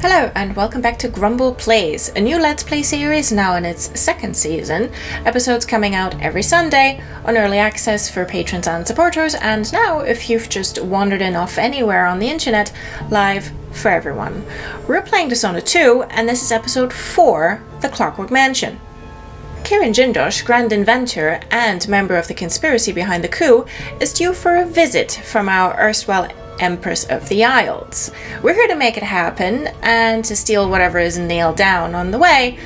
Hello and welcome back to Grumble Plays, a new Let's Play series now in its second season. Episodes coming out every Sunday on early access for patrons and supporters, and now, if you've just wandered in off anywhere on the internet, live for everyone. We're playing Dishonored 2, and this is episode 4, The Clockwork Mansion. Kirin Jindosh, Grand Inventor and member of the conspiracy behind the coup, is due for a visit from our erstwhile Empress of the Isles. We're here to make it happen, and to steal whatever is nailed down on the way,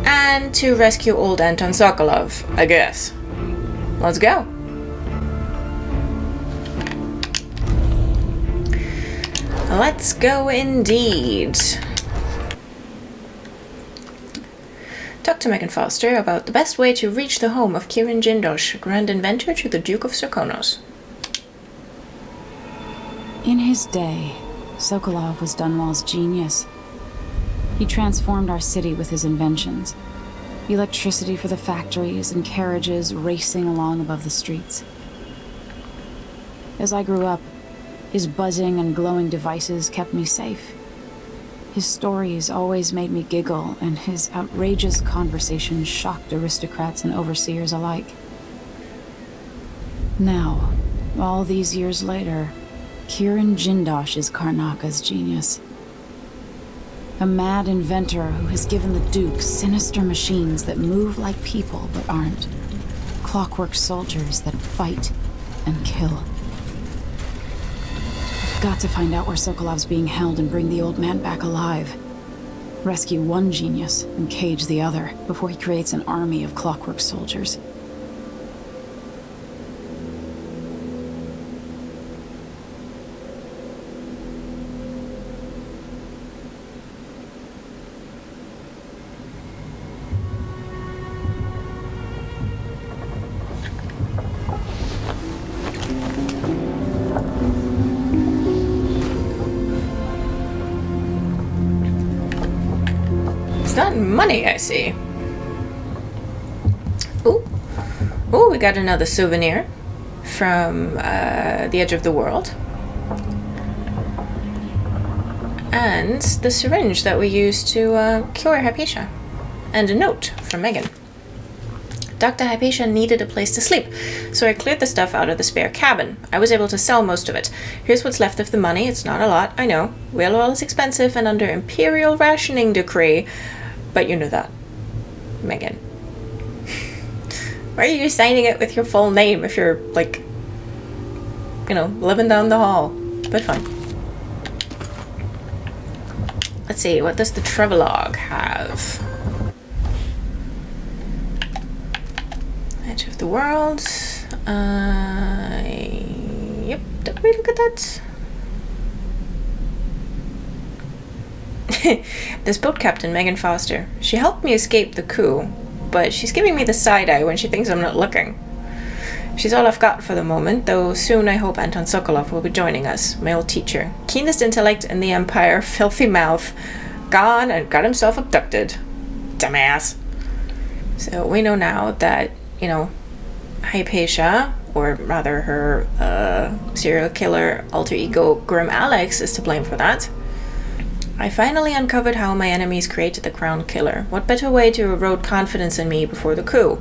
and to rescue old Anton Sokolov, I guess. Let's go. Let's go indeed. Talk to Megan Foster about the best way to reach the home of Kirin Jindosh, Grand Inventor to the Duke of Serkonos. In his day, Sokolov was Dunwall's genius. He transformed our city with his inventions. Electricity for the factories and carriages racing along above the streets. As I grew up, his buzzing and glowing devices kept me safe. His stories always made me giggle, and his outrageous conversations shocked aristocrats and overseers alike. Now, all these years later, Kirin Jindosh is Karnaka's genius. A mad inventor who has given the Duke sinister machines that move like people but aren't. Clockwork soldiers that fight and kill. I've got to find out where Sokolov's being held and bring the old man back alive. Rescue one genius and cage the other before he creates an army of Clockwork soldiers. Money, I see. Ooh, we got another souvenir from the edge of the world. And the syringe that we used to cure Hypatia. And a note from Megan. Dr. Hypatia needed a place to sleep, so I cleared the stuff out of the spare cabin. I was able to sell most of it. Here's what's left of the money. It's not a lot, I know. Whale oil is expensive and under Imperial rationing decree. But you know that, Megan. Why are you signing it with your full name if you're, like, you know, living down the hall? But fine. Let's see, what does the travelogue have? Edge of the world. Yep, did we look at that? This boat captain, Megan Foster, she helped me escape the coup, but she's giving me the side eye when she thinks I'm not looking. She's all I've got for the moment, though soon I hope Anton Sokolov will be joining us, my old teacher. Keenest intellect in the Empire, filthy mouth, gone and got himself abducted. Dumbass. So we know now that, you know, Hypatia, or rather her serial killer alter ego Grim Alex, is to blame for that. I finally uncovered how my enemies created the Crown Killer. What better way to erode confidence in me before the coup?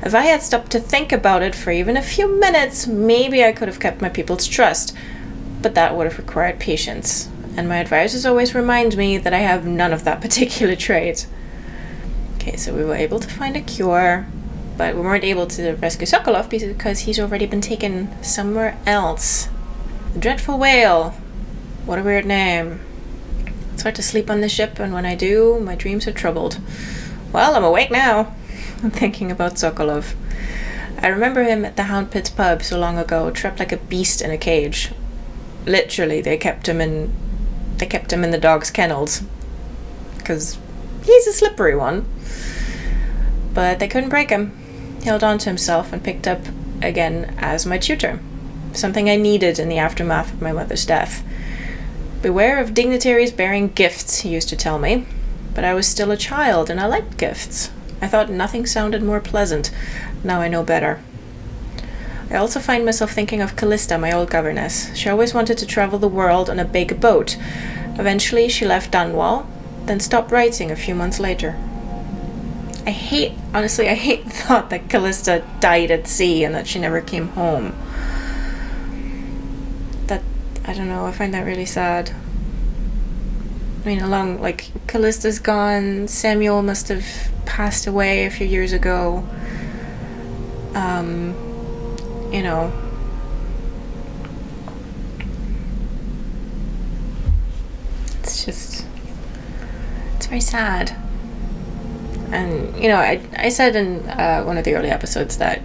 If I had stopped to think about it for even a few minutes, maybe I could have kept my people's trust. But that would have required patience. And my advisors always remind me that I have none of that particular trait. Okay, so we were able to find a cure, but we weren't able to rescue Sokolov because he's already been taken somewhere else. The Dreadful Whale. What a weird name. It's hard to sleep on the ship, and when I do, my dreams are troubled. Well, I'm awake now. I'm thinking about Sokolov. I remember him at the Hound Pits pub so long ago, trapped like a beast in a cage. Literally, they kept him in the dog's kennels. Because he's a slippery one. But they couldn't break him. He held on to himself and picked up again as my tutor. Something I needed in the aftermath of my mother's death. Beware of dignitaries bearing gifts, he used to tell me. But I was still a child, and I liked gifts. I thought nothing sounded more pleasant. Now I know better. I also find myself thinking of Callista, my old governess. She always wanted to travel the world on a big boat. Eventually, she left Dunwall, then stopped writing a few months later. Honestly, I hate the thought that Callista died at sea and that she never came home. I don't know, I find that really sad. I mean, Callista's gone, Samuel must have passed away a few years ago. It's very sad. And, I said in one of the early episodes that,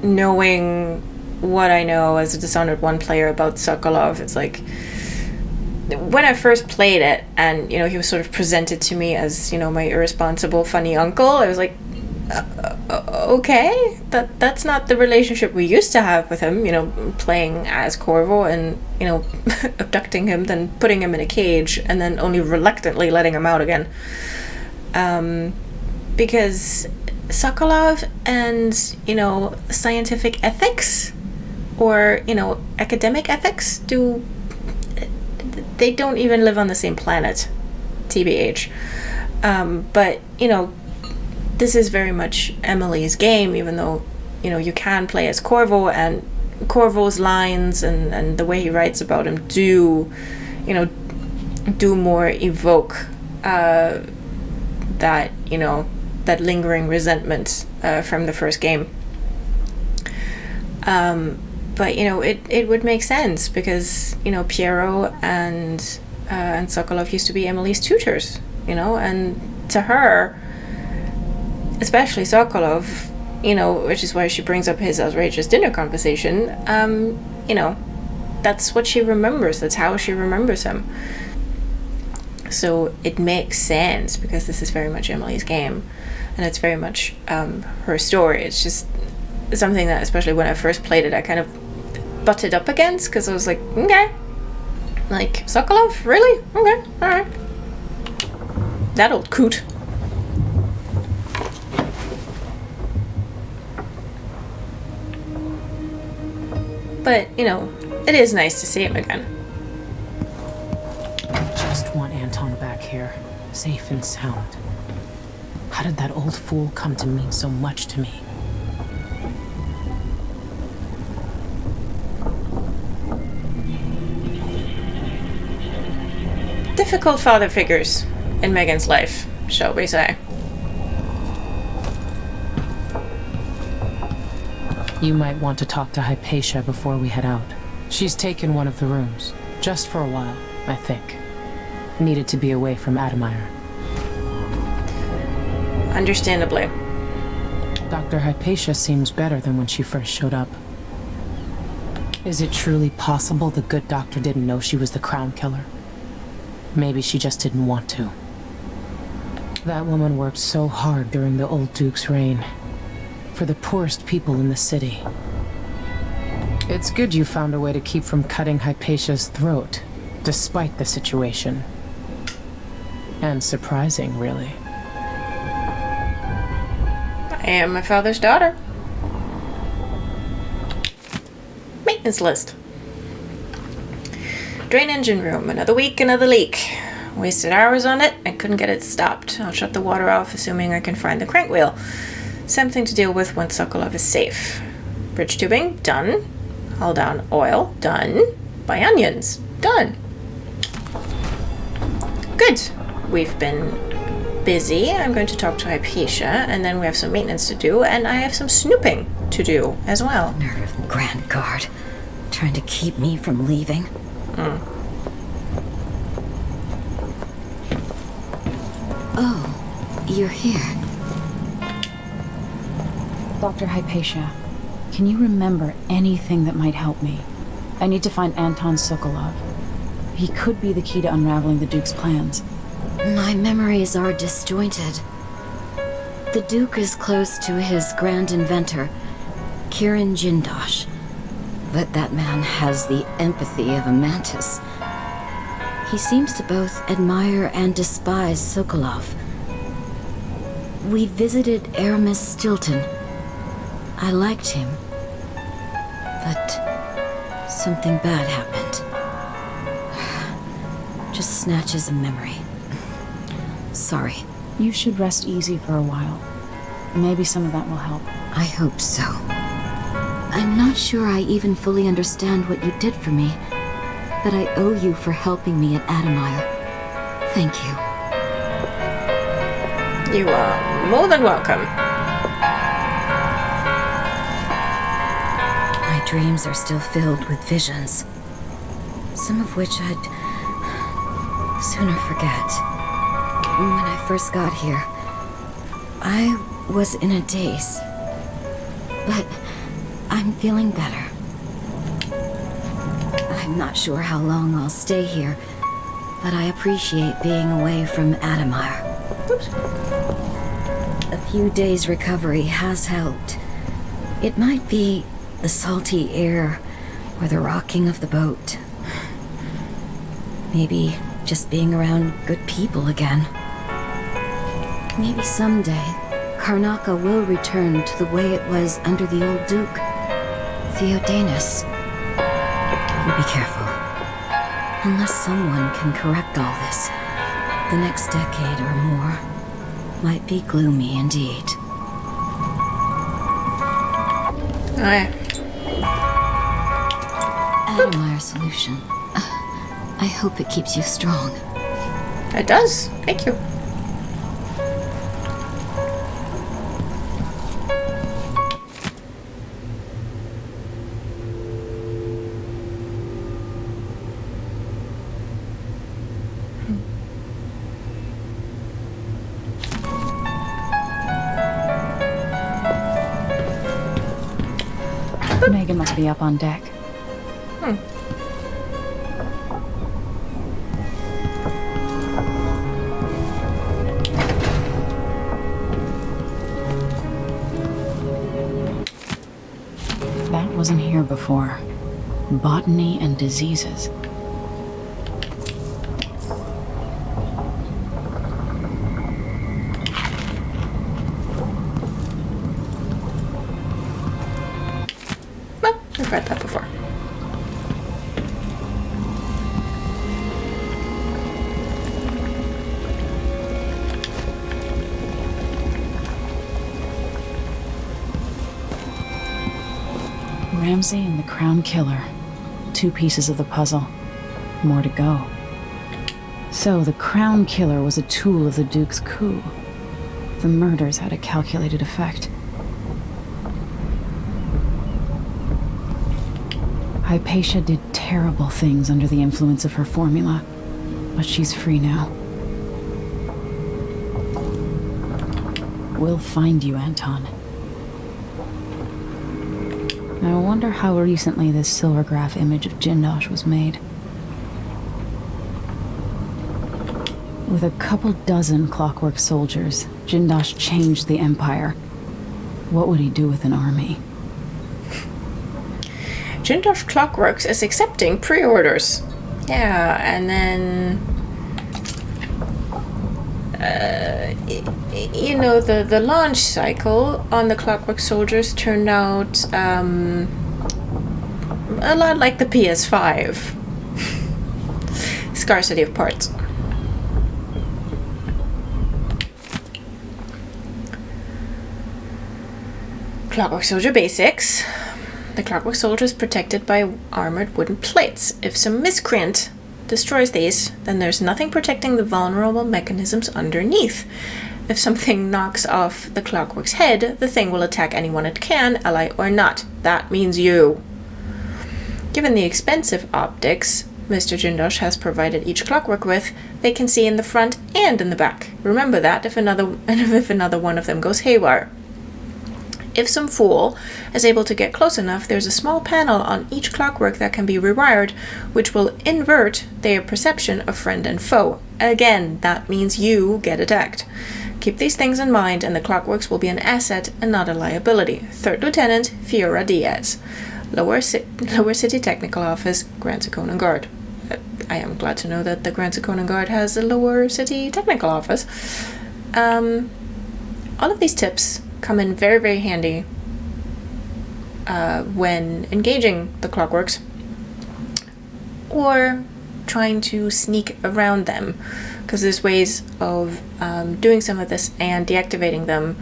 knowing what I know as a Dishonored 1 player about Sokolov, it's like, when I first played it, and, he was sort of presented to me as, my irresponsible, funny uncle, I was like, okay, that's not the relationship we used to have with him, playing as Corvo and, abducting him, then putting him in a cage, and then only reluctantly letting him out again. Because Sokolov and, scientific ethics, or, academic ethics, they don't even live on the same planet, TBH. But, this is very much Emily's game, even though, you can play as Corvo, and Corvo's lines and the way he writes about him do more evoke that lingering resentment from the first game. But it would make sense because Piero and Sokolov used to be Emily's tutors, and to her, especially Sokolov, which is why she brings up his outrageous dinner conversation, that's what she remembers, that's how she remembers him. So it makes sense because this is very much Emily's game, and it's very much her story. It's just something that, especially when I first played it, I kind of butted up against, because I was like, okay, like, Sokolov, really? Okay, alright. That old coot. But, it is nice to see him again. I just want Anton back here, safe and sound. How did that old fool come to mean so much to me? Difficult father figures in Megan's life, shall we say. You might want to talk to Hypatia before we head out. She's taken one of the rooms, just for a while, I think. Needed to be away from Admire. Understandably. Dr. Hypatia seems better than when she first showed up. Is it truly possible the good doctor didn't know she was the crown killer? Maybe she just didn't want to. That woman worked so hard during the old Duke's reign. For the poorest people in the city. It's good you found a way to keep from cutting Hypatia's throat, despite the situation. And surprising, really. I am my father's daughter. Maintenance list. Drain engine room, another week, another leak. Wasted hours on it, I couldn't get it stopped. I'll shut the water off, assuming I can find the crank wheel. Something to deal with once Sokolov is safe. Bridge tubing, done. Hull down oil, done. Buy onions, done. Good. We've been busy. I'm going to talk to Hypatia, and then we have some maintenance to do, and I have some snooping to do as well. Nerve of the Grand Guard, trying to keep me from leaving. Oh, you're here. Dr. Hypatia, can you remember anything that might help me? I need to find Anton Sokolov. He could be the key to unraveling the Duke's plans. My memories are disjointed. The Duke is close to his grand inventor, Kirin Jindosh. But that man has the empathy of a mantis. He seems to both admire and despise Sokolov. We visited Aramis Stilton. I liked him, but something bad happened. just snatches of memory. Sorry. You should rest easy for a while. Maybe some of that will help. I hope so. I'm not sure I even fully understand what you did for me, but I owe you for helping me at Admire. Thank you. You are more than welcome. My dreams are still filled with visions, some of which I'd sooner forget. When I first got here, I was in a daze, but I'm feeling better. I'm not sure how long I'll stay here, but I appreciate being away from Admire. A few days' recovery has helped. It might be the salty air or the rocking of the boat. Maybe just being around good people again. Maybe someday, Karnaca will return to the way it was under the old Duke, Theodanis. But be careful. Unless someone can correct all this, the next decade or more might be gloomy indeed. Aye. Admire solution. I hope it keeps you strong. It does. Thank you. Megan must be up on deck. That wasn't here before. Botany and diseases. Well, I've read that before. Ramsay and the Crown Killer. 2 pieces of the puzzle. More to go. So the Crown Killer was a tool of the Duke's coup. The murders had a calculated effect. Hypatia did terrible things under the influence of her formula, but she's free now. We'll find you, Anton. I wonder how recently this silvergraph image of Jindosh was made. With a couple dozen Clockwork soldiers, Jindosh changed the Empire. What would he do with an army? Jindosh Clockworks is accepting pre-orders. Yeah, and then... you know, the launch cycle on the Clockwork Soldiers turned out a lot like the PS5. Scarcity of parts. Clockwork Soldier Basics. The Clockwork Soldier is protected by armored wooden plates. If some miscreant destroys these, then there's nothing protecting the vulnerable mechanisms underneath. If something knocks off the Clockwork's head, the thing will attack anyone it can, ally or not. That means you. Given the expensive optics Mr. Jindosh has provided each Clockwork with, they can see in the front and in the back. Remember that if another one of them goes haywire. If some fool is able to get close enough, there's a small panel on each Clockwork that can be rewired, which will invert their perception of friend and foe. Again, that means you get attacked. Keep these things in mind, and the Clockworks will be an asset and not a liability. 3rd Lieutenant Fiora Diaz, Lower City Technical Office, Grand Saconan Guard. I am glad to know that the Grand Saconan Guard has a Lower City Technical Office. All of these tips come in very, very handy when engaging the Clockworks, or trying to sneak around them, because there's ways of doing some of this and deactivating them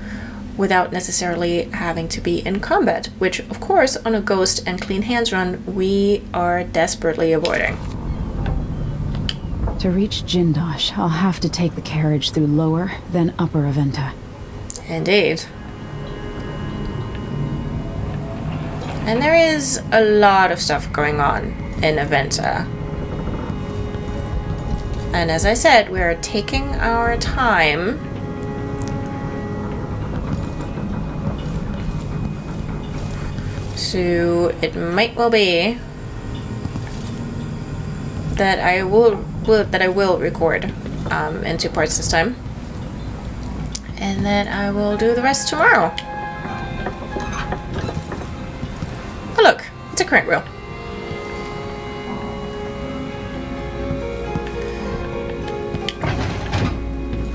without necessarily having to be in combat, which of course on a Ghost and Clean Hands run we are desperately avoiding. To reach Jindosh, I'll have to take the carriage through Lower, then Upper Aventa. Indeed. And there is a lot of stuff going on in Aventa. And as I said, we are taking our time. So it might well be that I will record in 2 parts this time, and that I will do the rest tomorrow. Oh look, it's a crank wheel.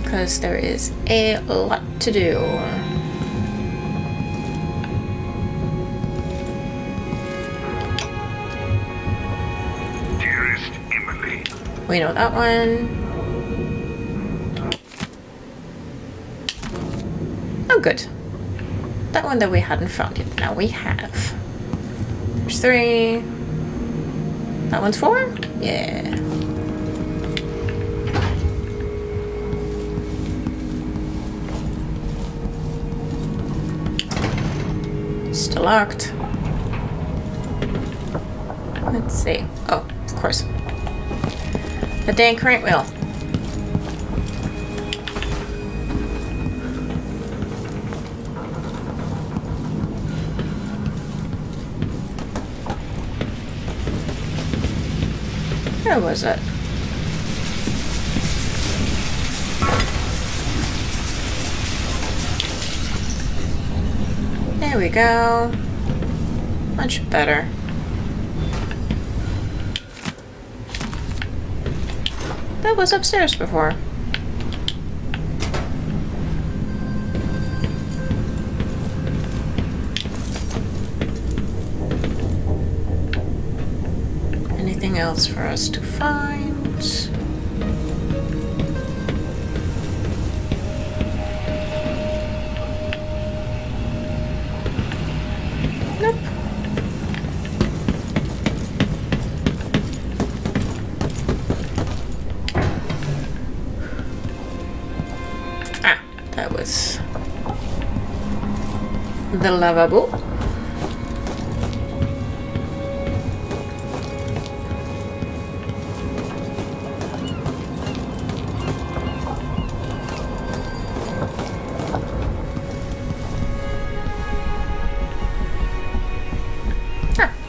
Because there is a lot to do. Dearest Emily. We know that one. Oh good. That one that we hadn't found yet. Now we have. There's 3. That one's 4? Yeah. Still locked. Let's see. Oh, of course. The dang crank wheel. Where was it? There we go. Much better. That was upstairs before. Anything else for us to find? Nope. Ah, that was the lavabo.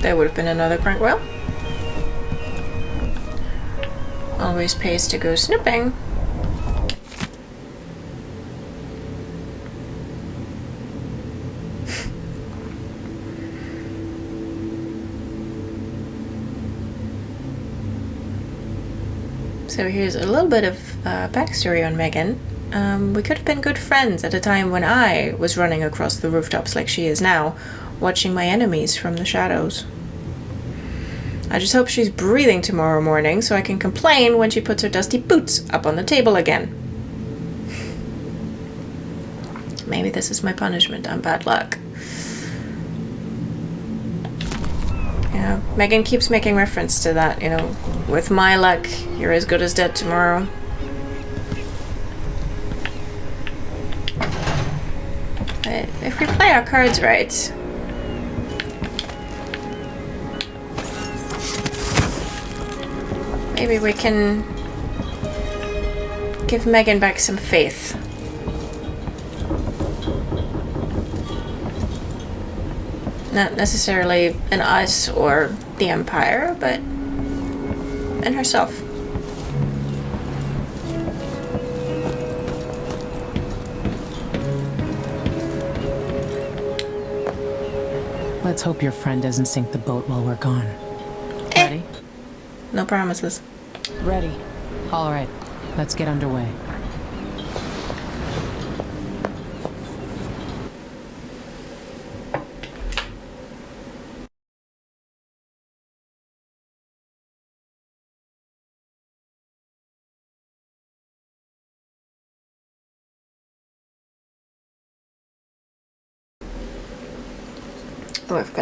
There would have been another crank wheel. Always pays to go snooping. So here's a little bit of backstory on Megan. We could have been good friends at a time when I was running across the rooftops like she is now, watching my enemies from the shadows. I just hope she's breathing tomorrow morning so I can complain when she puts her dusty boots up on the table again. Maybe this is my punishment. I'm bad luck. Yeah, Megan keeps making reference to that, you know, with my luck, you're as good as dead tomorrow. But if we play our cards right, maybe we can give Megan back some faith. Not necessarily in us or the Empire, but in herself. Let's hope your friend doesn't sink the boat while we're gone. Ready? No promises. Ready. All right. Let's get underway. Oh, I've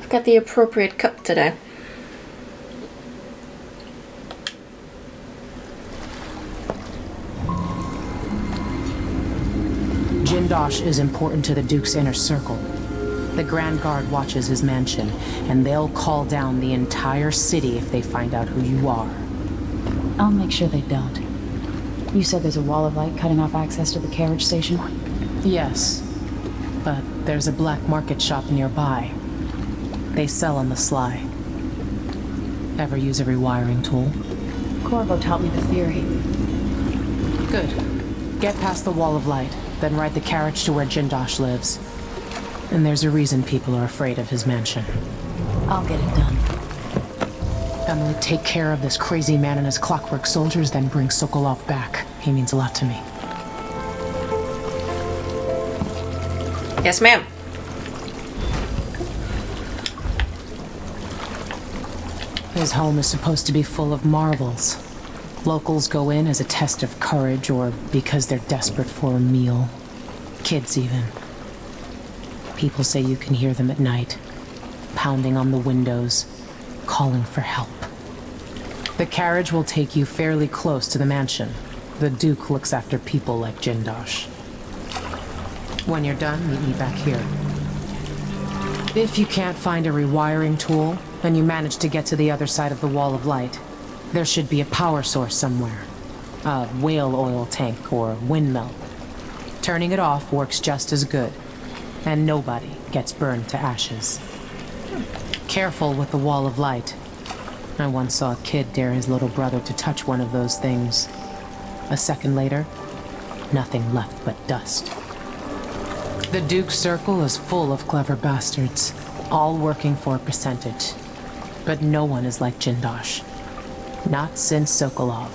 got the appropriate cup today. Jindosh is important to the Duke's inner circle. The Grand Guard watches his mansion, and they'll call down the entire city if they find out who you are. I'll make sure they don't. You said there's a wall of light cutting off access to the carriage station? Yes, but there's a black market shop nearby. They sell on the sly. Ever use a rewiring tool? Corvo taught me the theory. Good. Get past the wall of light, then ride the carriage to where Jindosh lives. And there's a reason people are afraid of his mansion. I'll get it done. Emily, take care of this crazy man and his Clockwork soldiers, then bring Sokolov back. He means a lot to me. Yes, ma'am. His home is supposed to be full of marvels. Locals go in as a test of courage or because they're desperate for a meal. Kids, even. People say you can hear them at night, pounding on the windows, calling for help. The carriage will take you fairly close to the mansion. The Duke looks after people like Jindosh. When you're done, meet me back here. If you can't find a rewiring tool, and you manage to get to the other side of the wall of light, there should be a power source somewhere. A whale oil tank or windmill. Turning it off works just as good, and nobody gets burned to ashes. Careful with the wall of light. I once saw a kid dare his little brother to touch one of those things. A second later, nothing left but dust. The Duke's circle is full of clever bastards, all working for a percentage. But no one is like Jindosh. Not since Sokolov.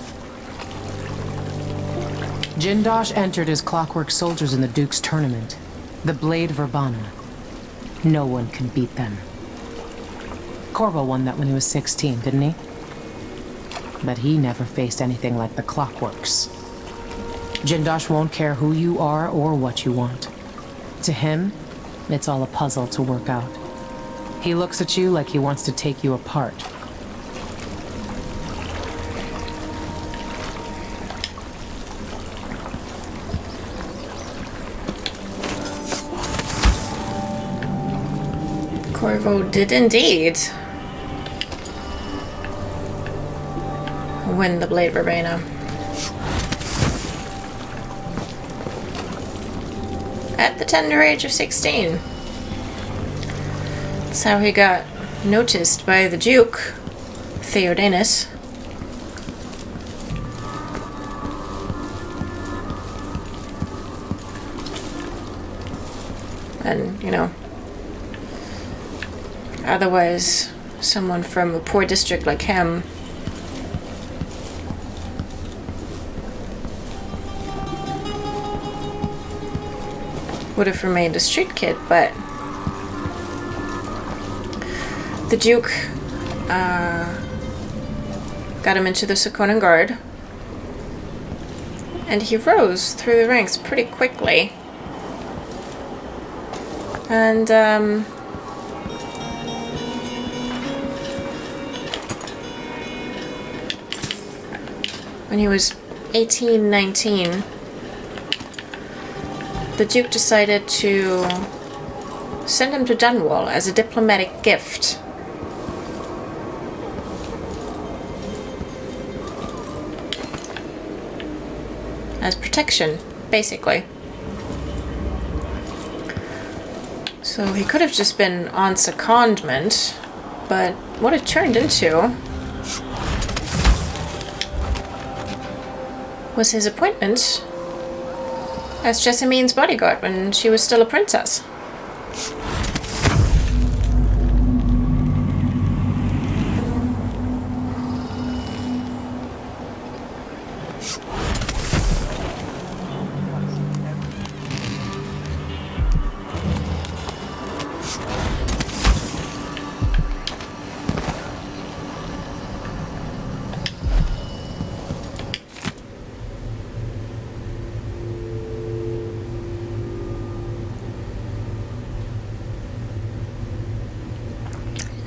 Jindosh entered his Clockwork soldiers in the Duke's tournament. The Blade Verbana. No one can beat them. Corvo won that when he was 16, didn't he? But he never faced anything like the Clockworks. Jindosh won't care who you are or what you want. To him, it's all a puzzle to work out. He looks at you like he wants to take you apart. Corvo did indeed win the Blade Verbena. At the tender age of 16. That's how he got noticed by the Duke, Theodanis. And, you know, otherwise, someone from a poor district like him would have remained a street kid, but the Duke got him into the Sekonan Guard, and he rose through the ranks pretty quickly. And when he was 18, 19, the Duke decided to send him to Dunwall as a diplomatic gift. As protection, basically. So he could have just been on secondment, but what it turned into was his appointment as Jessamine's bodyguard when she was still a princess.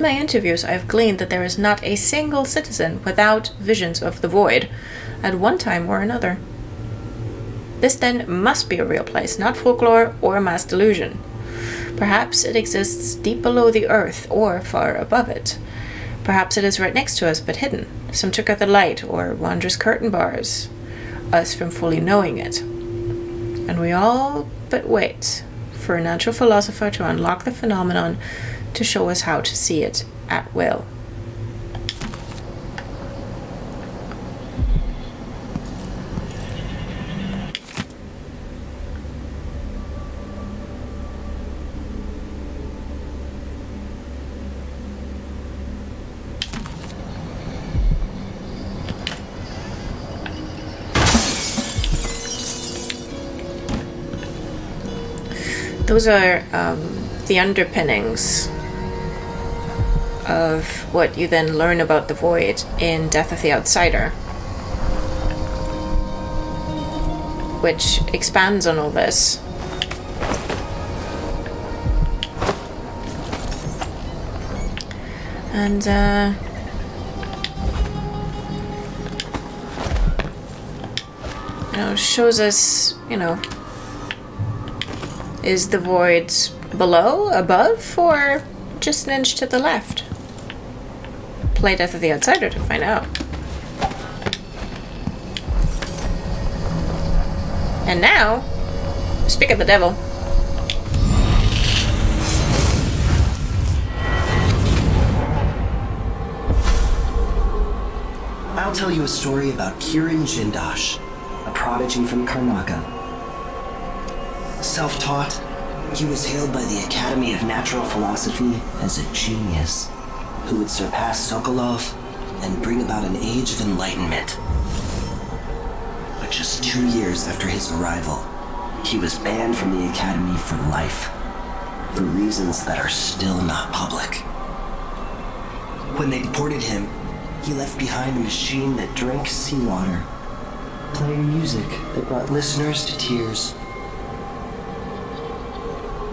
my interviews, I have gleaned that there is not a single citizen without visions of the void at one time or another. This then must be a real place, not folklore or a mass delusion. Perhaps it exists deep below the earth or far above it. Perhaps it is right next to us but hidden, some trick of the light or wondrous curtain bars us from fully knowing it. And we all but wait for a natural philosopher to unlock the phenomenon to show us how to see it at will. Those are the underpinnings of what you then learn about the void in Death of the Outsider, which expands on all this. And shows us, is the void below, above, or just an inch to the left? Play Death of the Outsider to find out. And now, speak of the devil. I'll tell you a story about Kirin Jindosh, a prodigy from Karnaca. Self-taught, he was hailed by the Academy of Natural Philosophy as a genius who would surpass Sokolov and bring about an age of enlightenment. But just 2 years after his arrival, he was banned from the Academy for life, for reasons that are still not public. When they deported him, he left behind a machine that drank seawater, playing music that brought listeners to tears.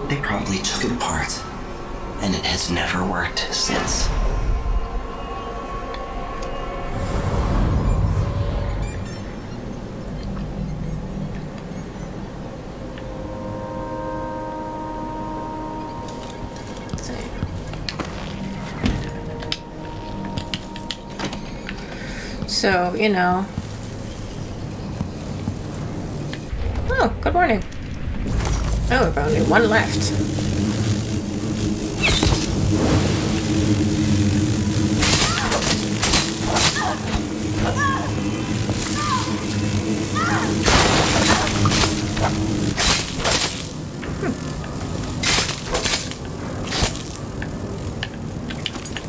They probably took it apart, and it has never worked since. So, Oh, good morning. Oh, we've only one left.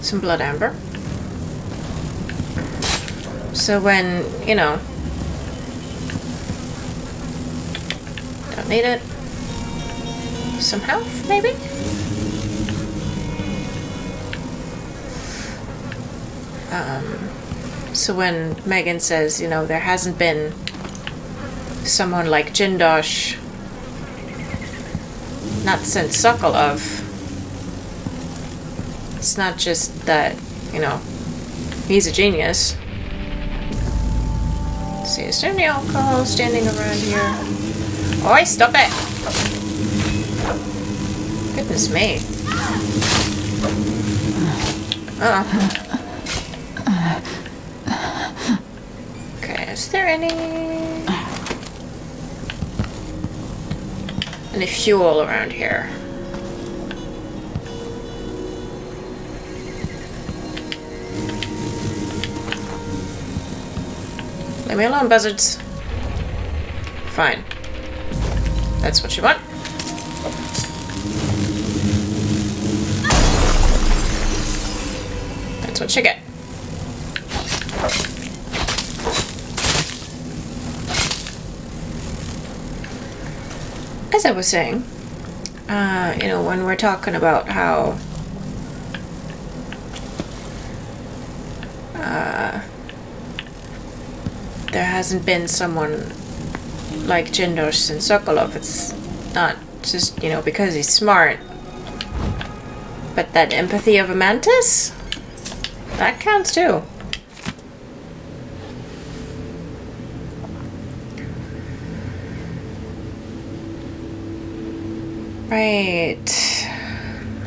Some blood amber. So when, don't need it. Some health, maybe? So when Megan says, there hasn't been someone like Jindosh, not since Sokolov, it's not just that, he's a genius. Let's see, is there any alcohol standing around here? Oi, stop it! Goodness me. Okay, is there any fuel around here? Leave me alone, buzzards. Fine. That's what you want. That's what you get. As I was saying, when we're talking about how there hasn't been someone like Jindosh since Sokolov, it's not just, because he's smart, But that empathy of a mantis? That counts too. Right.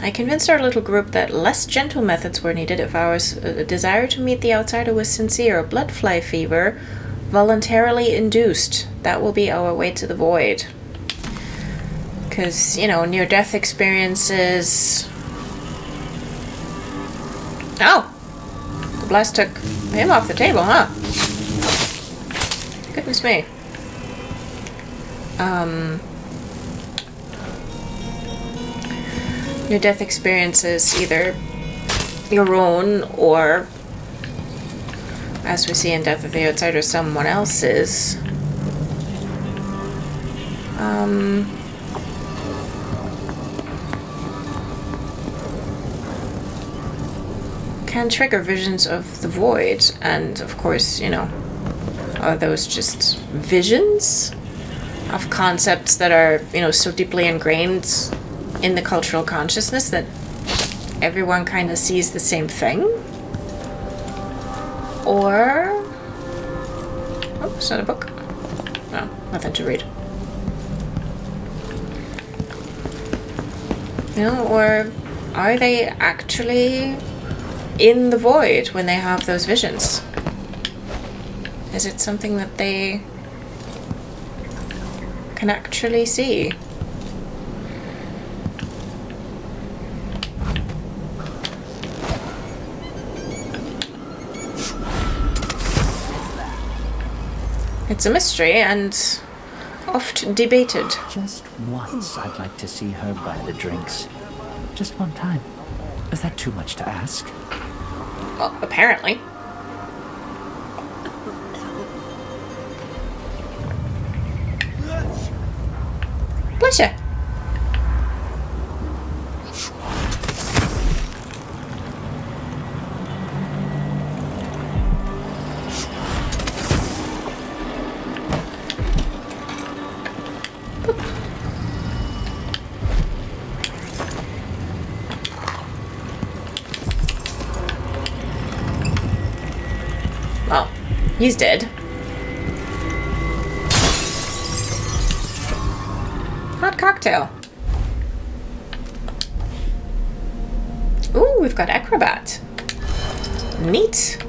I convinced our little group that less gentle methods were needed if our desire to meet the outsider was sincere. Blood fly fever, voluntarily induced. That will be our way to the void. Because, you know, near-death experiences... Oh! The blast took him off the table, huh? Goodness me. Near-death experiences, either your own or, as we see in Death of the Outsider, someone else's. Can trigger visions of the void, and of course, you know, are those just visions of concepts that are, you know, so deeply ingrained in the cultural consciousness that everyone kind of sees the same thing? Or... oh, is that a book? No, nothing to read. You know, or are they actually in the void when they have those visions? Is it something that they can actually see? It's a mystery and oft debated. Just once I'd like to see her buy the drinks. Just one time. Is that too much to ask? Well, apparently. Bless you. Well, he's dead. Hot cocktail. Ooh, we've got acrobat. Neat.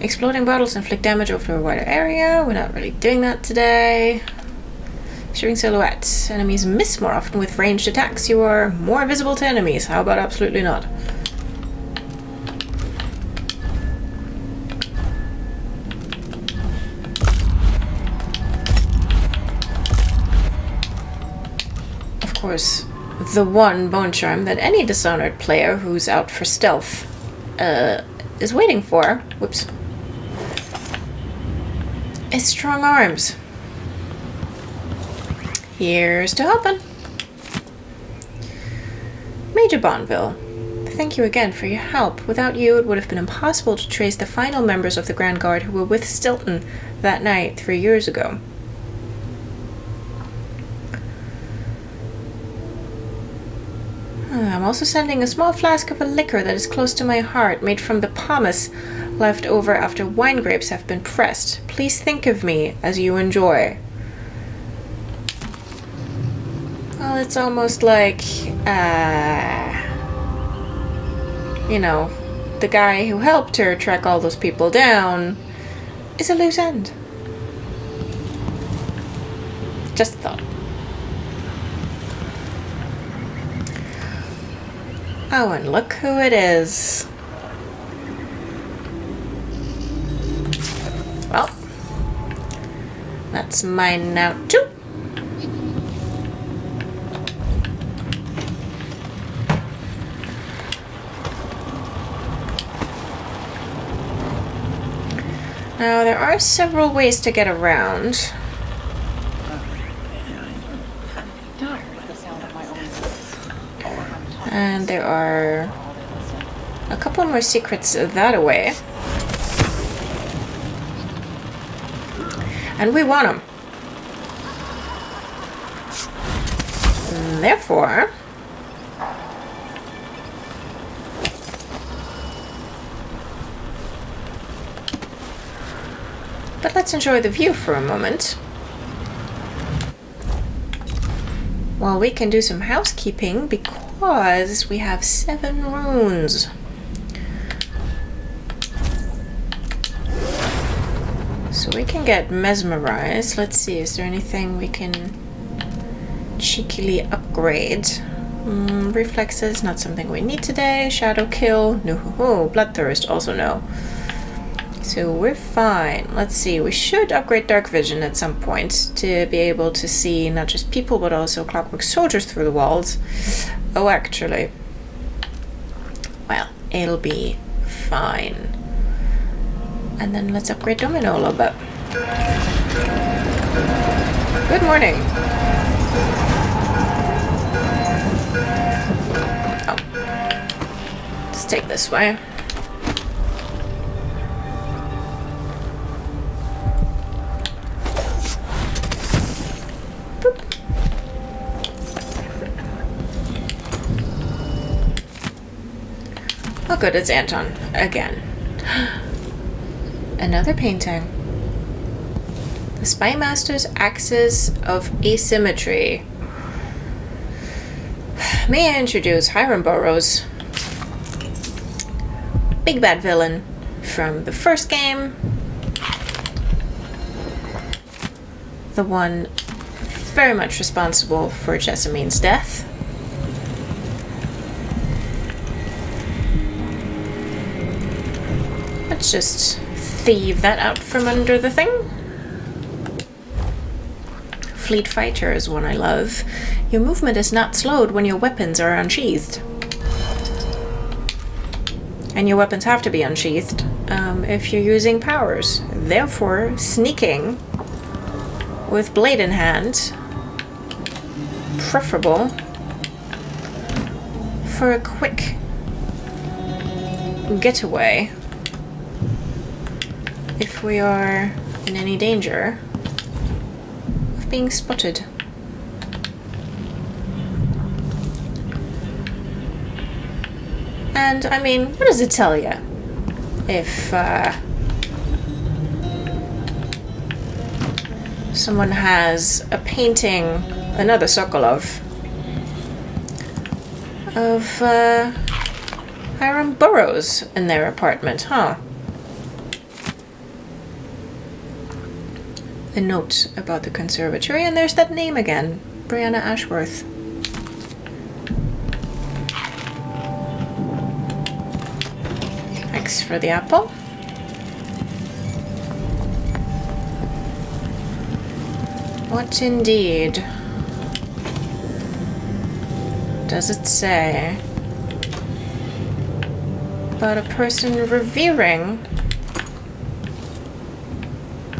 Exploding bottles inflict damage over a wider area. We're not really doing that today. Shooting silhouettes. Enemies miss more often with ranged attacks. You are more visible to enemies. How about absolutely not? Of course, the one bone charm that any Dishonored player who's out for stealth is waiting for, whoops, is strong arms. Here's to hoping. Major Bonneville, thank you again for your help. Without you, it would have been impossible to trace the final members of the Grand Guard who were with Stilton that night 3 years ago. I'm also sending a small flask of a liquor that is close to my heart, made from the pomace left over after wine grapes have been pressed. Please think of me as you enjoy. Well, it's almost like, you know, the guy who helped her track all those people down is a loose end. Just a thought. Oh, and look who it is. Well, that's mine now too. Now, there are several ways to get around. And there are a couple more secrets that way. And we want them. Therefore, But let's enjoy the view for a moment. Well, we can do some housekeeping because we have 7 runes. So we can get mesmerized. Let's see, is there anything we can cheekily upgrade? Reflexes, not something we need today. Shadow kill, no. Bloodthirst, also no. So we're fine. Let's see, we should upgrade dark vision at some point to be able to see not just people but also Clockwork soldiers through the walls. Oh, actually, well, it'll be fine. And then let's upgrade Domino a little bit. Good morning. Oh. Let's take this way. Boop. Oh good, it's Anton again. Another painting. The Spymaster's Axis of Asymmetry. May I introduce Hiram Burroughs, big bad villain from the first game. The one very much responsible for Jessamine's death. Let's just thieve that out from under the thing. Fleet Fighter is one I love. Your movement is not slowed when your weapons are unsheathed. And your weapons have to be unsheathed if you're using powers. Therefore, sneaking with blade in hand, preferable for a quick getaway if we are in any danger of being spotted. And I mean, what does it tell you if someone has a painting, another Sokolov, of Hiram Burroughs in their apartment, huh? A note about the conservatory, and there's that name again, Brianna Ashworth. Thanks for the apple. What indeed does it say about a person revering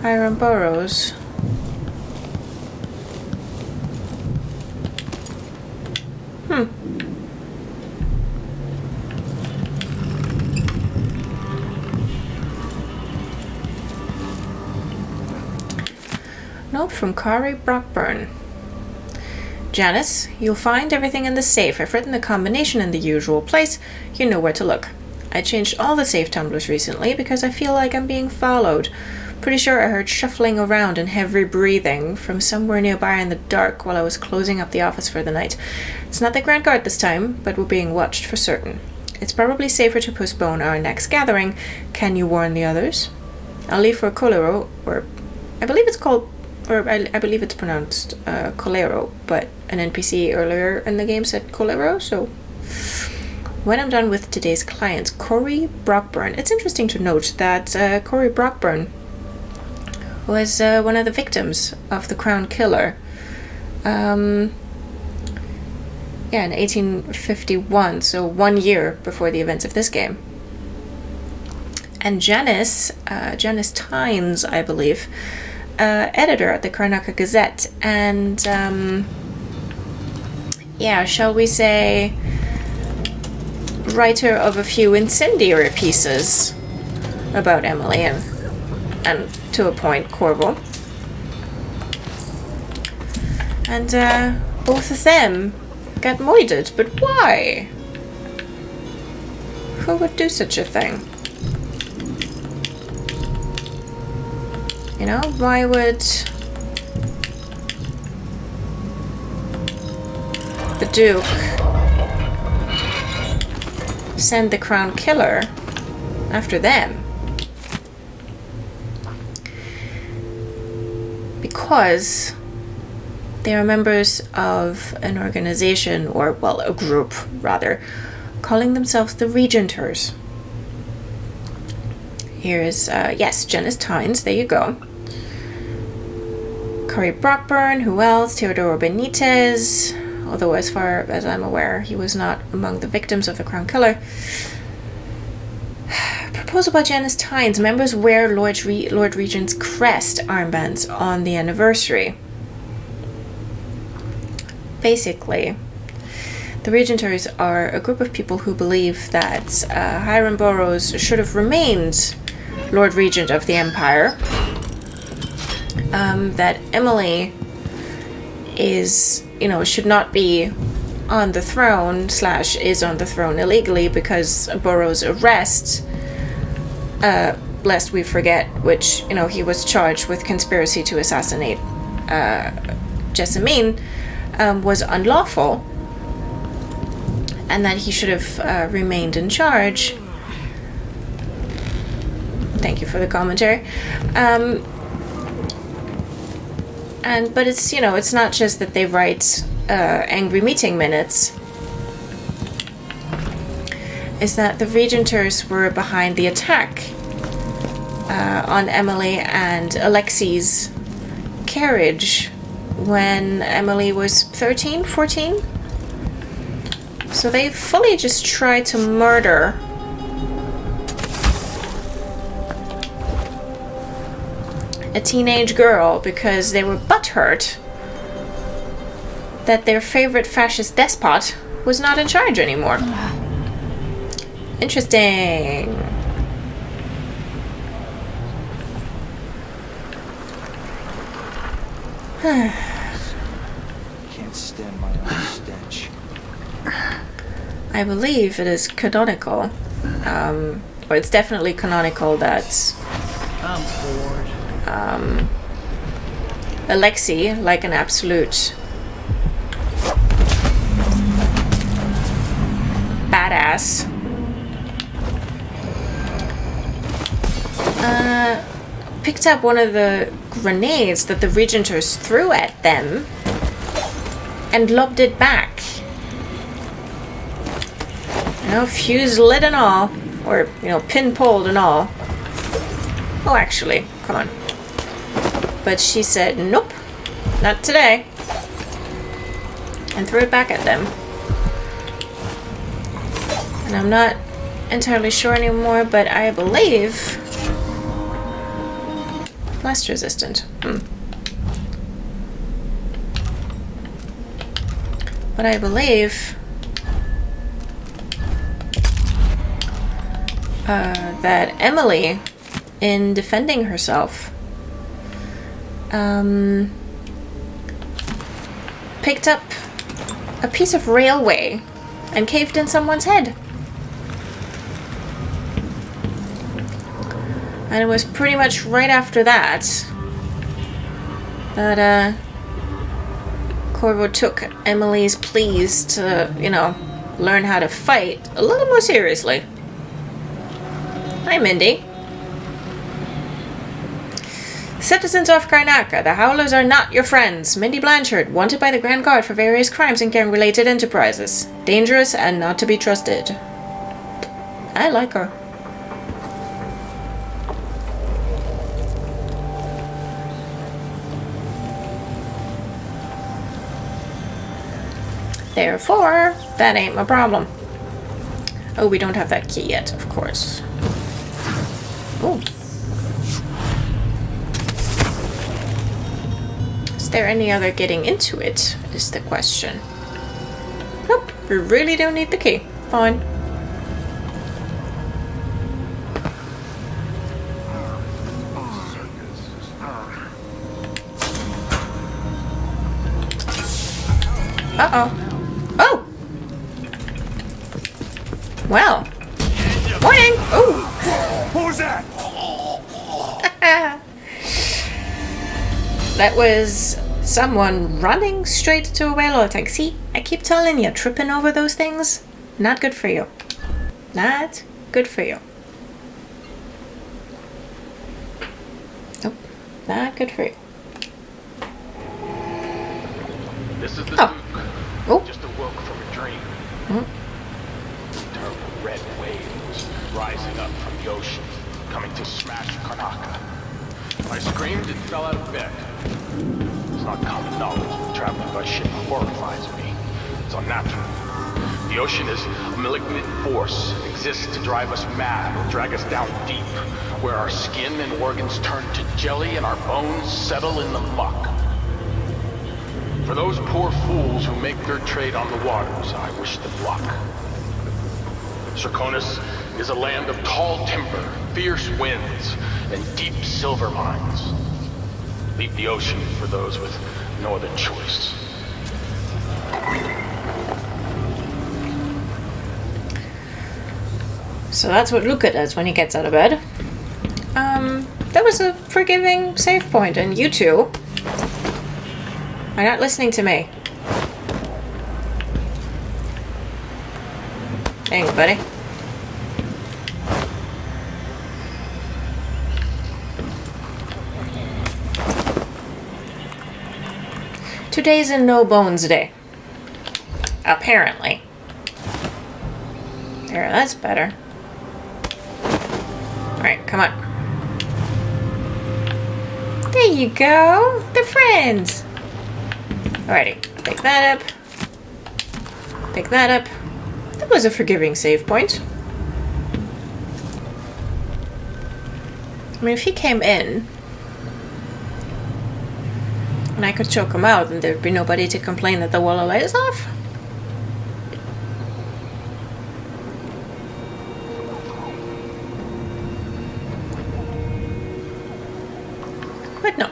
Hiram Burroughs? Note from Kari Brockburn. Janice, you'll find everything in the safe. I've written the combination in the usual place. You know where to look. I changed all the safe tumblers recently because I feel like I'm being followed. Pretty sure I heard shuffling around and heavy breathing from somewhere nearby in the dark while I was closing up the office for the night. It's not the Grand Guard this time, but we're being watched for certain. It's probably safer to postpone our next gathering. Can you warn the others? I'll leave for Colero, or I believe it's called, or I believe it's pronounced Colero, but an NPC earlier in the game said Colero, so when I'm done with today's clients, Corey Brockburn. It's interesting to note that Corey Brockburn was one of the victims of the Crown Killer. In 1851, so 1 year before the events of this game. And Janice Tynes, I believe, editor at the Karnaka Gazette, and shall we say, writer of a few incendiary pieces about Emily and to a point, Corvo. And both of them got moided, but why? Who would do such a thing? You know, why would the Duke send the Crown Killer after them? Because they are members of an organization, or, well, a group, rather, calling themselves the Regenters. Here's, yes, Janice Tynes, there you go. Corey Brockburn, who else? Teodoro Benitez, although as far as I'm aware, he was not among the victims of the Crown Killer. Proposal by Janice Tynes. Members wear Lord Regent's crest armbands on the anniversary. Basically, the Regenters are a group of people who believe that Hiram Burroughs should have remained Lord Regent of the Empire. That Emily is, you know, should not be on the throne, / is on the throne illegally because Burroughs' arrest, lest we forget, which, you know, he was charged with conspiracy to assassinate Jessamine, was unlawful, and that he should have remained in charge. Thank you for the commentary. But it's, you know, it's not just that they write angry meeting minutes. Is that the Regenters were behind the attack on Emily and Alexi's carriage when Emily was 13, 14? So they fully just tried to murder a teenage girl because they were butthurt that their favorite fascist despot was not in charge anymore. Interesting. Can't stand my own stench. I believe it is canonical, or it's definitely canonical that I'm bored. Alexei, like an absolute badass, picked up one of the grenades that the Regenters threw at them and lobbed it back. You know, fuse lit and all, or, you know, pin pulled and all. Oh, actually, come on. But she said, nope, not today. And threw it back at them. And I'm not entirely sure anymore, but I believe... blast resistant. But I believe... that Emily, in defending herself, picked up a piece of railway and caved in someone's head. And it was pretty much right after that that Corvo took Emily's pleas to, you know, learn how to fight a little more seriously. Hi, Mindy. Citizens of Karnaca, the Howlers are not your friends. Mindy Blanchard, wanted by the Grand Guard for various crimes and gang-related enterprises. Dangerous and not to be trusted. I like her. Therefore, that ain't my problem. Oh, we don't have that key yet, of course. Oh. Is there any other getting into it, is the question. Nope, we really don't need the key. Fine. Uh-oh. Oh! Well. Morning! Ooh! Who's that? That was someone running straight to a whale oil tank. See, I keep telling you, tripping over those things, not good for you. Not good for you. Nope, not good for you. This is the Oh. Duke. Oh. Just awoke from a dream. Mm. Terrible red waves rising up from the ocean, coming to smash Karnaka. I screamed and fell out of bed. It's not common knowledge that traveling by ship horrifies me. It's unnatural. The ocean is a malignant force. It exists to drive us mad or drag us down deep, where our skin and organs turn to jelly and our bones settle in the muck. For those poor fools who make their trade on the waters, I wish them luck. Serkonis is a land of tall timber, fierce winds, and deep silver mines. Leave the ocean for those with no other choice. So that's what Luca does when he gets out of bed. That was a forgiving save point, and you two are not listening to me. Thanks, buddy. Today's a no bones day. Apparently. There, that's better. Alright, come on. There you go! They're friends! Alrighty, pick that up. Pick that up. That was a forgiving save point. I mean, if he came in and I could choke him out, then there'd be nobody to complain that the wall of light is off. But no.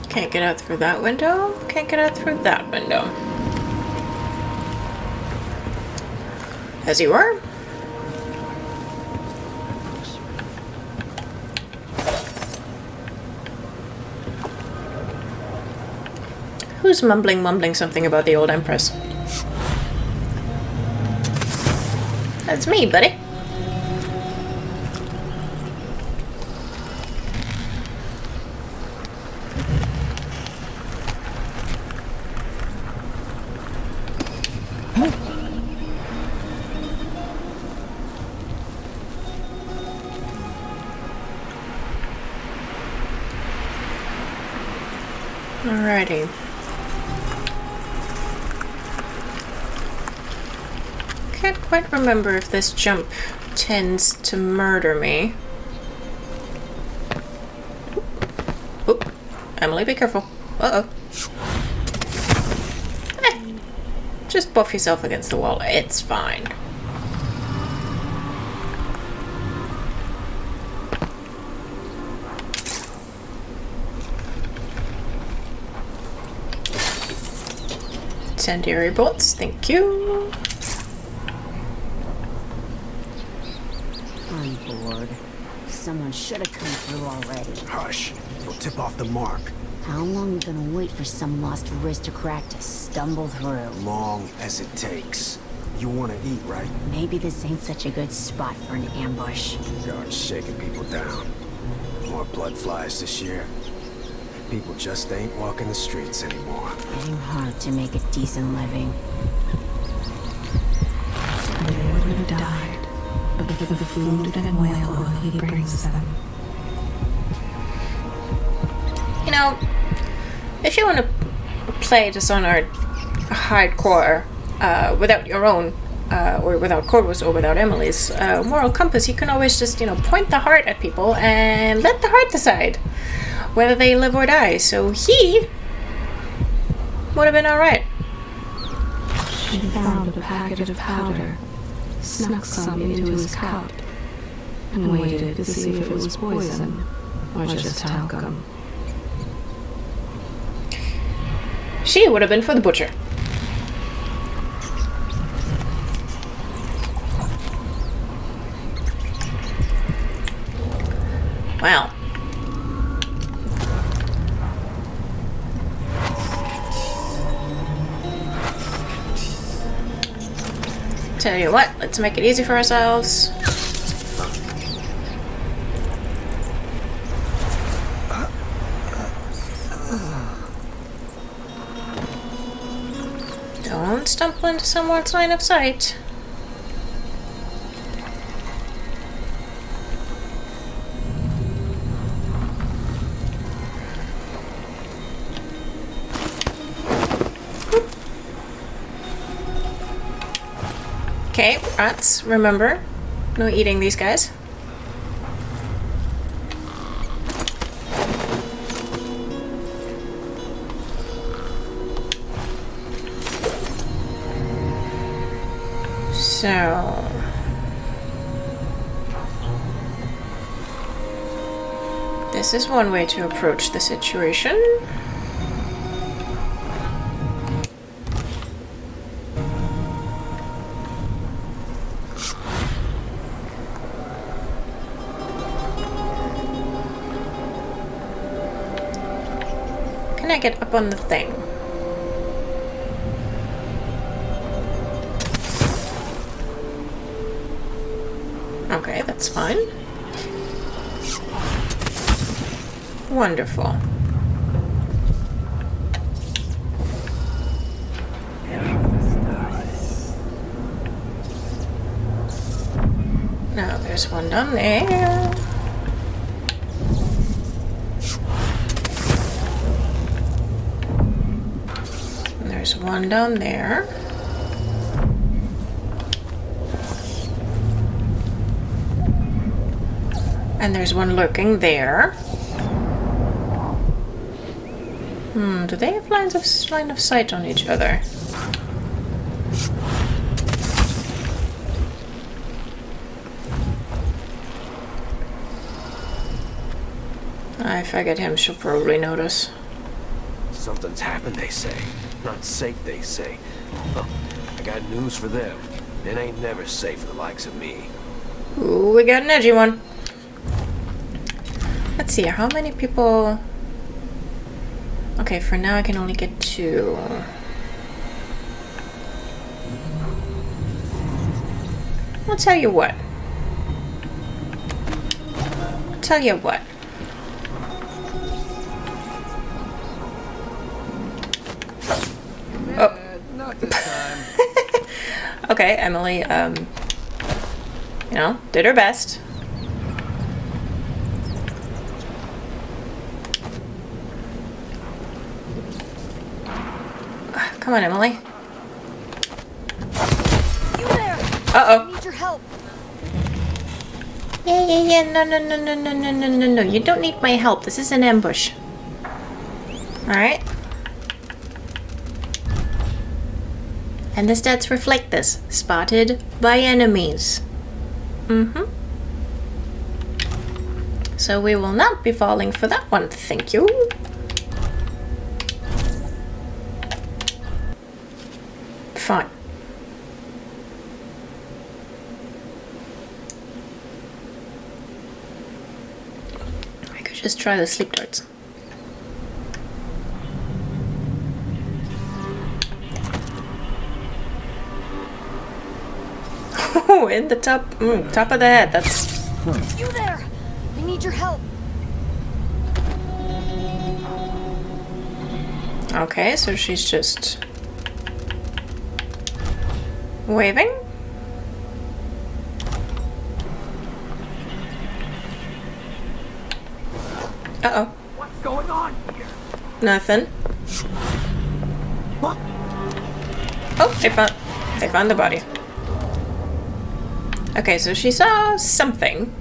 Can't get out through that window. Can't get out through that window. As you were. Who's mumbling something about the old Empress? That's me, buddy. Alrighty. Can't quite remember if this jump tends to murder me. Oop. Emily, be careful. Uh-oh. Just buff yourself against the wall. It's fine. Incendiary bolts, thank you. I'm bored. Someone should have come through already. Hush. It'll tip off the mark. How long are we gonna wait for some lost aristocrat to stumble through? Long as it takes. You want to eat, right? Maybe this ain't such a good spot for an ambush. God's shaking people down. More blood flies this year. People just ain't walking the streets anymore. Getting hard to make a decent living. They would have died, but for the food and whale oil he brings them. You know, if you want to play Dishonored hardcore without your own, or without Corvus or without Emily's moral compass, you can always just, point the heart at people and let the heart decide whether they live or die. So he would have been alright. He found a packet of powder, snuck some into his cup, and waited to see if it was poison or just talcum. She would have been for the butcher. Wow. Tell you what, let's make it easy for ourselves. Don't stumble into someone's line of sight. Okay, rats, remember, no eating these guys. So... this is one way to approach the situation. Can I get up on the thing? Okay, that's fine. Wonderful. Now there's one down there. There's one down there. And there's one lurking there. Do they have line of sight on each other? If I get him, she'll probably notice. Something's happened, they say. Not safe, they say. Well, I got news for them. It ain't never safe for the likes of me. Ooh, we got an edgy one. Let's see, how many people... Okay, for now I can only get 2. I'll tell you what. Oh. Not this time. Okay, Emily, you know, did her best. Come on, Emily. You there? Uh-oh. I need your help. Yeah. No. You don't need my help. This is an ambush. Alright? And the stats reflect this. Spotted by enemies. So we will not be falling for that one, thank you. Fine. I could just try the sleep darts. Oh, in the top of the head. That's... You there? I need your help. Okay, so she's just... waving? Uh-oh. What's going on here? Nothing. What? Oh, they found the body. Okay, so she saw something.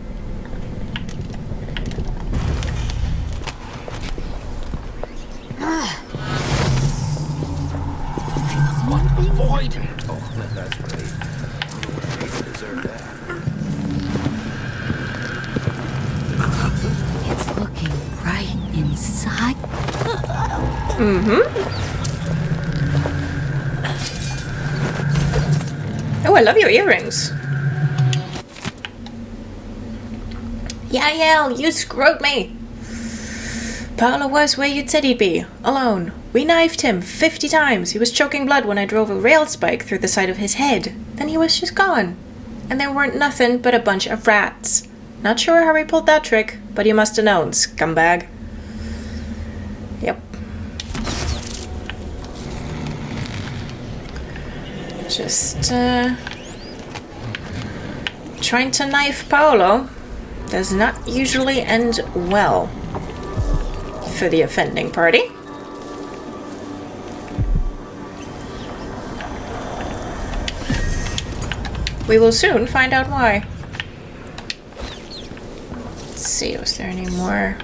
Void! Oh, that's great. You deserve that. It's looking right inside. Oh, I love your earrings. Yael, you screwed me! Paolo was where you'd said he'd be, alone. We knifed him 50 times. He was choking blood when I drove a rail spike through the side of his head. Then he was just gone. And there weren't nothing but a bunch of rats. Not sure how he pulled that trick, but he must have known, scumbag. Yep. Just, trying to knife Paolo does not usually end well for the offending party. We will soon find out why. Let's see, was there any more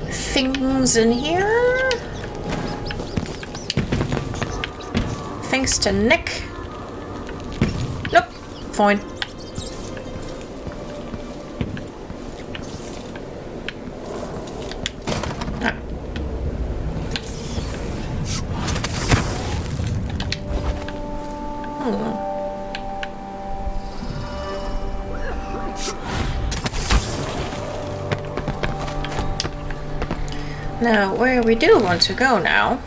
things in here? Thanks to Nick. Nope, fine. Now, where we do want to go now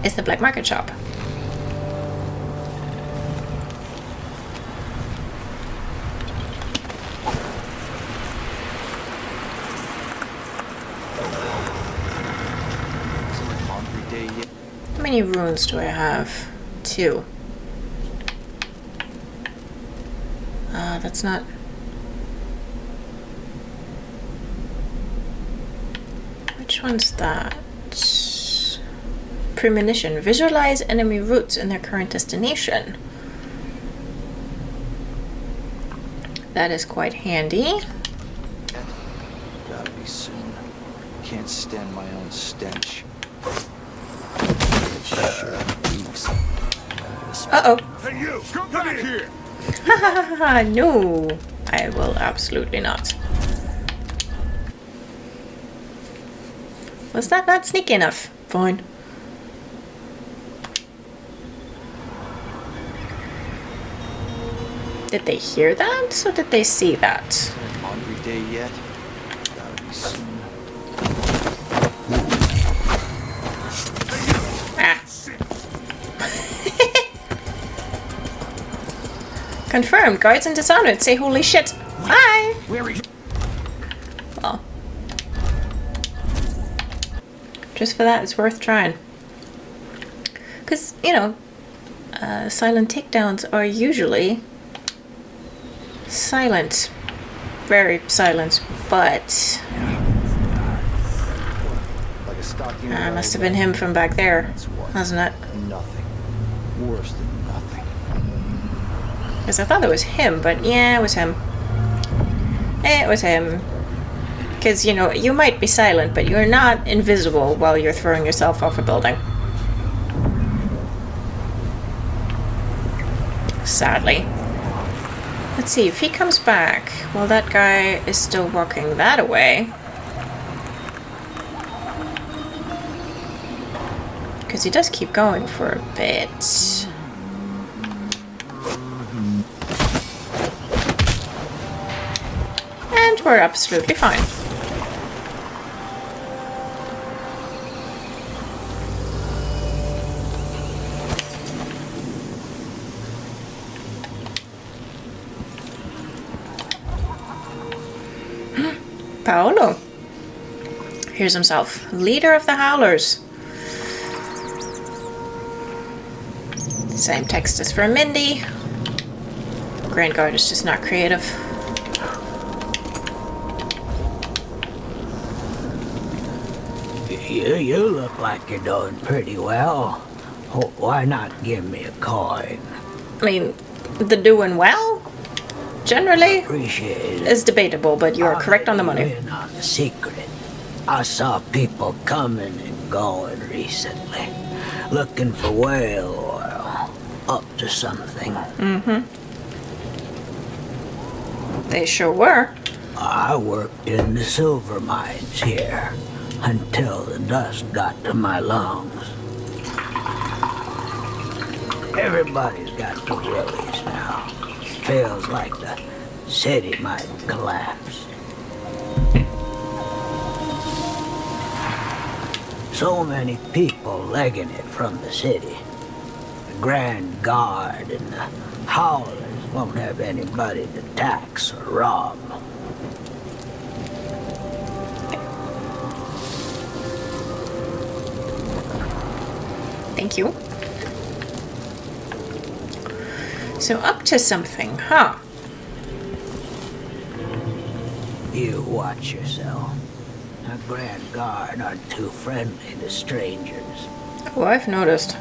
is the black market shop. How many runes do I have? 2. That's not... Which one's that? Premonition. Visualize enemy routes and their current destination. That is quite handy. Gotta be soon. Can't stand my own stench. Uh-oh. Hey you, come back here! No, I will absolutely not. Was that not sneaky enough? Fine. Did they hear that, or did they see that? Hungry day yet? Gotta be soon. Ah. Confirmed. Guards in Dishonored say holy shit. Bye. Well. Just for that, it's worth trying. Because, you know, silent takedowns are usually silent. Very silent, but... must have been him from back there, wasn't it? Nothing. Worse than nothing. Because I thought it was him, but yeah, it was him. It was him. Because, you know, you might be silent, but you're not invisible while you're throwing yourself off a building. Sadly. Let's see, if he comes back, well, that guy is still walking that away. Because he does keep going for a bit. And we're absolutely fine. Paolo. Here's himself. Leader of the Howlers. Same text as for Mindy. Grand Guard is just not creative. You look like you're doing pretty well. Why not give me a coin? I mean, the doing well? Generally, Appreciate it. is debatable, but you are correct on the money. In on the secret. I saw people coming and going recently, looking for whale oil, up to something. Mm-hmm. They sure were. I worked in the silver mines here until the dust got to my lungs. Everybody's got the willies now. feels like the city might collapse. So many people legging it from the city. The Grand Guard and the Howlers won't have anybody to tax or rob. Thank you. So up to something, huh? You watch yourself. The Grand Guard aren't too friendly to strangers. Oh, I've noticed.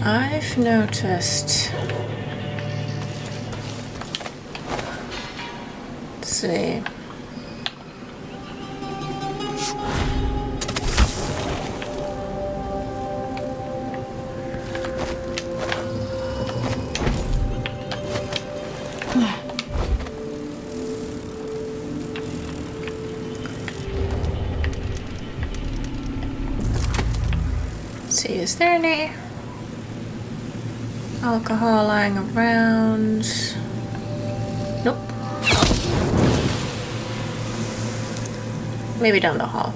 I've noticed. Let's see. See, is there any alcohol lying around? Nope. Maybe down the hall.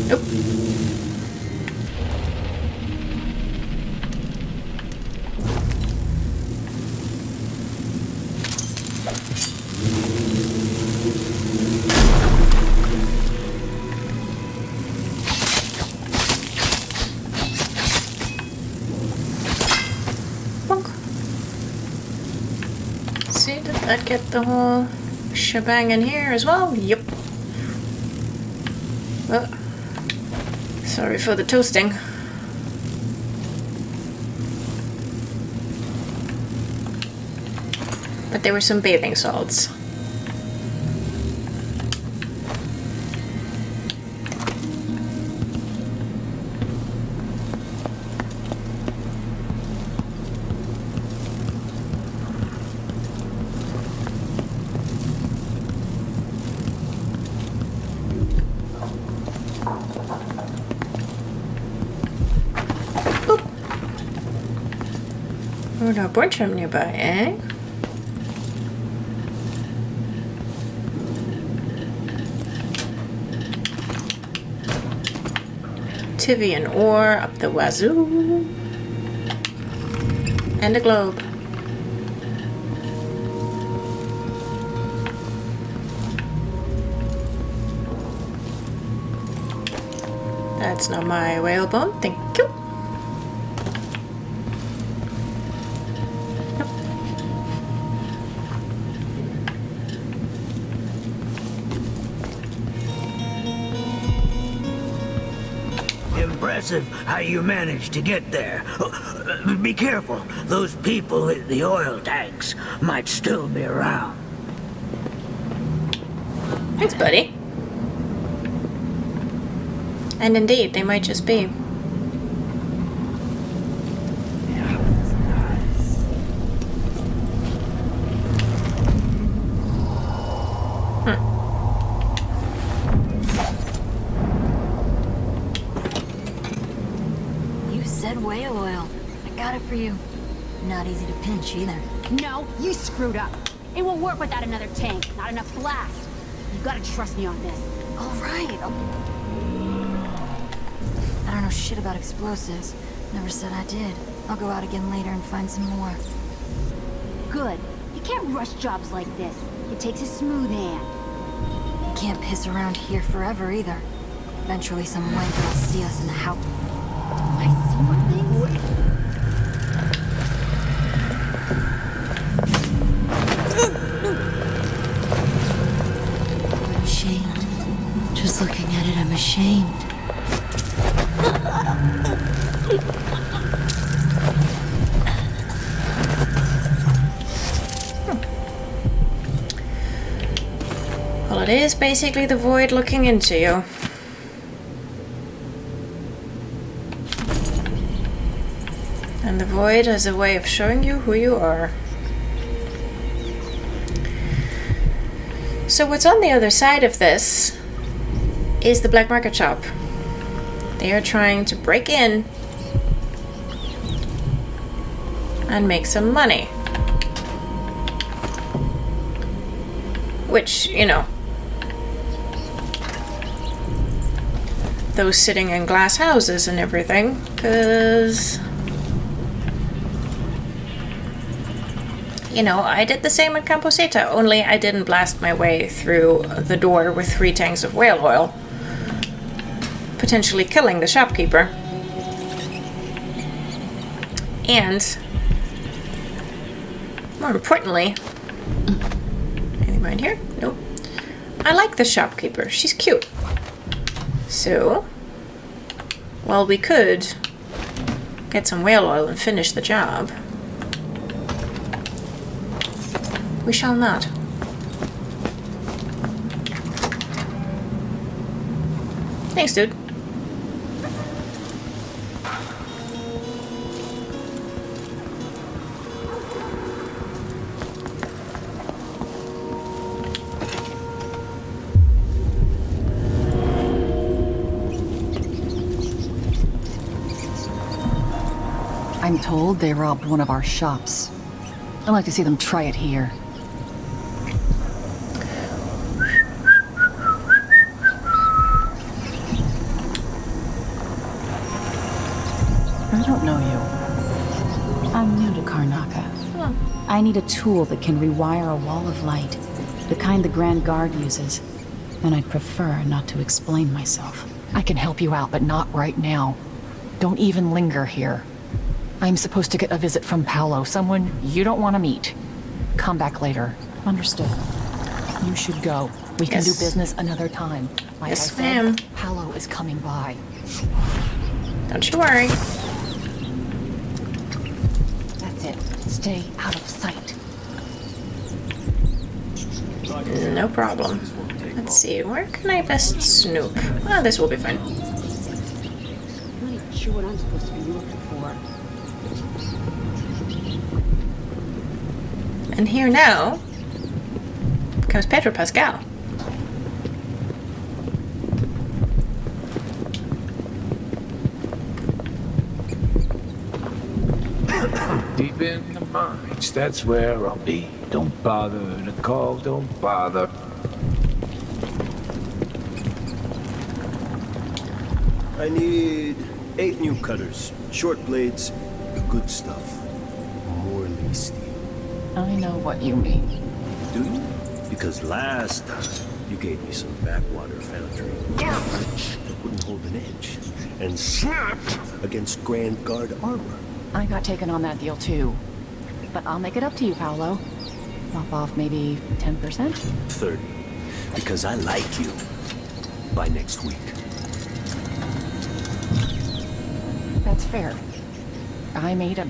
Nope. Bonk. See, did that get the whole shebang in here as well? Yep. Well, sorry for the toasting. But there were some bathing salts. Oh, no bunch of them nearby, eh? Tivian ore up the wazoo. And a globe. That's not my whalebone, thank you. Impressive how you managed to get there. Be careful. Those people with the oil tanks might still be around. Thanks, buddy. And indeed, they might just be. Whale oil. I got it for you. Not easy to pinch either. No, you screwed up. It won't work without another tank. Not enough blast. You gotta trust me on this. All right. I don't know shit about explosives. Never said I did. I'll go out again later and find some more. Good. You can't rush jobs like this. It takes a smooth hand. can't piss around here forever either. Eventually some wanker will see us in the house. I see what things? I'm ashamed. Just looking at it, I'm ashamed. Well, it is basically the void looking into you. And the void has a way of showing you who you are. So what's on the other side of this is the black market shop. They are trying to break in and make some money. Which, you know, those sitting in glass houses and everything, because, you know, I did the same at Camposeta, only I didn't blast my way through the door with 3 tanks of whale oil, potentially killing the shopkeeper. And, more importantly, anything behind here? Nope. I like the shopkeeper. She's cute. So, well, we could get some whale oil and finish the job. We shall not. Thanks, dude. I'm told they robbed one of our shops. I'd like to see them try it here. I don't know you. I'm new to Karnaca. I need a tool that can rewire a wall of light, the kind the Grand Guard uses, and I'd prefer not to explain myself. I can help you out, but not right now. Don't even linger here. I'm supposed to get a visit from Paolo, someone you don't want to meet. Come back later. Understood. You should go. We can do business another time. Like Yes, I said, ma'am. Paolo is coming by. Don't you worry. That's it. Stay out of sight. No problem. Let's see, where can I best snoop? Oh, this will be fine. I'm not even sure what I'm supposed to be looking for. And here now comes Pedro Pascal. Deep in the mines, that's where I'll be. Don't bother to call, don't bother. I need 8 new cutters, short blades, the good stuff. Morley steel. I know what you mean. Do you? Because last time you gave me some backwater foundry garbage that wouldn't hold an edge and snapped against Grand Guard armor. I got taken on that deal too. But I'll make it up to you, Paolo. Lop off maybe 10%? 30. Because I like you. By next week. That's fair. I made a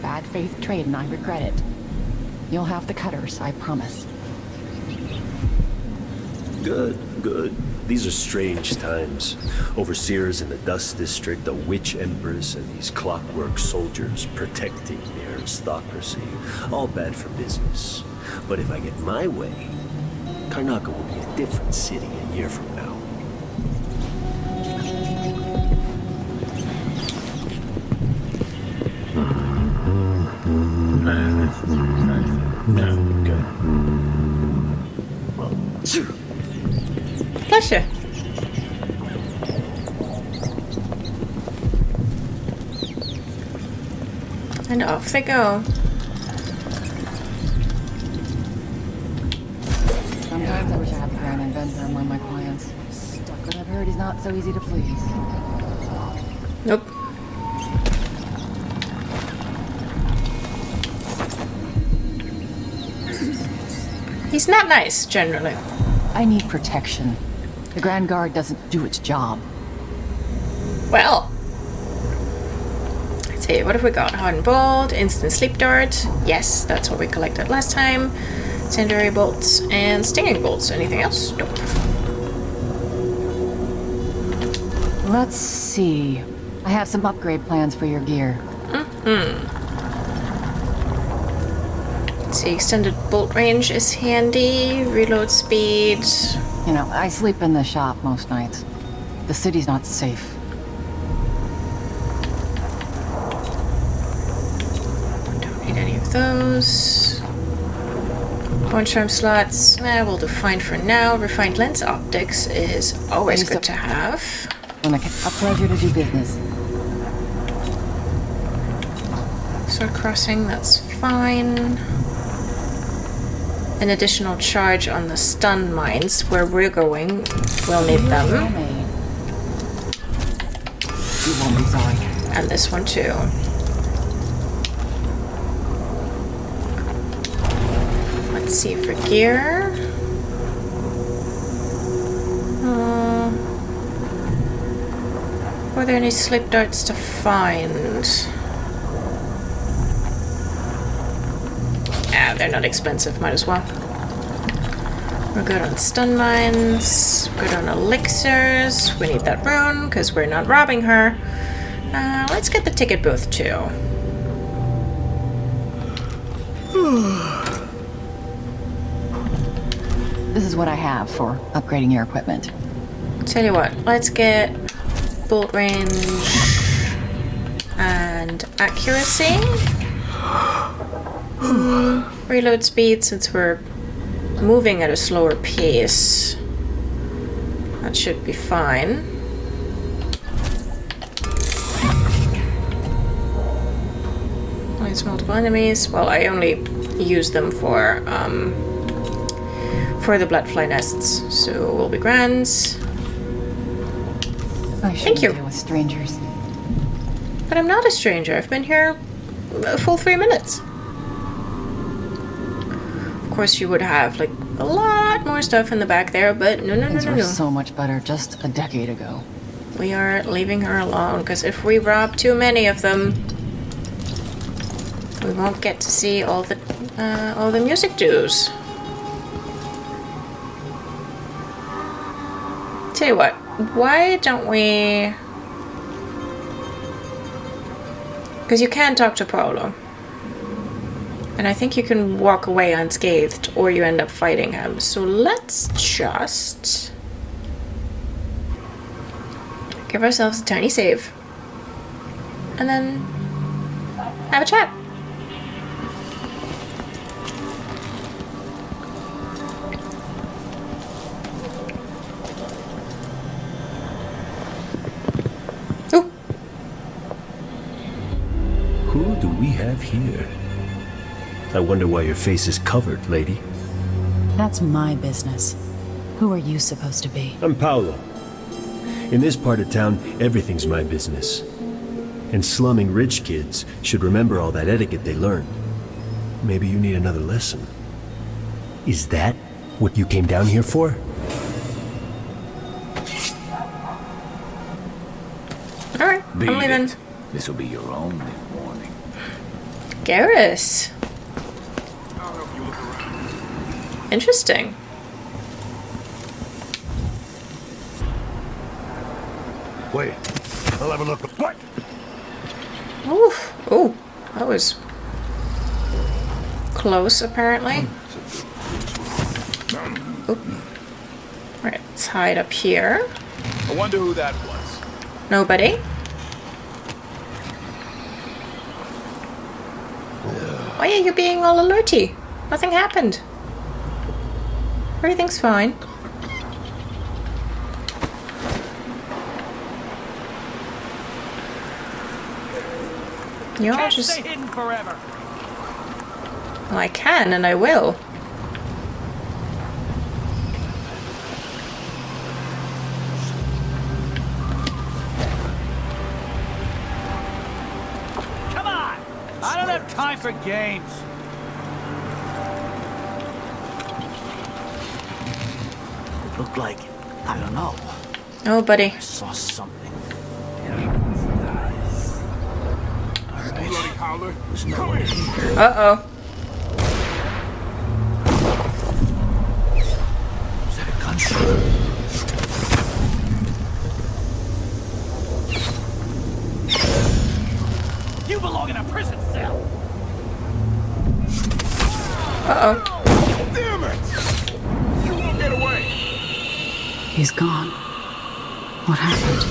bad faith trade and I regret it. You'll have the cutters, I promise. Good, good. These are strange times. Overseers in the Dust District, a witch Empress, and these Clockwork soldiers protecting the aristocracy. All bad for business. But if I get my way, Karnaca will be a different city a year from now. Pleasure. And off they go. Sometimes I wish I had the Grand Inventor among my clients. But I've heard he's not so easy to please. Nope. He's not nice, generally. I need protection. The Grand Guard doesn't do its job. Well. Let's see, what have we got? Hardened Bolt, Instant Sleep Dart. Yes, that's what we collected last time. Incendiary Bolts and Stinging Bolts. Anything else? Nope. Let's see. I have some upgrade plans for your gear. See, extended bolt range is handy. Reload speed. You know, I sleep in the shop most nights. The city's not safe. Don't need any of those. One charm slots. We'll do fine for now. Refined lens optics is always good to have. A pleasure to do business. Sword crossing, that's fine. An additional charge on the stun mines where we're going. We'll need them. You won't be sorry. And this one too. Let's see for gear. Were there any sleep darts to find? Ah, they're not expensive, might as well. We're good on stun mines, good on elixirs. We need that rune, because we're not robbing her. Let's get the ticket booth, too. This is what I have for upgrading your equipment. Tell you what, let's get bolt range and accuracy. Reload speed, since we're moving at a slower pace. That should be fine. There's multiple enemies. Well, I only use them for the bloodfly nests, so we'll be grand. Thank you. Deal with strangers. But I'm not a stranger. I've been here a full 3 minutes. Of course, you would have like a lot more stuff in the back there, but no. Things were so much better just a decade ago. We are leaving her alone, because if we rob too many of them, we won't get to see all the music dues. Tell you what, why don't we? Because you can talk to Paolo. And I think you can walk away unscathed, or you end up fighting him. So let's just give ourselves a tiny save. And then have a chat. Ooh. Who do we have here? I wonder why your face is covered, lady. That's my business. Who are you supposed to be? I'm Paolo. In this part of town, everything's my business. And slumming rich kids should remember all that etiquette they learned. Maybe you need another lesson. Is that what you came down here for? Alright, I'm leaving. This'll be your only warning. Garrus. Interesting. Wait, I'll have a look. What? Ooh, ooh, that was close, apparently. Oop. Right, let's hide up here. I wonder who that was. Nobody. Why are you being all alerty? Nothing happened. Everything's fine. You're Can't just... stay hidden forever. Well, I can, and I will. have time for games. It looked like, I don't know. Oh, buddy. I saw something. Bloody howler. Come here. Uh-oh. Is that a gunshot? You belong in a prison cell. Uh-oh. Damn it! You won't get away. He's gone. What happened?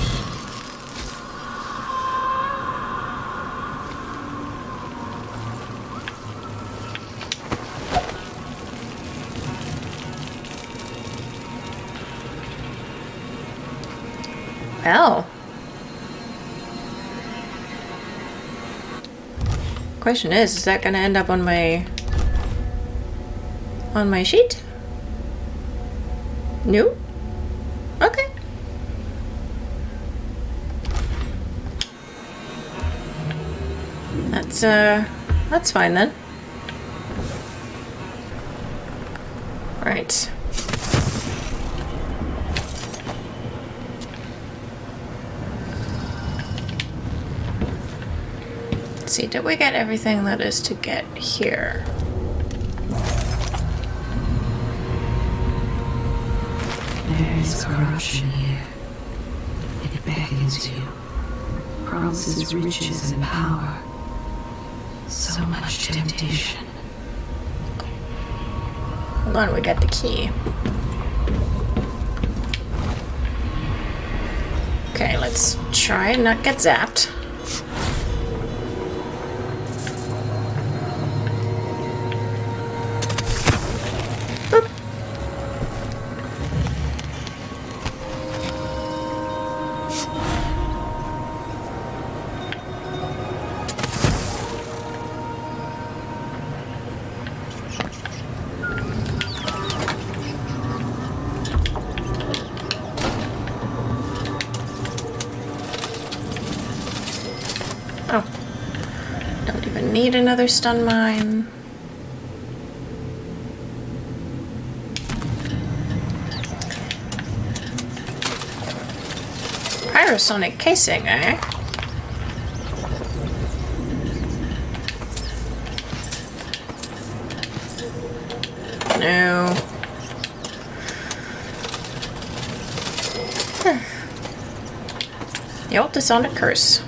Well. Question is that gonna end up on my sheet? No? Okay. That's fine then. Right. Let's see, did we get everything that is to get here? There is corruption here. It beckons you. Promises riches and power. So much temptation. Hold on, we got the key. Okay, let's try and not get zapped. Oh. Don't even need another stun mine. Pyrosonic casing, eh? No. The old Dishonored curse.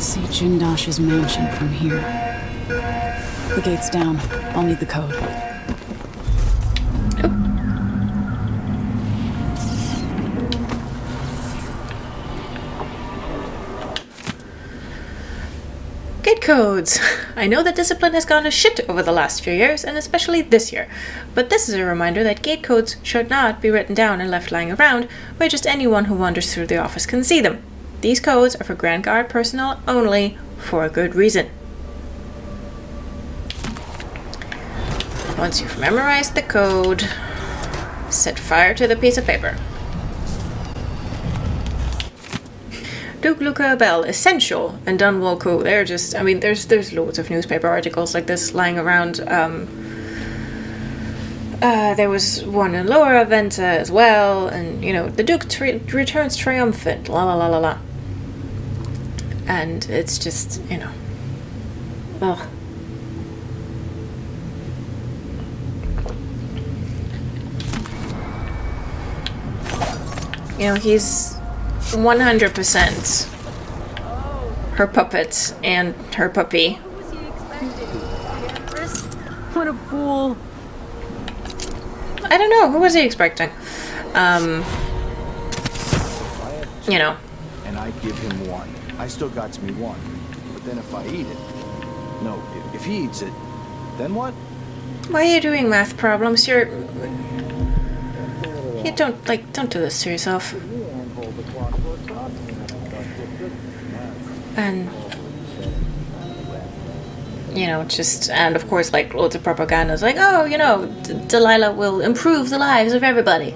See Jindosh's mansion from here. The gate's down. I'll need the code. Gate codes. I know that discipline has gone to shit over the last few years, and especially this year, but this is a reminder that gate codes should not be written down and left lying around where just anyone who wanders through the office can see them. These codes are for Grand Guard personnel only, for a good reason. Once you've memorized the code, set fire to the piece of paper. Duke Luca Bell, essential, and Dunwall coup. They're just, I mean, there's loads of newspaper articles like this lying around. There was one in Lower Aventa as well, and, you know, the Duke returns triumphant, la la la la la. And it's just, you know, ugh. You know, he's 100% her puppet and her puppy. What a fool. I don't know, who was he expecting? You know. And I give him one. I still got me one. But then if I eat it... No, if he eats it, then what? Why are you doing math problems? You don't do this to yourself. And you know, and of course, like, loads of propaganda is like, oh, you know, Delilah will improve the lives of everybody.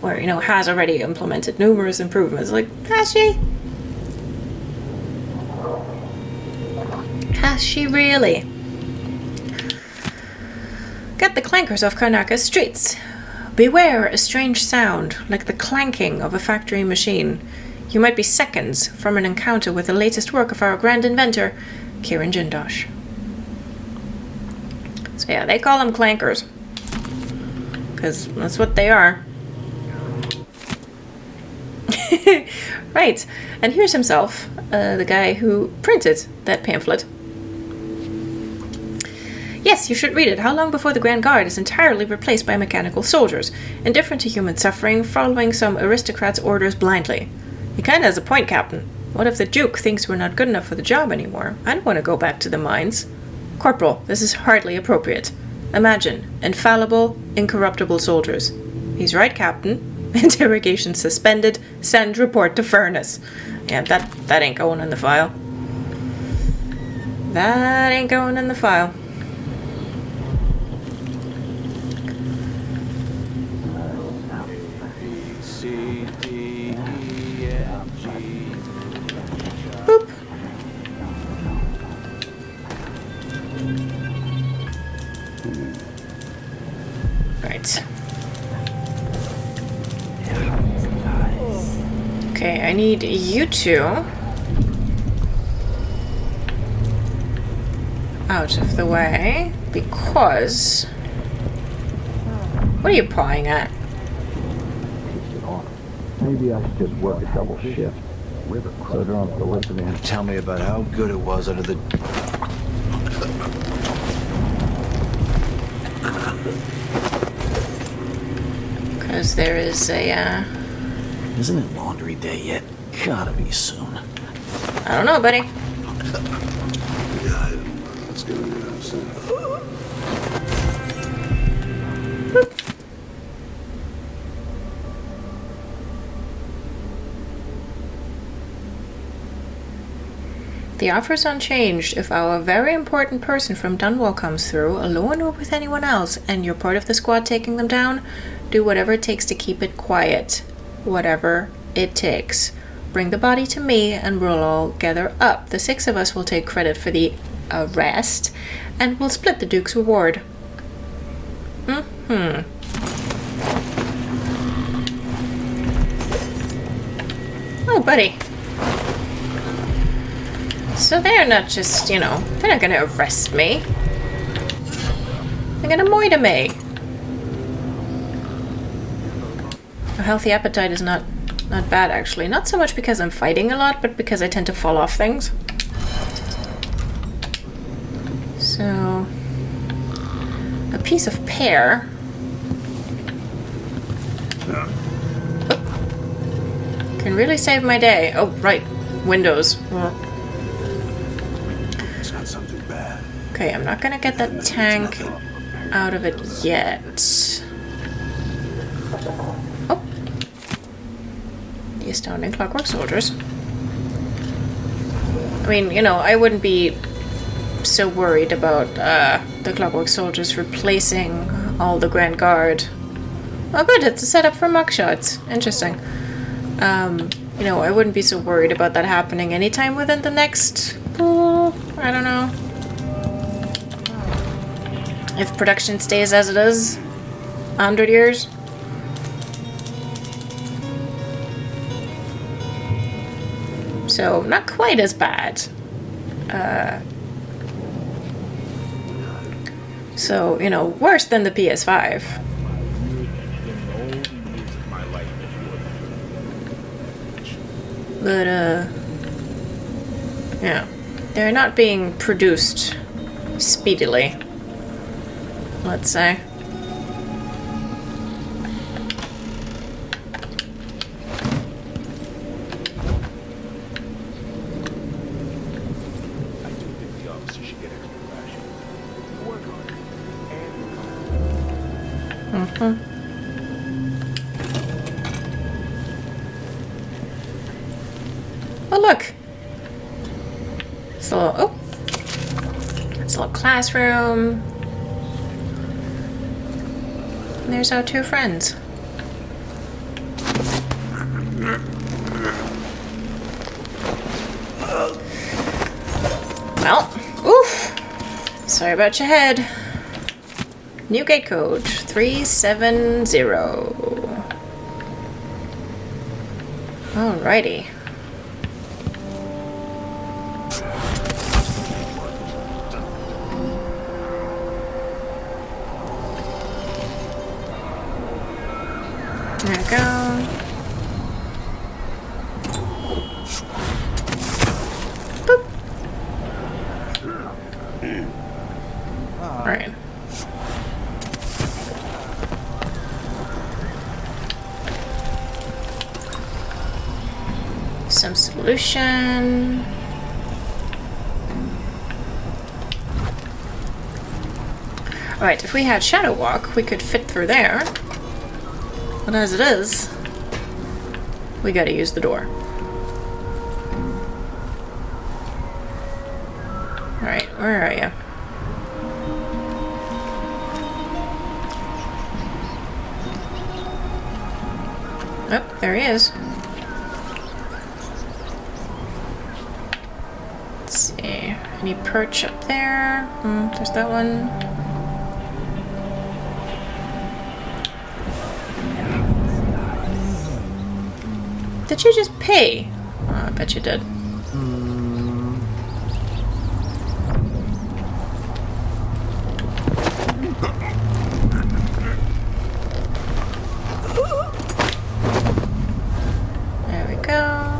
Or, you know, has already implemented numerous improvements. Like, has she? Has she really? Get the clankers off Karnaka's streets. Beware a strange sound, like the clanking of a factory machine. You might be seconds from an encounter with the latest work of our grand inventor, Kirin Jindosh. So yeah, they call them clankers. Because that's what they are. Right, and here's himself, the guy who printed that pamphlet. Yes, you should read it. How long before the Grand Guard is entirely replaced by mechanical soldiers, indifferent to human suffering, following some aristocrat's orders blindly. He kinda has a point, Captain. What if the Duke thinks we're not good enough for the job anymore? I don't want to go back to the mines. Corporal, this is hardly appropriate. Imagine, infallible, incorruptible soldiers. He's right, Captain. Interrogation suspended. Send report to Furnace. Yeah, that ain't going in the file. That ain't going in the file. Boop. Right. Okay, I need you two out of the way, because... What are you pawing at? Maybe I should just work a double shift. So I don't have to listen to him tell me about how good it was under the... Because there is a, Isn't it laundry day yet? Gotta be soon. I don't know, buddy. Let's go do soon. The offer's unchanged. If our very important person from Dunwall comes through, alone or with anyone else, and you're part of the squad taking them down, do whatever it takes to keep it quiet. Whatever it takes. Bring the body to me and we'll all gather up. The 6 of us will take credit for the arrest, and we'll split the Duke's reward. Oh, buddy. So they're not just, you know, they're not gonna arrest me. They're gonna moita me. A healthy appetite is not bad, actually. Not so much because I'm fighting a lot, but because I tend to fall off things. So... a piece of pear. Can really save my day. Oh, right. Windows. It's not something bad. Okay, I'm not gonna get that tank out of it yet. Oh. The astounding Clockwork soldiers. I mean, you know, I wouldn't be so worried about the Clockwork soldiers replacing all the Grand Guard. Oh good, it's a setup for mugshots. Interesting. You know, I wouldn't be so worried about that happening anytime within the next, I don't know. If production stays as it is, 100 years. So, not quite as bad. So, you know, worse than the PS5. But, yeah. They're not being produced speedily, let's say. Oh, look! It's a little, oh! It's a little classroom. And there's our two friends. Well, oof! Sorry about your head. New gate code 370. Alrighty. There we go. Boop. Alright. Some solution. Alright, if we had Shadow Walk, we could fit through there. But as it is, we gotta use the door. Alright, where are you? Oh, there he is. Let's see. Any perch up there? There's that one. Did you just pay? Oh, I bet you did. There we go.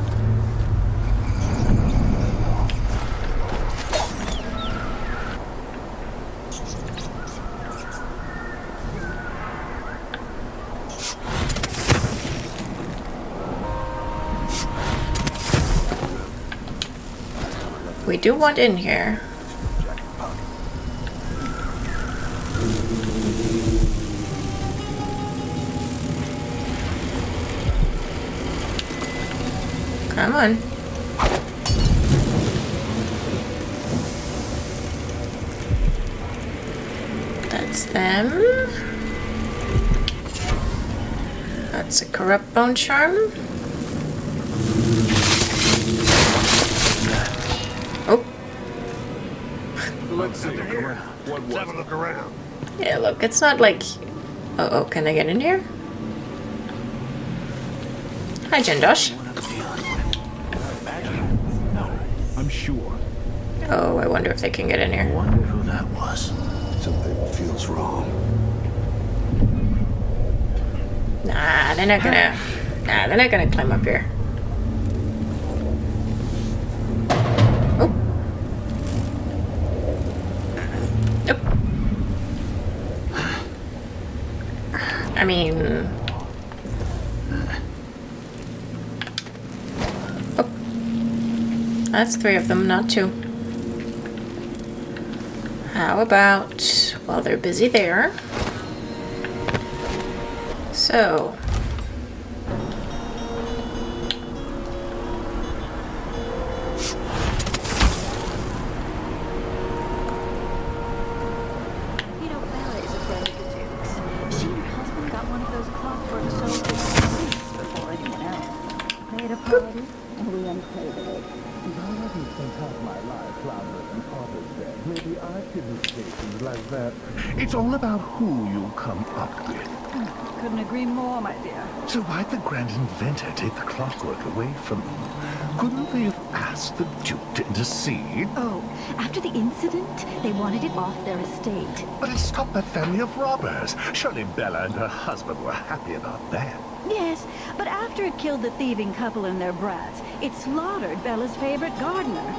We do want in here. Come on. That's them. That's a corrupt bone charm. Oh. Let's see. Let's have a look around. Yeah, look, it's not like... Oh, can I get in here? Hi, Jindosh. No, I'm sure. Oh, I wonder if they can get in here. I wonder who that was. Something feels wrong. Nah, they're not gonna... Nah, they're not gonna climb up here. Oh. Nope. I mean... Oh. That's 3 of them, not 2. How about... While they're busy there... So... It's all about who you come up with. Couldn't agree more, my dear. So why'd the Grand Inventor take the clockwork away from them? Couldn't they have asked the Duke to intercede? Oh, after the incident, they wanted it off their estate. But it stopped that family of robbers. Surely Bella and her husband were happy about that. Yes, but after it killed the thieving couple and their brats, It slaughtered Bella's favorite gardener.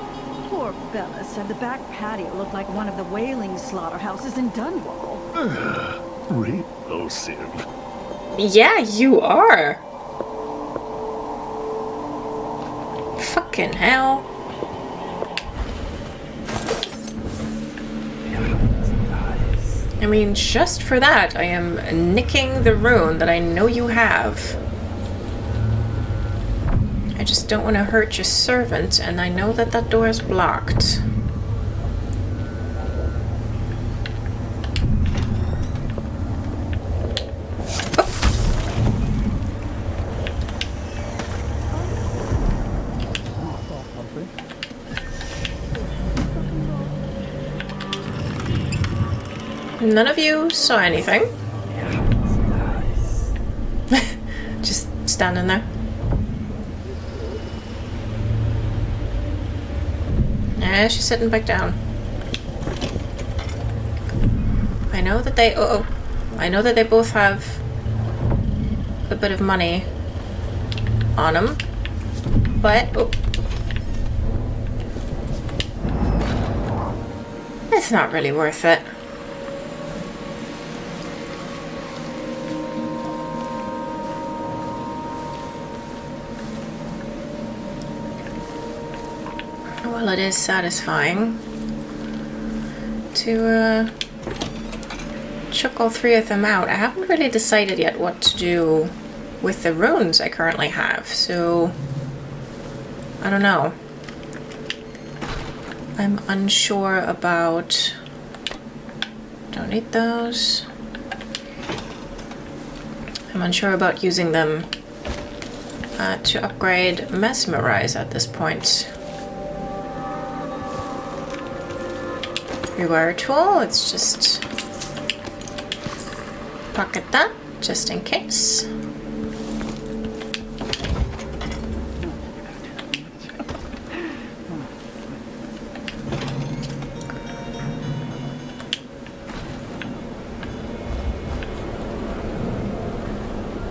Poor Bella said the back patio looked like one of the whaling slaughterhouses in Dunwall. Repulsive. Yeah, you are. Fucking hell. I mean, just for that, I am nicking the rune that I know you have. I just don't want to hurt your servant, and I know that that door is blocked. None of you saw anything. Just standing there. Yeah, she's sitting back down. I know that they... I know that they both have a bit of money on them. But... it's not really worth it. Well, it is satisfying to chuck all three of them out. I haven't really decided yet what to do with the runes I currently have, so I don't know. I'm unsure about... don't need those. I'm unsure about using them to upgrade Mesmerize at this point. Rewire tool, let's just pocket that, just in case.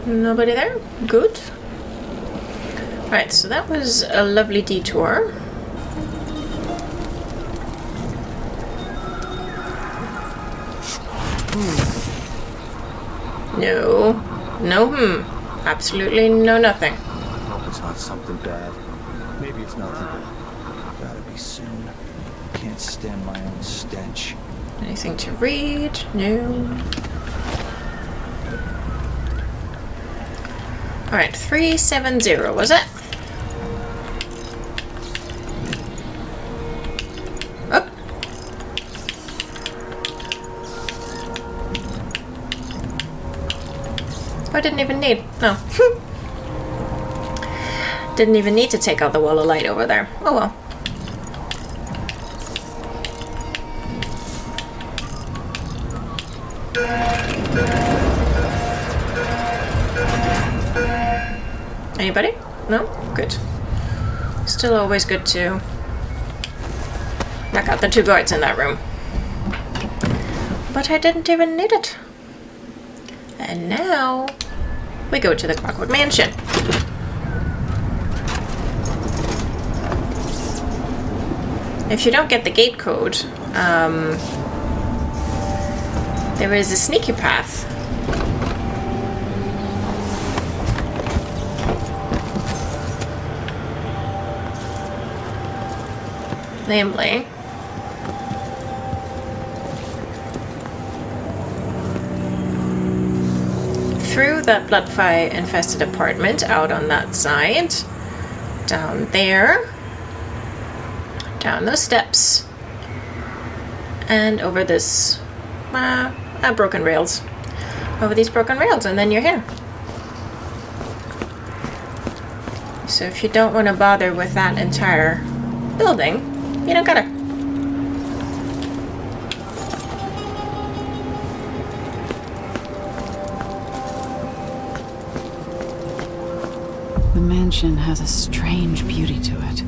Nobody there? Good. Right, so that was a lovely detour. No. No, absolutely no nothing. Hope it's not something bad. Maybe it's nothing, but gotta be soon. Can't stand my own stench. Anything to read? No. Alright, 370, was it? Oh. I didn't even need... no. Didn't even need to take out the wall of light over there. Oh well. Anybody? No? Good. Still always good to knock out the two guards in that room. But I didn't even need it. And now we go to the Clockwork Mansion. If you don't get the gate code, there is a sneaky path. Namely, through that bloodfire infested apartment out on that side, down there, down those steps, and over this broken rails, over these broken rails, and then you're here. So if you don't want to bother with that entire building, you don't gotta. The mansion has a strange beauty to it.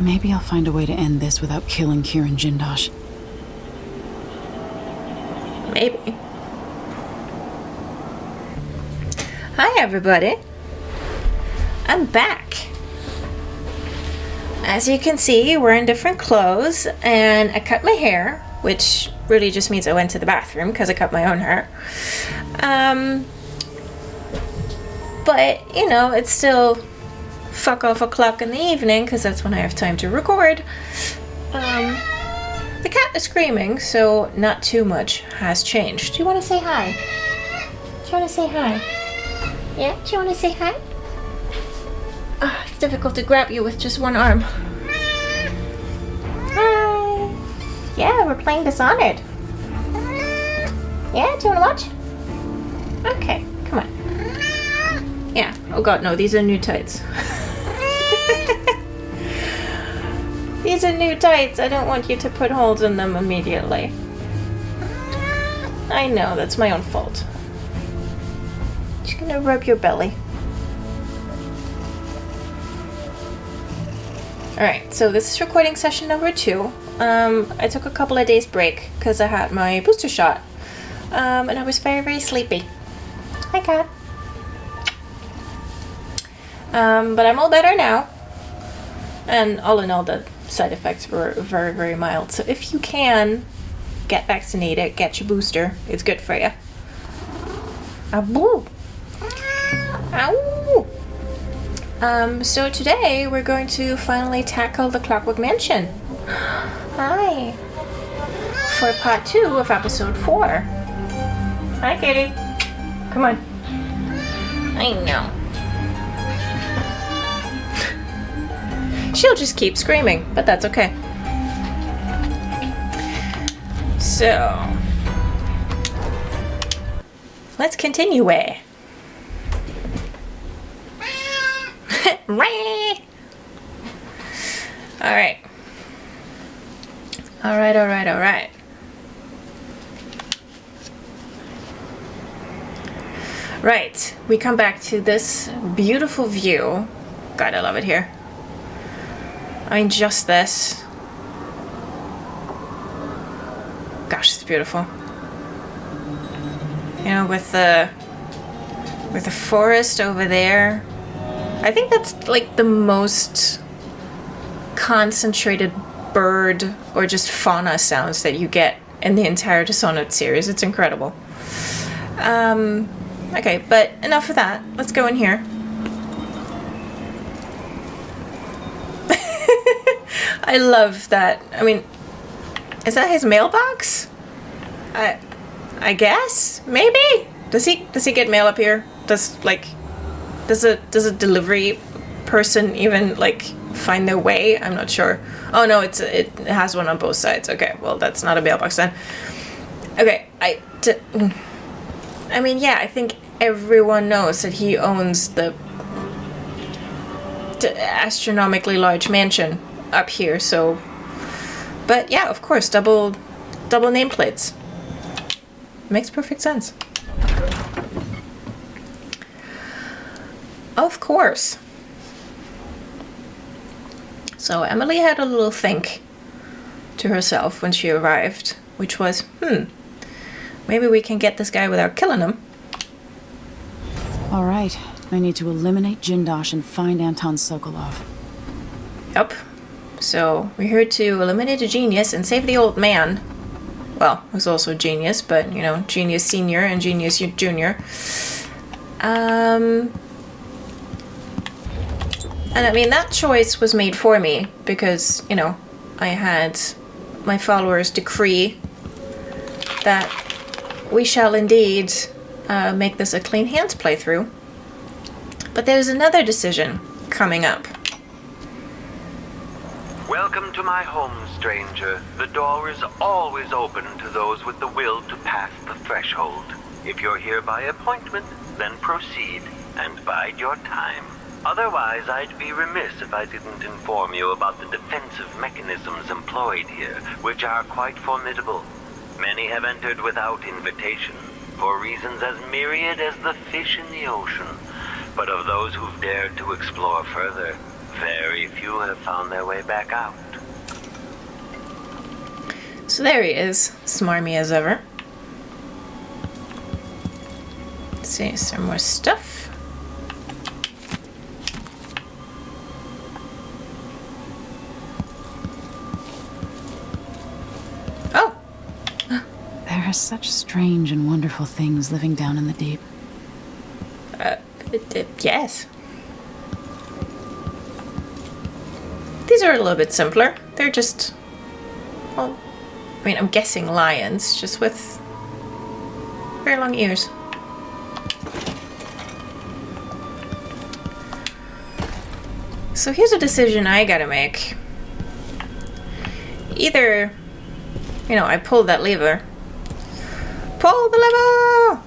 Maybe I'll find a way to end this without killing Kirin Jindosh. Maybe. Hi everybody. I'm back. as you can see, we're in different clothes, and I cut my hair, which really just means I went to the bathroom because I cut my own hair. But, you know, it's still fuck off o'clock in the evening because that's when I have time to record. The cat is screaming, so not too much has changed. Do you want to say hi? Do you want to say hi? Yeah? Do you want to say hi? It's difficult to grab you with just one arm. Hi! Yeah, we're playing Dishonored. Yeah? Do you want to watch? Okay, come on. Yeah. Oh god, no, these are new tights. These are new tights. I don't want you to put holes in them immediately. I know, that's my own fault. Just gonna rub your belly. Alright, so this is recording session number 2. I took a couple of days break because I had my booster shot. And I was very, very sleepy. Hi, cat. But I'm all better now. And all in all, the side effects were very, very mild. So if you can, get vaccinated, get your booster. It's good for you. Ow. Ow. So today we're going to finally tackle the Clockwork Mansion. Hi. For part 2 of episode 4. Hi, kitty. Come on. I know. She'll just keep screaming, but that's okay. So, let's continue. Alright. Alright. Right, we come back to this beautiful view. God, I love it here. I mean, just this. Gosh, it's beautiful. You know, with the forest over there. I think that's like the most concentrated bird or just fauna sounds that you get in the entire Dishonored series. It's incredible. Okay, but enough of that. Let's go in here. I love that. I mean, is that his mailbox? I guess maybe. Does he get mail up here? Does a delivery person even like find their way? I'm not sure. Oh no, it has one on both sides. Okay, well that's not a mailbox then. Okay, I mean, yeah, I think everyone knows that he owns the astronomically large mansion up here, so, but yeah, of course, double nameplates. Makes perfect sense. Of course. So Emily had a little think to herself when she arrived, which was, maybe we can get this guy without killing him. Alright, I need to eliminate Jindosh and find Anton Sokolov. Yep. So, we're here to eliminate a genius and save the old man. Well, who's also a genius, but, you know, Genius Senior and Genius Junior. And I mean, that choice was made for me because, you know, I had my followers decree that we shall indeed make this a clean hands playthrough. But there's another decision coming up. Welcome to my home, stranger. The door is always open to those with the will to pass the threshold. If you're here by appointment, then proceed and bide your time. Otherwise, I'd be remiss if I didn't inform you about the defensive mechanisms employed here, which are quite formidable. Many have entered without invitation, for reasons as myriad as the fish in the ocean. But of those who've dared to explore further, very few have found their way back out. So there he is, smarmy as ever. Let's see, some more stuff. are such strange and wonderful things living down in the deep. Yes. These are a little bit simpler. They're just, well, I mean, I'm guessing lions, just with very long ears. So here's a decision I gotta make. Either, you know, I pull that lever. Pull the lever!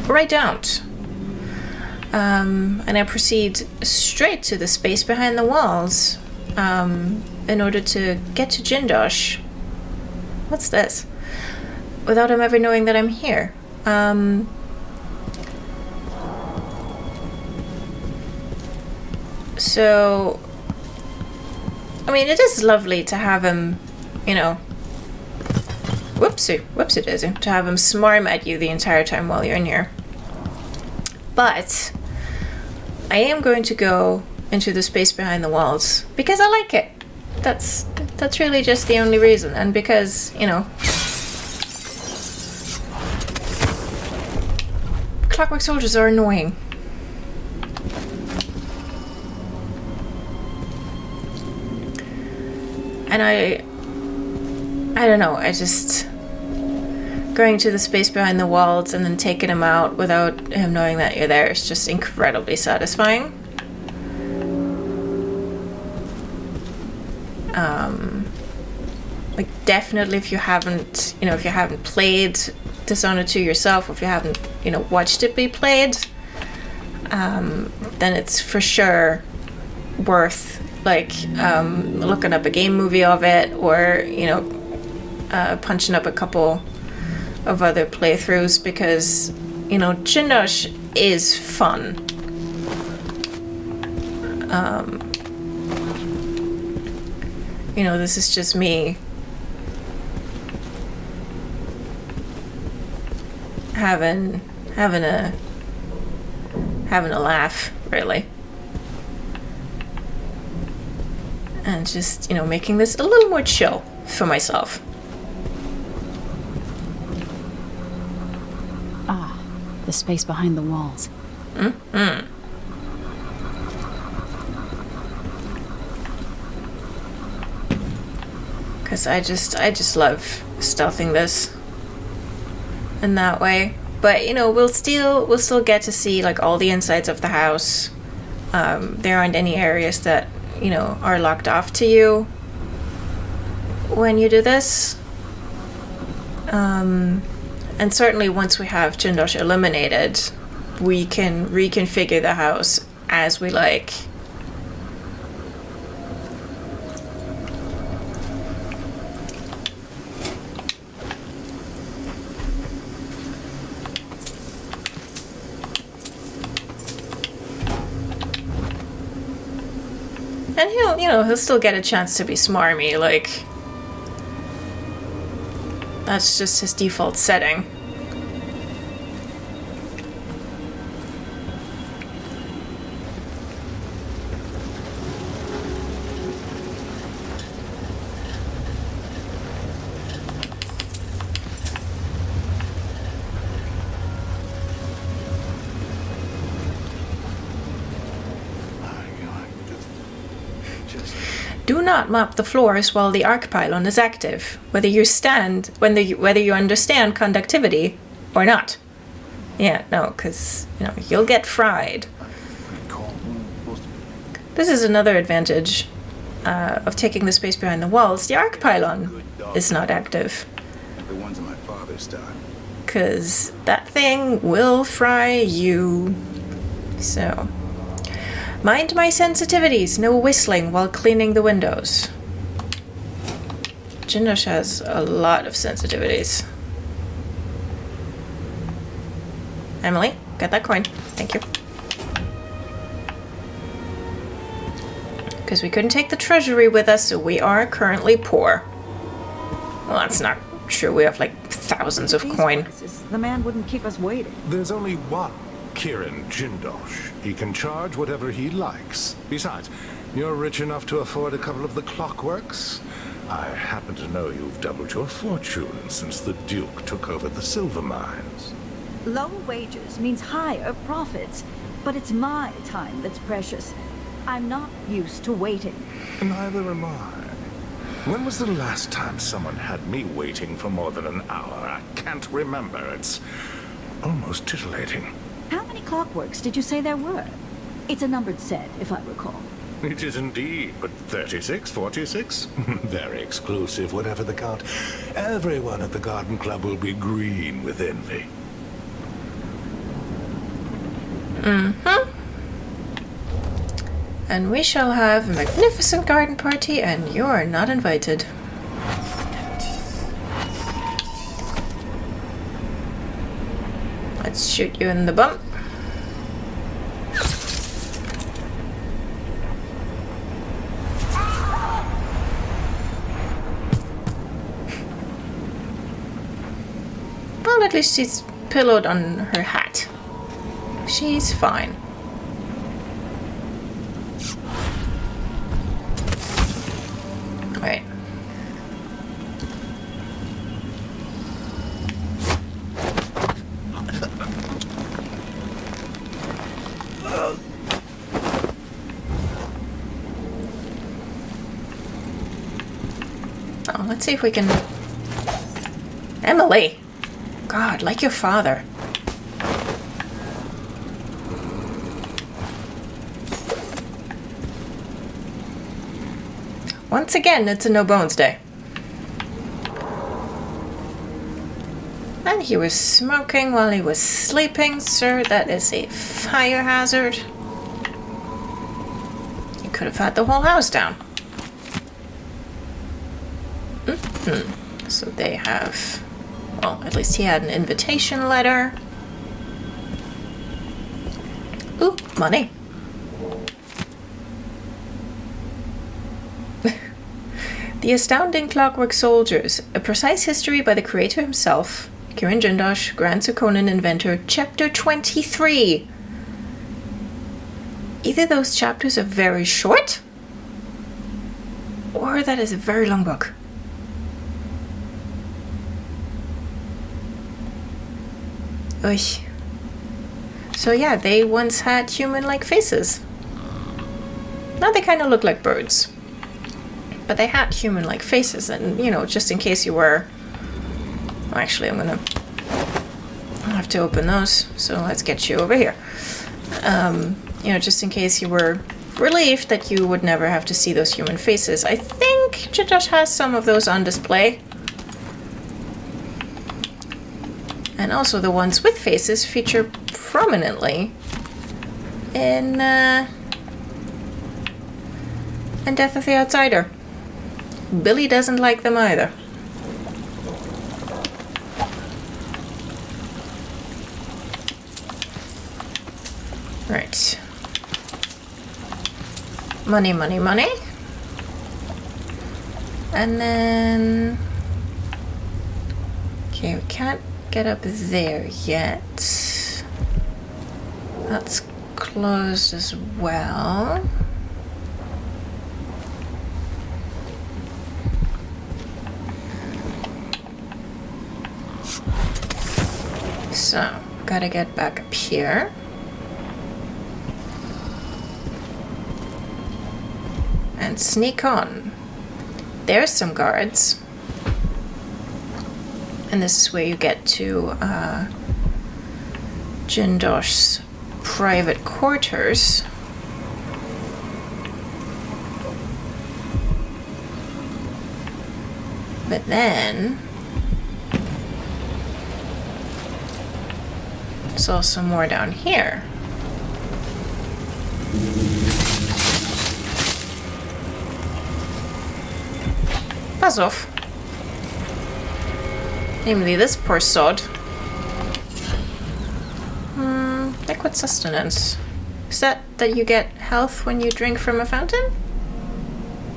Or I don't. And I proceed straight to the space behind the walls in order to get to Jindosh. What's this? Without him ever knowing that I'm here. So, I mean, it is lovely to have him, you know, whoopsie daisy, to have him smarm at you the entire time while you're in here. But I am going to go into the space behind the walls because I like it. That's really just the only reason, and because, you know, Clockwork soldiers are annoying. And I don't know, I just, going to the space behind the walls and then taking him out without him knowing that you're there is just incredibly satisfying. Like, definitely if you haven't, you know, if you haven't played Dishonored 2 yourself, or if you haven't, you know, watched it be played, then it's for sure worth, like, looking up a game movie of it, or, you know, punching up a couple of other playthroughs, because, you know, Jindosh is fun. You know, this is just me having a laugh, really. And just, you know, making this a little more chill for myself. Ah, the space behind the walls. Mm-hmm. Because I just love stealthing this in that way. But, you know, we'll still get to see, like, all the insides of the house. There aren't any areas that, you know, are locked off to you when you do this. And certainly once we have Jindosh eliminated, we can reconfigure the house as we like. And he'll still get a chance to be smarmy, like, that's just his default setting. Do not mop the floors while the arc pylon is active, whether you understand conductivity or not. Yeah, no, because, you know, you'll get fried. This is another advantage of taking the space behind the walls. The arc pylon is not active. The ones in my father's time. Because that thing will fry you. So, mind my sensitivities, no whistling while cleaning the windows. Jindosh has a lot of sensitivities. Emily, get that coin. Thank you. Because we couldn't take the treasury with us, so we are currently poor. Well, that's not true. We have, like, thousands of coin. The man wouldn't keep us waiting. There's only one Kirin Jindosh. He can charge whatever he likes. Besides, you're rich enough to afford a couple of the Clockworks. I happen to know you've doubled your fortune since the Duke took over the silver mines. Lower wages means higher profits, but it's my time that's precious. I'm not used to waiting. Neither am I. When was the last time someone had me waiting for more than an hour? I can't remember. It's almost titillating. How many clockworks did you say there were? It's a numbered set, if I recall. It is indeed, but 36, 46? Very exclusive, whatever the count. Everyone at the Garden Club will be green with envy. Mm-hmm. And we shall have a magnificent garden party, and you're not invited. Let's shoot you in the bump. Well, at least she's pillowed on her hat. She's fine. Right. Oh, let's see if we can... Emily! God, like your father. Once again, it's a no-bones day. And he was smoking while he was sleeping. Sir, that is a fire hazard. You could have had the whole house down. Mm-hmm. So they have... Well, at least he had an invitation letter. Ooh, money. The Astounding Clockwork Soldiers, a precise history by the creator himself, Kirin Jindosh, Grand Sukonin Inventor, Chapter 23. Either those chapters are very short, or that is a very long book. Oy. So yeah, they once had human-like faces. Now they kind of look like birds. But they had human-like faces, and, you know, just in case you were... Actually, I'll have to open those, so let's get you over here. You know, just in case you were relieved that you would never have to see those human faces. I think Jindosh has some of those on display. And also the ones with faces feature prominently in Death of the Outsider. Billy doesn't like them either. Right. Money, money, money. And then... Okay, we can't get up there yet. That's closed as well. So, gotta get back up here. And sneak on. There's some guards. And this is where you get to Jindosh's private quarters. But then... there's also more down here. Buzz off. Namely, this poor sod. Liquid sustenance. Is that you get health when you drink from a fountain?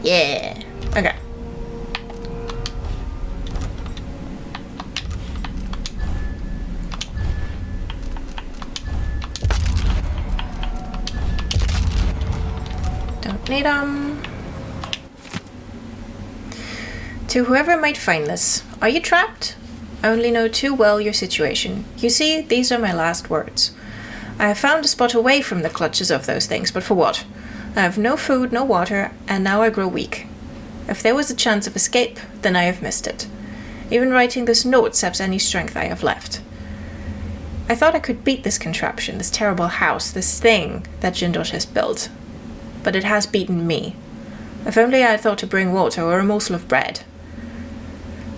Yeah. Okay. Don't need them. To whoever might find this, are you trapped? I only know too well your situation. You see, these are my last words. I have found a spot away from the clutches of those things, but for what? I have no food, no water, and now I grow weak. If there was a chance of escape, then I have missed it. Even writing this note saps any strength I have left. I thought I could beat this contraption, this terrible house, this thing that Jindosh has built. But it has beaten me. If only I had thought to bring water or a morsel of bread.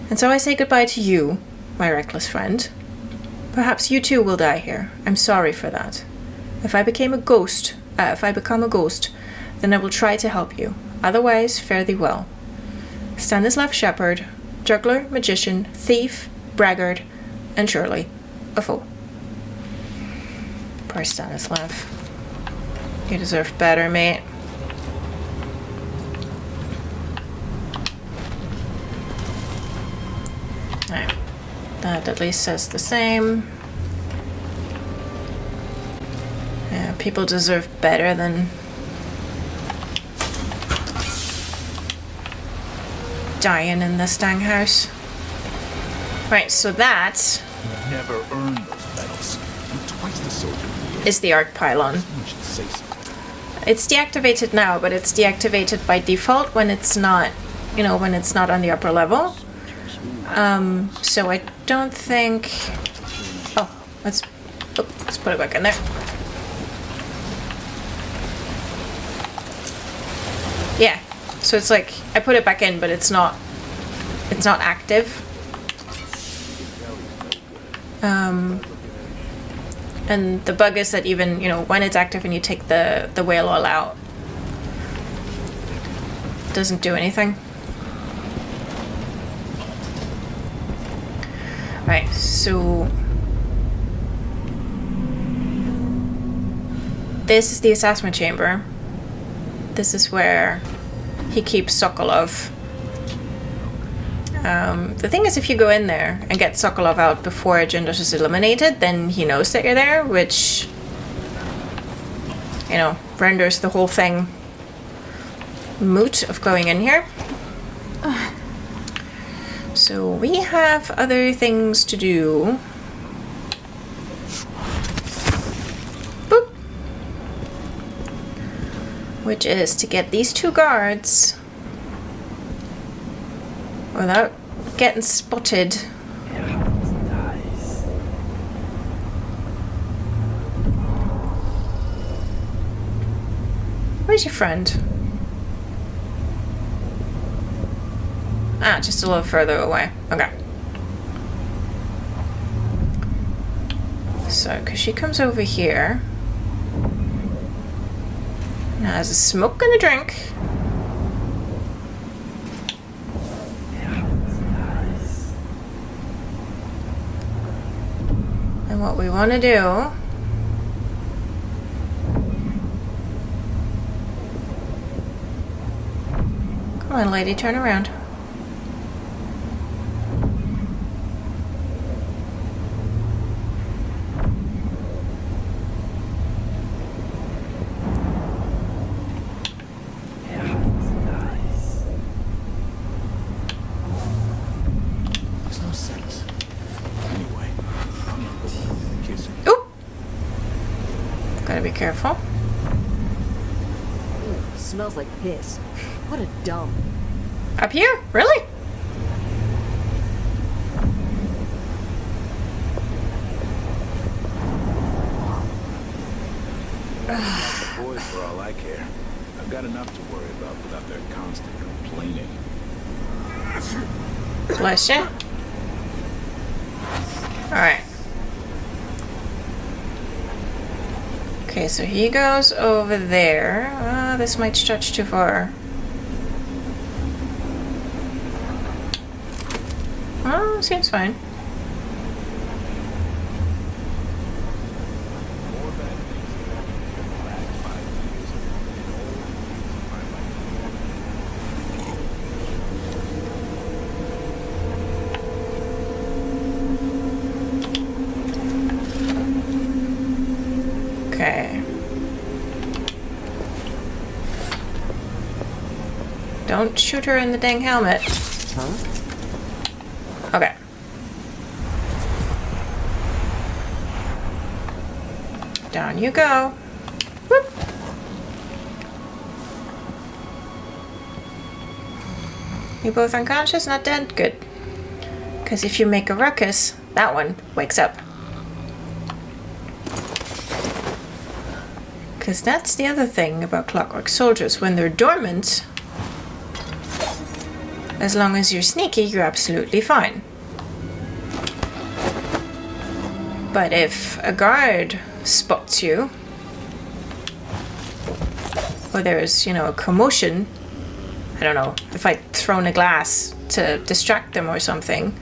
And so I say goodbye to you, my reckless friend. Perhaps you too will die here. I'm sorry for that. If I become a ghost, then I will try to help you. Otherwise, fare thee well. Stanislav Shepherd, juggler, magician, thief, braggart, and surely a fool. Poor Stanislav. You deserved better, mate. Alright. That at least says the same. Yeah, people deserve better than dying in this dang house. Right, so that Never earned those medals. You're twice the soldier is the arc pylon. You should say so. It's deactivated now, but it's deactivated by default when it's not, when it's not on the upper level. So I don't think... Oh, let's put it back in there. Yeah, so it's like, I put it back in, but it's not active. And the bug is that even, when it's active and you take the whale all out, it doesn't do anything. Right, so this is the assessment chamber. This is where he keeps Sokolov. The thing is, if you go in there and get Sokolov out before Jindosh is eliminated, then he knows that you're there, which, renders the whole thing moot of going in here. So we have other things to do. Boop. Which is to get these two guards without getting spotted. Where's your friend? Ah, just a little further away. Okay. So, because she comes over here. Now has a smoke and a drink. And what we want to do... Come on, lady, turn around. Careful. Ooh, smells like piss. What a dump. Up here? Really? The boys for all I care. I've got enough to worry about without their constant complaining. Bless you. Alright. Okay, so he goes over there. This might stretch too far. Oh, seems fine. Okay. Don't shoot her in the dang helmet. Okay. Down you go. Whoop. You both unconscious? Not dead? Good. Because if you make a ruckus, that one wakes up. Because that's the other thing about Clockwork soldiers. When they're dormant, as long as you're sneaky, you're absolutely fine. But if a guard spots you, or there's, a commotion, I don't know, if I'd thrown a glass to distract them or something,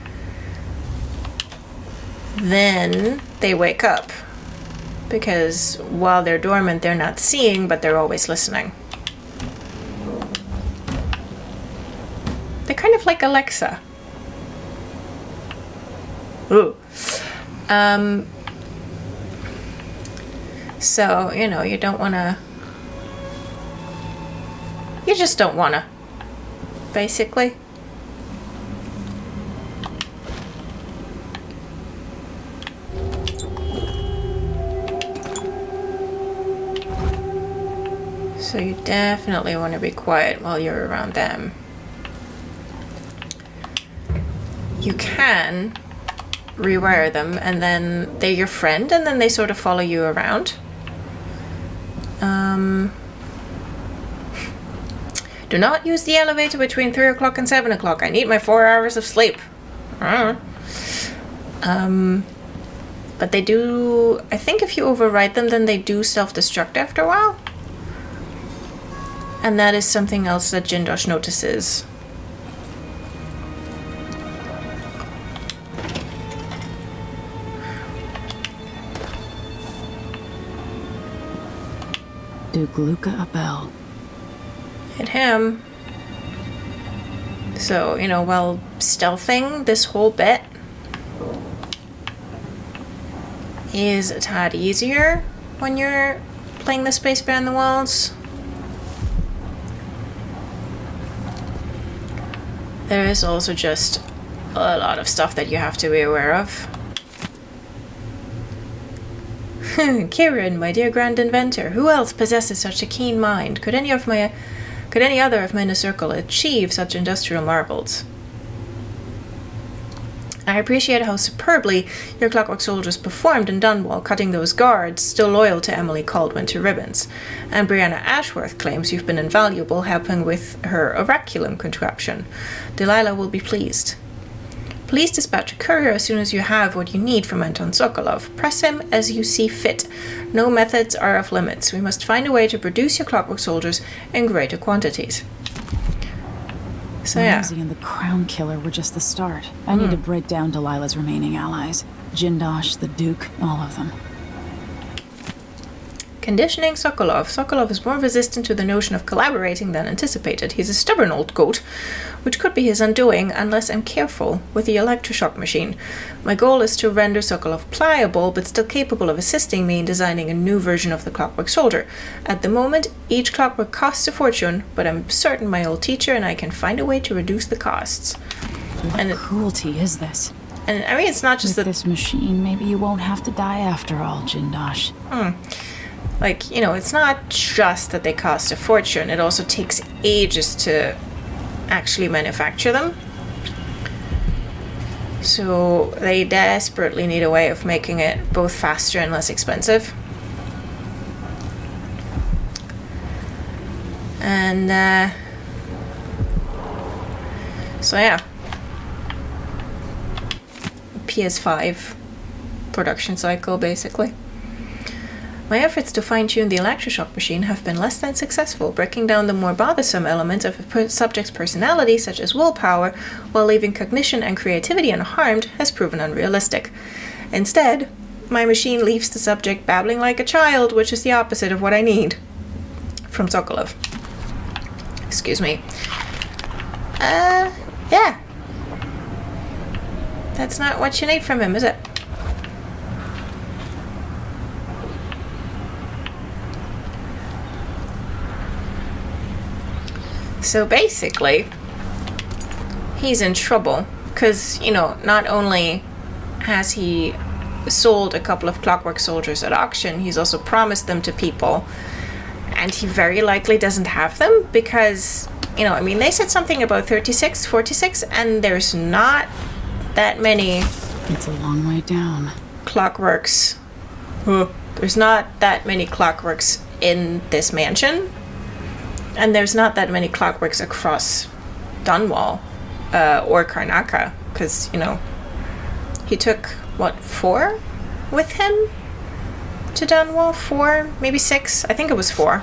then they wake up. Because while they're dormant, they're not seeing, but they're always listening. They're kind of like Alexa. Ooh. So, you don't want to... You just don't want to. Basically. So you definitely want to be quiet while you're around them. You can rewire them and then they're your friend and then they sort of follow you around. Do not use the elevator between 3 o'clock and 7 o'clock. I need my 4 hours of sleep. But they do... I think if you override them, then they do self-destruct after a while. And that is something else that Jindosh notices. Duke Luca Abel. Hit him. So, while stealthing this whole bit is a tad easier when you're playing the Space Bear in the Wilds. There is also just a lot of stuff that you have to be aware of. Kirin, my dear Grand Inventor, who else possesses such a keen mind? Could any other of my inner circle achieve such industrial marvels? I appreciate how superbly your Clockwork soldiers performed in Dunwall, cutting those guards still loyal to Emily Caldwin to ribbons. And Brianna Ashworth claims you've been invaluable helping with her oraculum contraption. Delilah will be pleased. Please dispatch a courier as soon as you have what you need from Anton Sokolov. Press him as you see fit. No methods are off limits. We must find a way to produce your Clockwork soldiers in greater quantities. So yeah. Ramsey and the Crown Killer were just the start. I need to break down Delilah's remaining allies. Jindosh, the Duke, all of them. Conditioning Sokolov. Sokolov is more resistant to the notion of collaborating than anticipated. He's a stubborn old goat, which could be his undoing unless I'm careful with the electroshock machine. My goal is to render Sokolov pliable, but still capable of assisting me in designing a new version of the Clockwork soldier. At the moment, each Clockwork costs a fortune, but I'm certain my old teacher and I can find a way to reduce the costs. What cruelty is this? And I mean, it's not just with this machine, maybe you won't have to die after all, Jindosh. Like, it's not just that they cost a fortune. It also takes ages to actually manufacture them. So they desperately need a way of making it both faster and less expensive. And, so yeah. PS5 production cycle, basically. My efforts to fine-tune the electroshock machine have been less than successful, breaking down the more bothersome elements of a subject's personality, such as willpower, while leaving cognition and creativity unharmed, has proven unrealistic. Instead, my machine leaves the subject babbling like a child, which is the opposite of what I need. From Sokolov. Excuse me. Yeah. That's not what you need from him, is it? So basically, he's in trouble. Because, you know, not only has he sold a couple of Clockwork soldiers at auction, he's also promised them to people. And he very likely doesn't have them because, you know, I mean, they said something about 36, 46, and there's not that many... It's a long way down. Clockworks. There's not that many Clockworks in this mansion. And there's not that many Clockworks across Dunwall or Karnaca. Because, you know, he took, what, 4 with him to Dunwall? 4? Maybe 6? I think it was 4.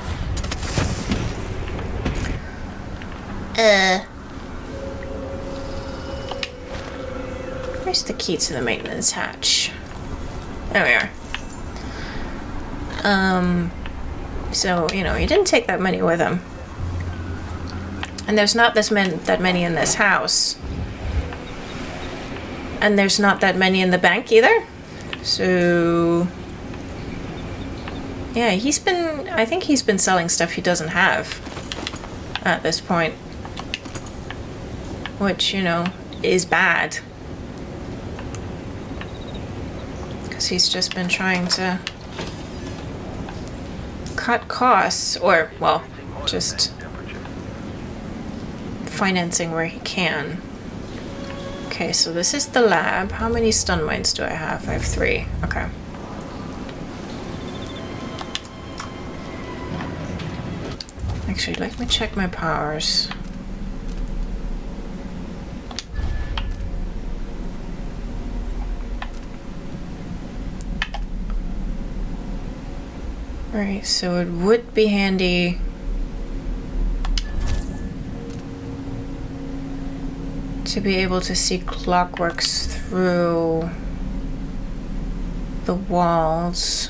Where's the key to the maintenance hatch? There we are. So, you know, he didn't take that many with him. And there's not that many in this house. And there's not that many in the bank either. So... yeah, I think he's been selling stuff he doesn't have at this point. Which, you know, is bad. Because he's just been trying to cut costs, or, well, just financing where he can. Okay, so this is the lab. How many stun mines do I have? I have 3. Okay. Actually, let me check my powers. Alright, so it would be handy to be able to see Clockworks through the walls.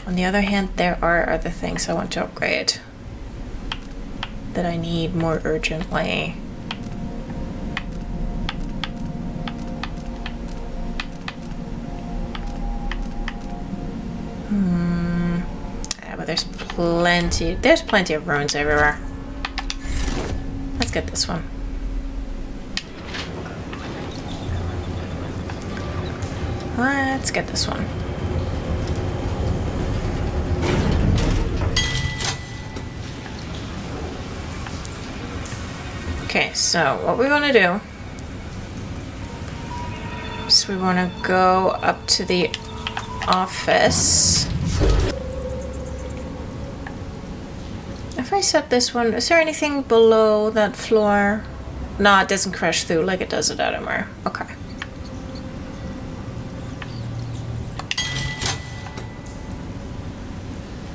On the other hand, there are other things I want to upgrade that I need more urgently. Yeah, but there's plenty of ruins everywhere. Let's get this one. Let's get this one. Okay, so what we want to do is we want to go up to the office. If I set this one, is there anything below that floor? No, it doesn't crash through like it does at Adamar. Okay.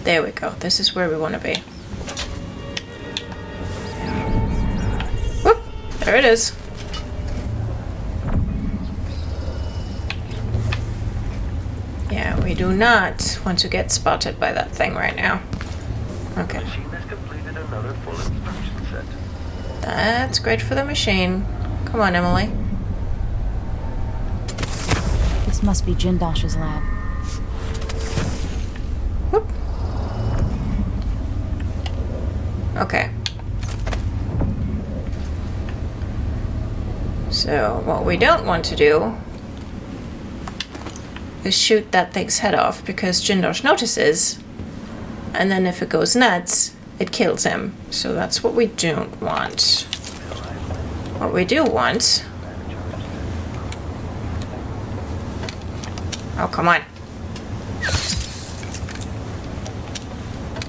There we go. This is where we want to be. Whoop! There it is. Yeah, we do not want to get spotted by that thing right now. Okay. That's great for the machine. Come on, Emily. This must be Jindosh's lab. Whoop. Okay. So, what we don't want to do is shoot that thing's head off, because Jindosh notices, and then if it goes nuts, it kills him. So that's what we don't want. What we do want... oh, come on.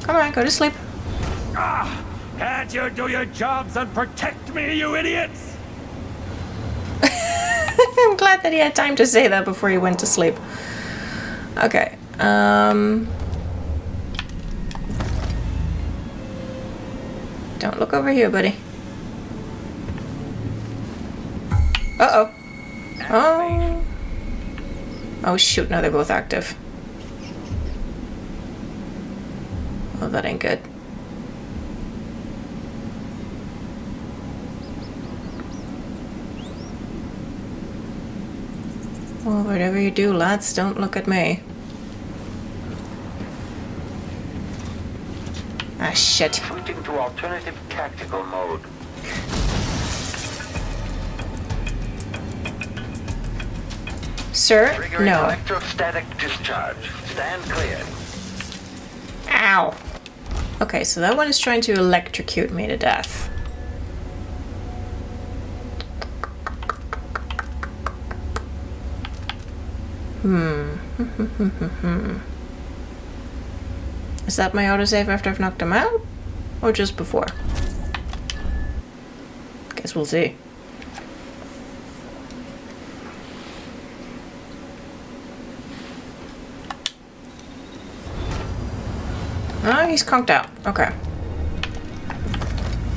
Come on, go to sleep. Ah! Can't you do your jobs and protect me, you idiots? I'm glad that he had time to say that before he went to sleep. Okay, don't look over here, buddy. Uh-oh. Oh. Oh, shoot, now they're both active. Oh, that ain't good. Well, whatever you do, lads, don't look at me. Ah, shit. Switching to alternative tactical mode. Sir? Triggering No. electrostatic discharge. Stand clear. Ow. Okay, so that one is trying to electrocute me to death. Is that my autosave after I've knocked him out? Or just before? Guess we'll see. Oh, he's conked out. Okay.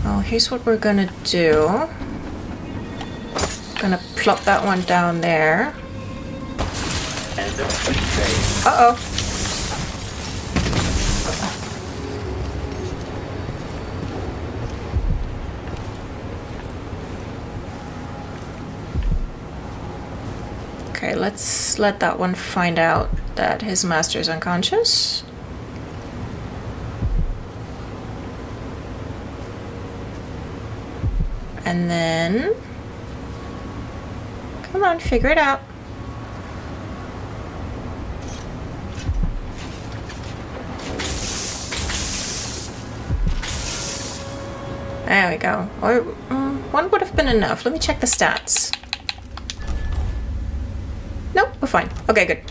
Well, here's what we're gonna do. Gonna plop that one down there. Uh-oh. Okay, let's let that one find out that his master's unconscious. And then... Come on, figure it out. There we go. Or one would have been enough. Let me check the stats. Nope, we're fine. Okay, good.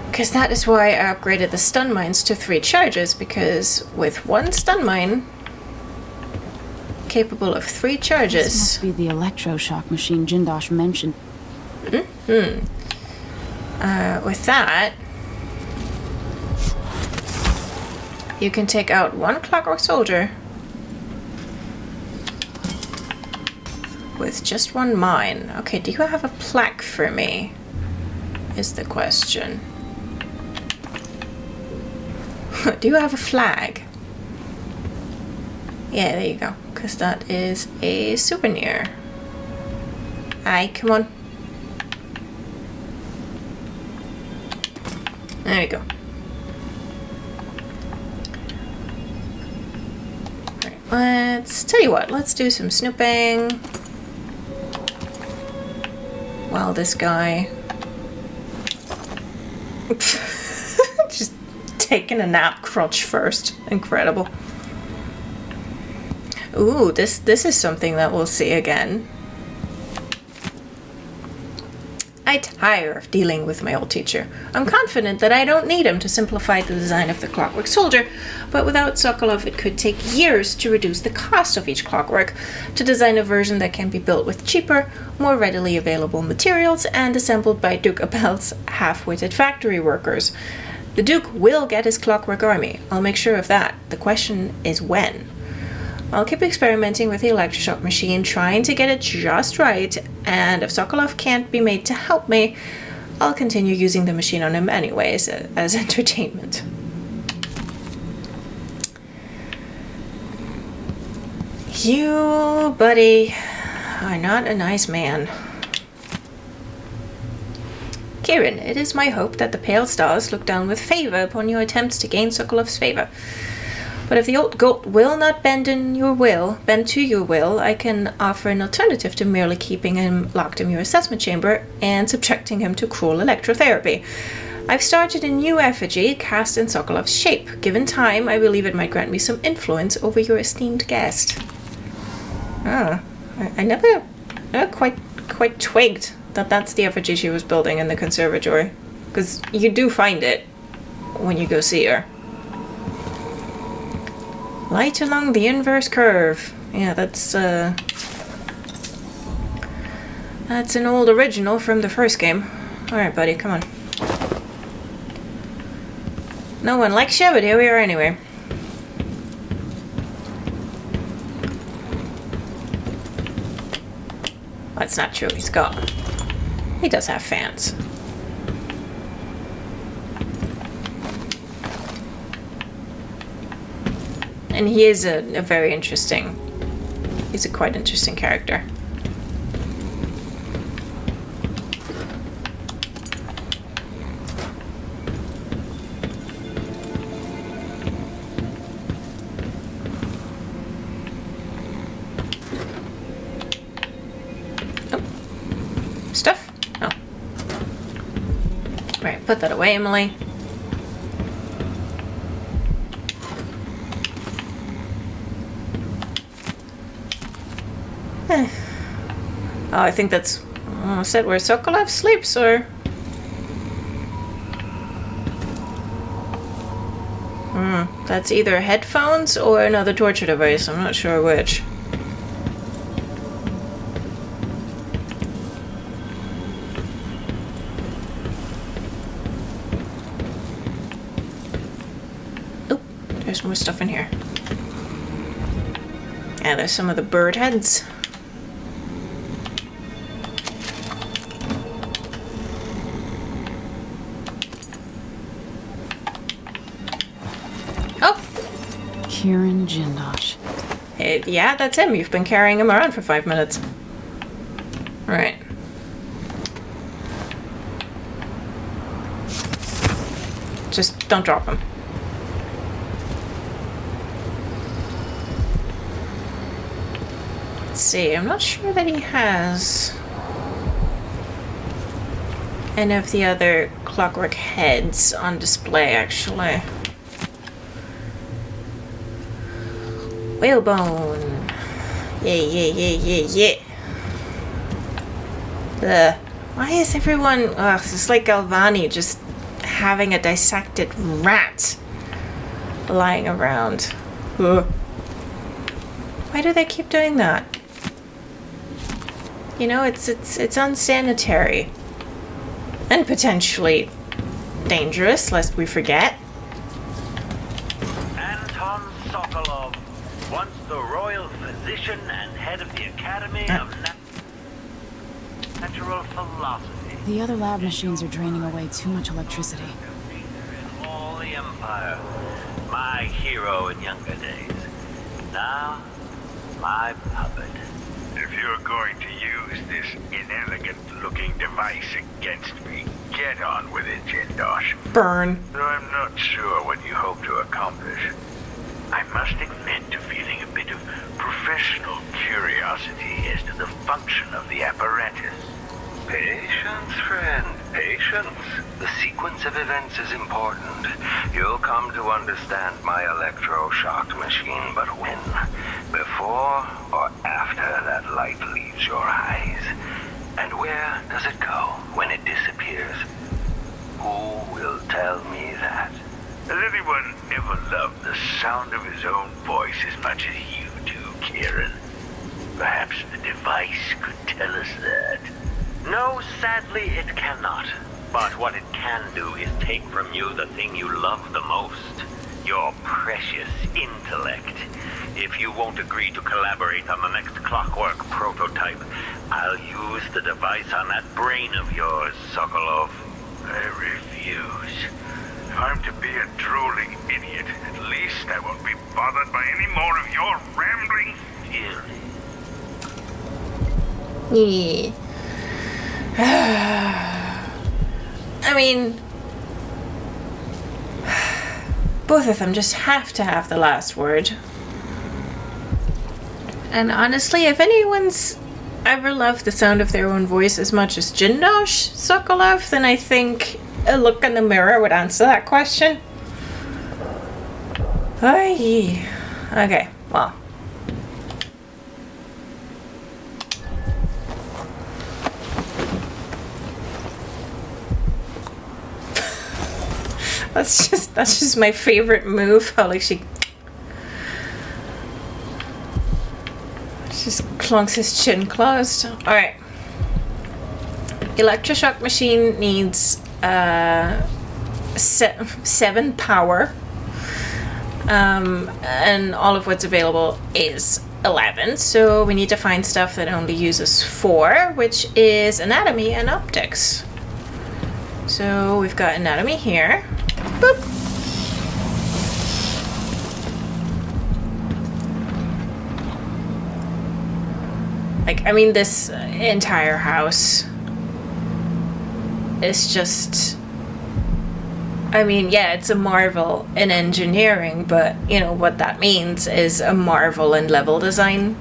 Because that is why I upgraded the stun mines to 3 charges, because with one stun mine capable of 3 charges. This must be the electroshock machine Jindosh mentioned. With that, you can take out 1 Clockwork soldier with just 1 mine. Okay, do you have a plaque for me? Is the question. Do you have a flag? Yeah, there you go. Because that is a souvenir. Aye, come on. There we go. Alright, let's tell you what, let's do some snooping. While this guy just taking a nap crotch first. Incredible. Ooh, this is something that we'll see again. I tire of dealing with my old teacher. I'm confident that I don't need him to simplify the design of the Clockwork soldier, but without Sokolov it could take years to reduce the cost of each Clockwork, to design a version that can be built with cheaper, more readily available materials and assembled by Duke Abel's half-witted factory workers. The Duke will get his Clockwork army. I'll make sure of that. The question is when. I'll keep experimenting with the electroshock machine, trying to get it just right, and if Sokolov can't be made to help me, I'll continue using the machine on him anyways, as entertainment. You, buddy, are not a nice man. Kirin, it is my hope that the Pale Stars look down with favor upon your attempts to gain Sokolov's favor. But if the old goat will not bend to your will, I can offer an alternative to merely keeping him locked in your assessment chamber and subjecting him to cruel electrotherapy. I've started a new effigy cast in Sokolov's shape. Given time, I believe it might grant me some influence over your esteemed guest. I never quite twigged that that's the effigy she was building in the conservatory. Because you do find it when you go see her. Light along the inverse curve. Yeah, that's an old original from the first game. Alright, buddy, come on. No one likes you, but here we are anyway. That's not true, he does have fans. And he is a very interesting, he's a quite interesting character. Right, put that away, Emily. Oh, I think that's said where Sokolov sleeps, or... that's either headphones or another torture device. I'm not sure which. Oh, there's more stuff in here. Yeah, there's some of the bird heads. Kirin Jindosh. Yeah, that's him. You've been carrying him around for 5 minutes. Right. Just don't drop him. Let's see. I'm not sure that he has any of the other Clockwork heads on display, actually. Whalebone. Yeah. Why is everyone... Ugh, it's like Galvani just having a dissected rat lying around. Ugh. Why do they keep doing that? You know, it's unsanitary. And potentially dangerous, lest we forget. Anton Sokolov, once the royal physician and head of the Academy of Natural Philosophy. The other lab machines are draining away too much electricity. In all the Empire, my hero in younger days. Now, my puppet. If you're going to use this inelegant-looking device against me, get on with it, Jindosh. Burn. Though I'm not sure what you hope to accomplish. I must admit to feeling a bit of professional curiosity as to the function of the apparatus. Patience, friend, patience. The sequence of events is important. You'll come to understand my electroshock machine, but when? Before or after that light leaves your eyes? And where does it go when it disappears? Who will tell me that? Has anyone ever loved the sound of his own voice as much as you do, Kirin? Perhaps the device could tell us that. No, sadly it cannot. But what it can do is take from you the thing you love the most. Your precious intellect. If you won't agree to collaborate on the next Clockwork prototype, I'll use the device on that brain of yours, Sokolov. I refuse. If I'm to be a drooling idiot, at least I won't be bothered by any more of your rambling theories. Yeah. I mean, both of them just have to have the last word. And honestly, if anyone's ever loved the sound of their own voice as much as Jindosh Sokolov, then I think a look in the mirror would answer that question. Aye. Okay, well. That's just my favorite move. How like she just clunks his chin closed. All right. Electroshock machine needs 7 power, and all of what's available is 11. So we need to find stuff that only uses 4, which is anatomy and optics. So we've got anatomy here. Boop. Like, I mean, this entire house is just... I mean, yeah, it's a marvel in engineering, but, you know, what that means is a marvel in level design.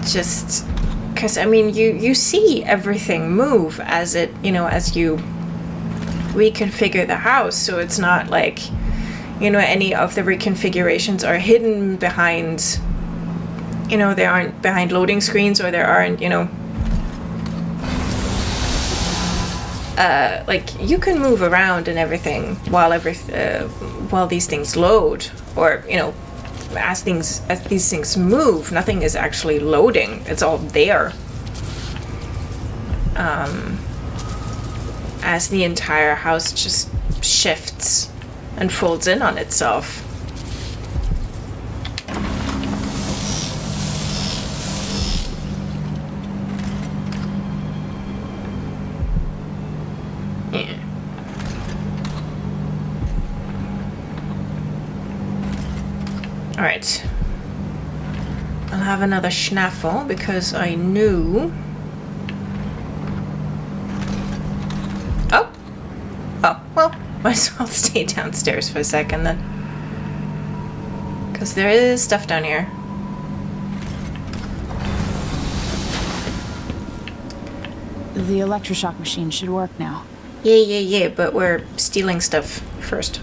Just... Because, I mean, you see everything move as it, as you reconfigure the house, so it's not like, any of the reconfigurations are hidden behind, they aren't behind loading screens, or there aren't, like, you can move around and everything while these things load, or, as these things move. Nothing is actually loading. It's all there. As the entire house just shifts and folds in on itself. Yeah. All right. I'll have another schnaffle because I knew. Oh, well, might as well stay downstairs for a second then. Because there is stuff down here. The electroshock machine should work now. Yeah, but we're stealing stuff first.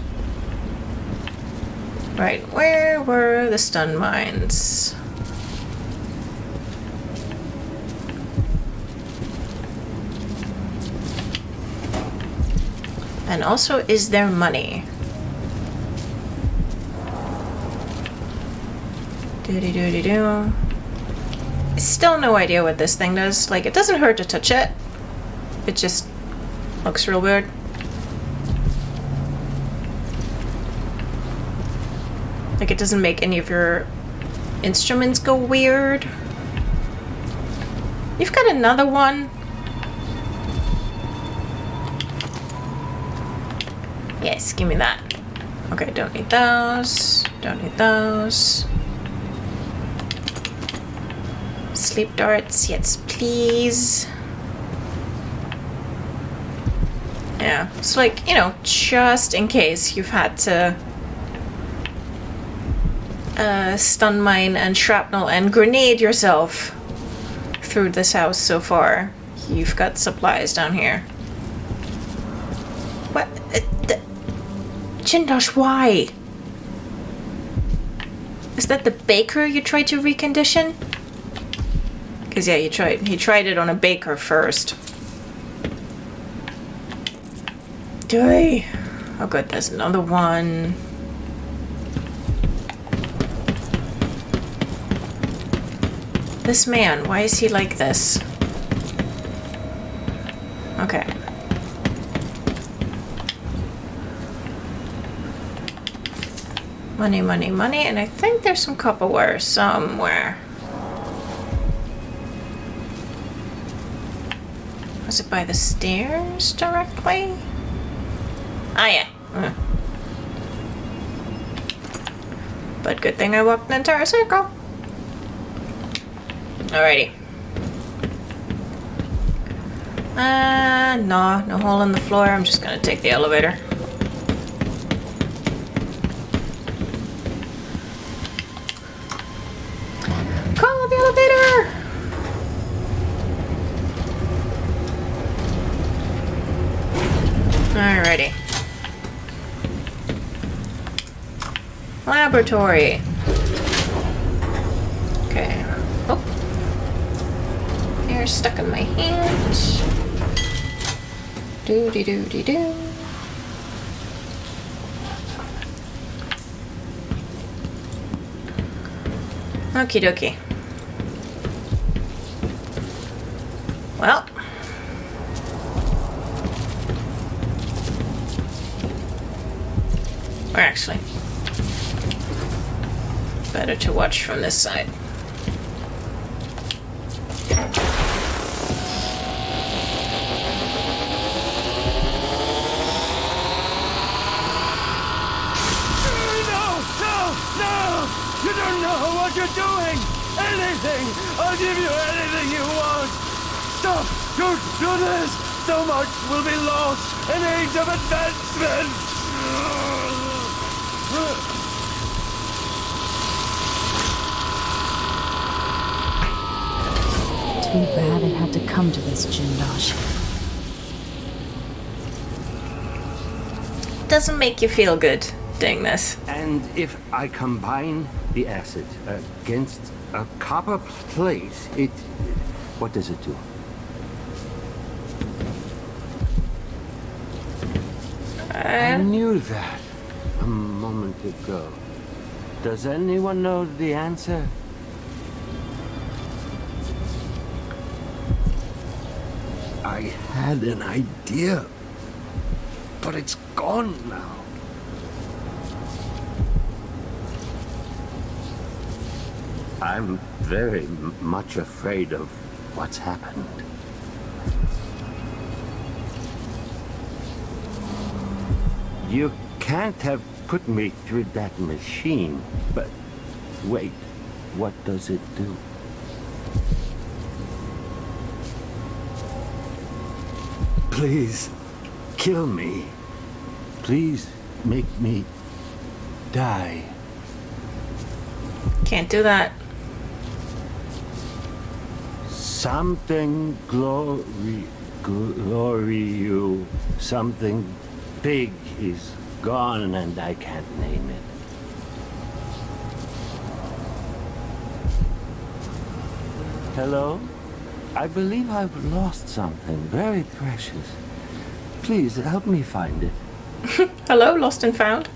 Right, where were the stun mines? And also, is there money? Doody-doody-doo. Still no idea what this thing does. Like, it doesn't hurt to touch it. It just looks real weird. Like, it doesn't make any of your instruments go weird. You've got another one. Yes, give me that. Okay, don't need those. Don't need those. Sleep darts, yes, please. Yeah, it's like, just in case you've had to stun mine and shrapnel and grenade yourself through this house so far. You've got supplies down here. What? Jindosh, why? Is that the baker you tried to recondition? Because yeah, he tried it on a baker first. Doy. Oh good, there's another one. This man, why is he like this? Okay. Money, money, money, and I think there's some copperware somewhere. Was it by the stairs directly? Ah, yeah. But good thing I walked an entire circle. Alrighty. No hole in the floor. I'm just gonna take the elevator. Call the elevator! Alrighty. Laboratory. Okay. Oh. Hair stuck in my hand. Doo-dee-doo-dee-doo. Okie dokie. Well. Or actually, better to watch from this side. No! You don't know what you're doing! Anything! I'll give you anything you want! Stop! Don't do this! So much will be lost! An age of advancement! Too bad it had to come to this, Jindosh. Doesn't make you feel good doing this. And if I combine the acid against a copper plate, what does it do? I knew that a moment ago. Does anyone know the answer? I had an idea, but it's gone now. I'm very much afraid of what's happened. You can't have put me through that machine, but wait, what does it do? Please, kill me. Please make me die. Can't do that. Something you. Something big is gone and I can't name it. Hello? I believe I've lost something very precious. Please help me find it. Hello, lost and found.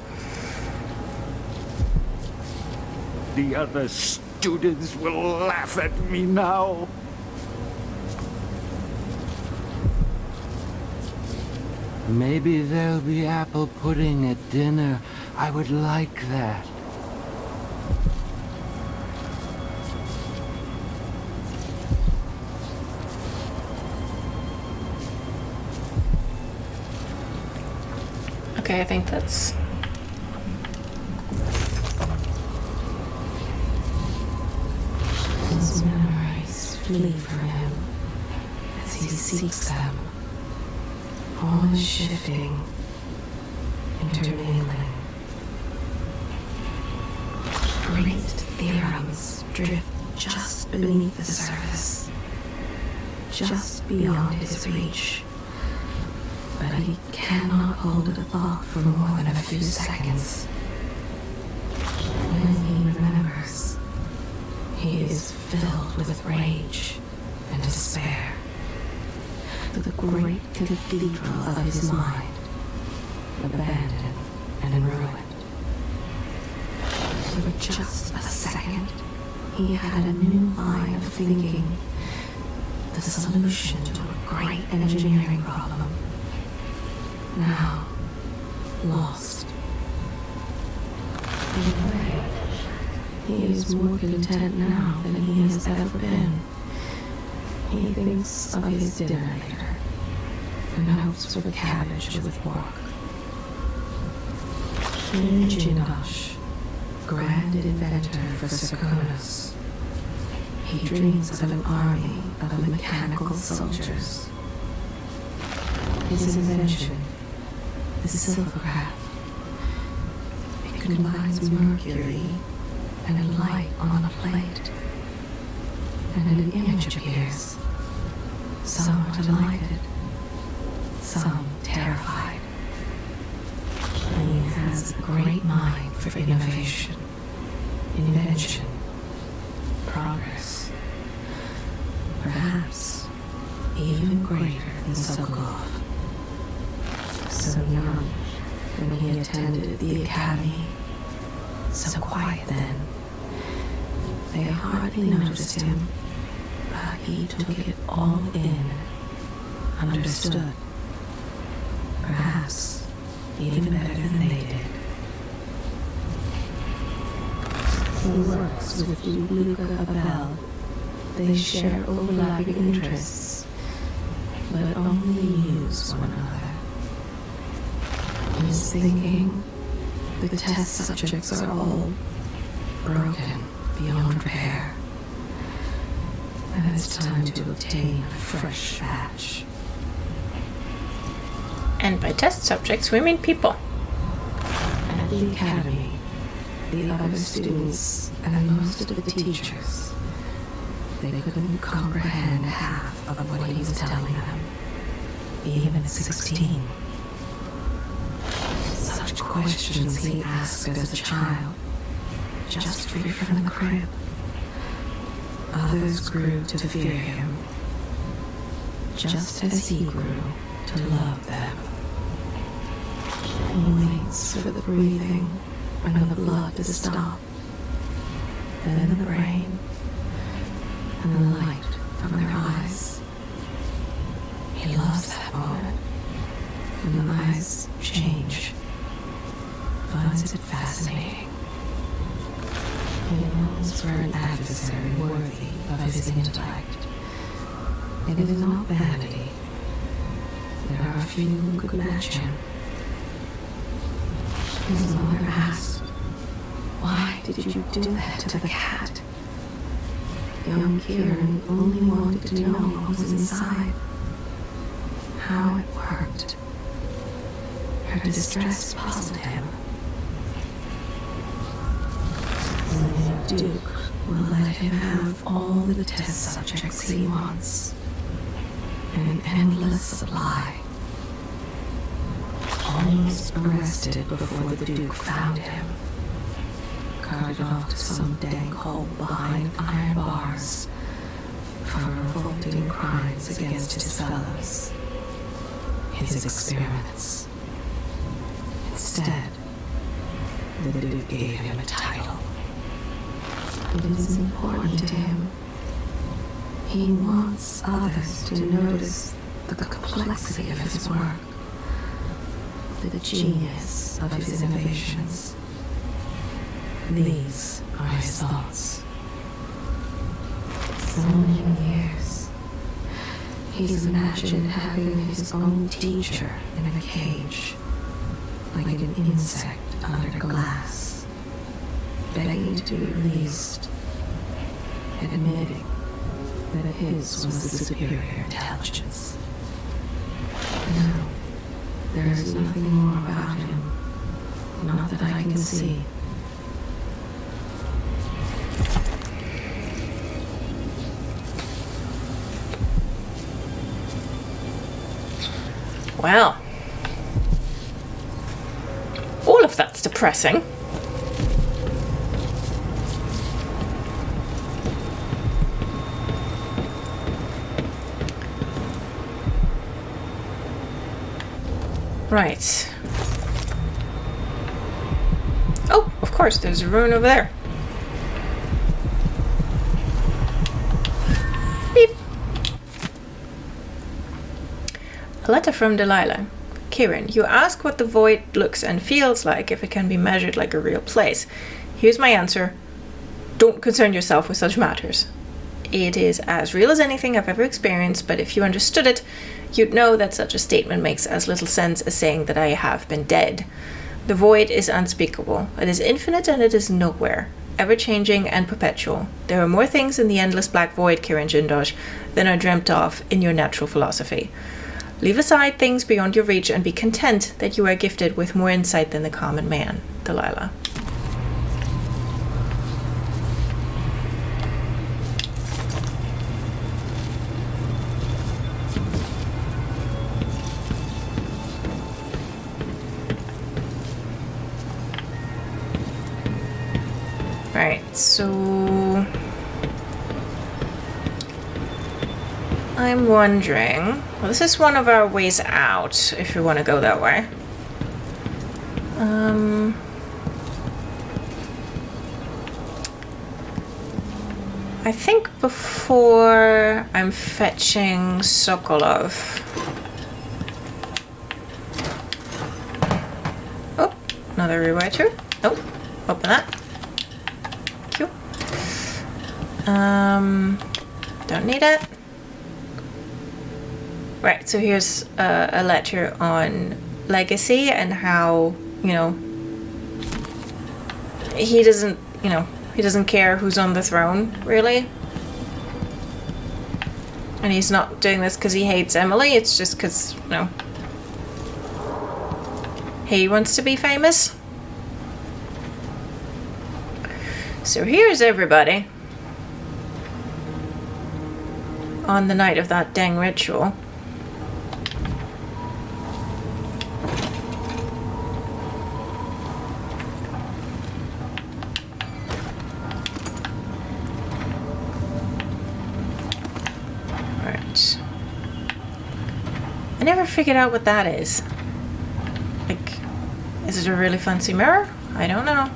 The other students will laugh at me now. Maybe there'll be apple pudding at dinner. I would like that. Okay, I think that's... His memories flee from him as he seeks them. All is shifting, intermingling. Great theorems drift just beneath the surface, just beyond his reach. But he cannot hold a thought for more than a few seconds. When he remembers, he is filled with rage and despair. The great cathedral of his mind, abandoned and ruined. For just a second, he had a new line of thinking, the solution to a great engineering problem. Now, lost. In a way, he is more content now than he has ever been. He thinks of his dinner later, and hopes for cabbage with pork. Kirin Jindosh, grand inventor for Serkonos. He dreams of an army of mechanical soldiers. His invention, the silvercraft. It combines mercury and a light on a plate, and an image appears. Some are delighted, some terrified. He has a great mind for innovation, invention, progress. Perhaps even greater than Sokolov. So young when he attended the academy, so quiet then. They hardly noticed him, but he took it all in, understood. Perhaps even better than they did. He works with Luca Abel. They share overlapping interests, but only use one another. His thinking, the test subjects are all broken beyond repair. And it's time to obtain a fresh batch. And by test subjects, we mean people. At the academy, the other students and most of the teachers, they couldn't comprehend of what he was telling them, even at 16. Such questions he asked as a child, just free from the crib. Others grew to fear him, just as he grew to love them. He waits for the breathing and the blood to stop, then the brain and the light from their eyes. He loves that moment when the eyes change, finds it fascinating. He longs for an adversary worthy of his intellect. It is not vanity. There are few who could match him. His mother asked, "Why did you do that to the cat?" Young Kirin only wanted to know what was inside, how it worked. Her distress puzzled him. The Duke will let him have all the test subjects he wants. An endless supply. Almost arrested before the Duke found him. Carted off to some dank hole behind iron bars for revolting crimes against his fellows. His experiments. Instead, the Duke gave him a title. It is important to him. He wants others to notice the complexity of his work, the genius of his innovations. These are his thoughts. So many years, he's imagined having his own teacher in a cage, like an insect under glass, begging to be released, admitting that his was the superior intelligence. No, there is nothing more about him, not that I can see. Wow. All of that's depressing. Right. Oh, of course, there's a rune over there. Beep. A letter from Delilah. Kirin, you ask what the void looks and feels like if it can be measured like a real place. Here's my answer. Don't concern yourself with such matters. It is as real as anything I've ever experienced, but if you understood it, you'd know that such a statement makes as little sense as saying that I have been dead. The void is unspeakable. It is infinite and it is nowhere, ever-changing and perpetual. There are more things in the endless black void, Kirin Jindosh, than are dreamt of in your natural philosophy. Leave aside things beyond your reach and be content that you are gifted with more insight than the common man. Delilah. Right, so I'm wondering, well, this is one of our ways out if we want to go that way. I think before I'm fetching Sokolov. Oh, another rewriter. Oh, open that. Don't need it. Right, so here's a lecture on legacy and how, he doesn't care who's on the throne, really. And he's not doing this because he hates Emily, it's just because, he wants to be famous. So here's everybody. on the night of that dang ritual. Right. I never figured out what that is. Like, is it a really fancy mirror? I don't know.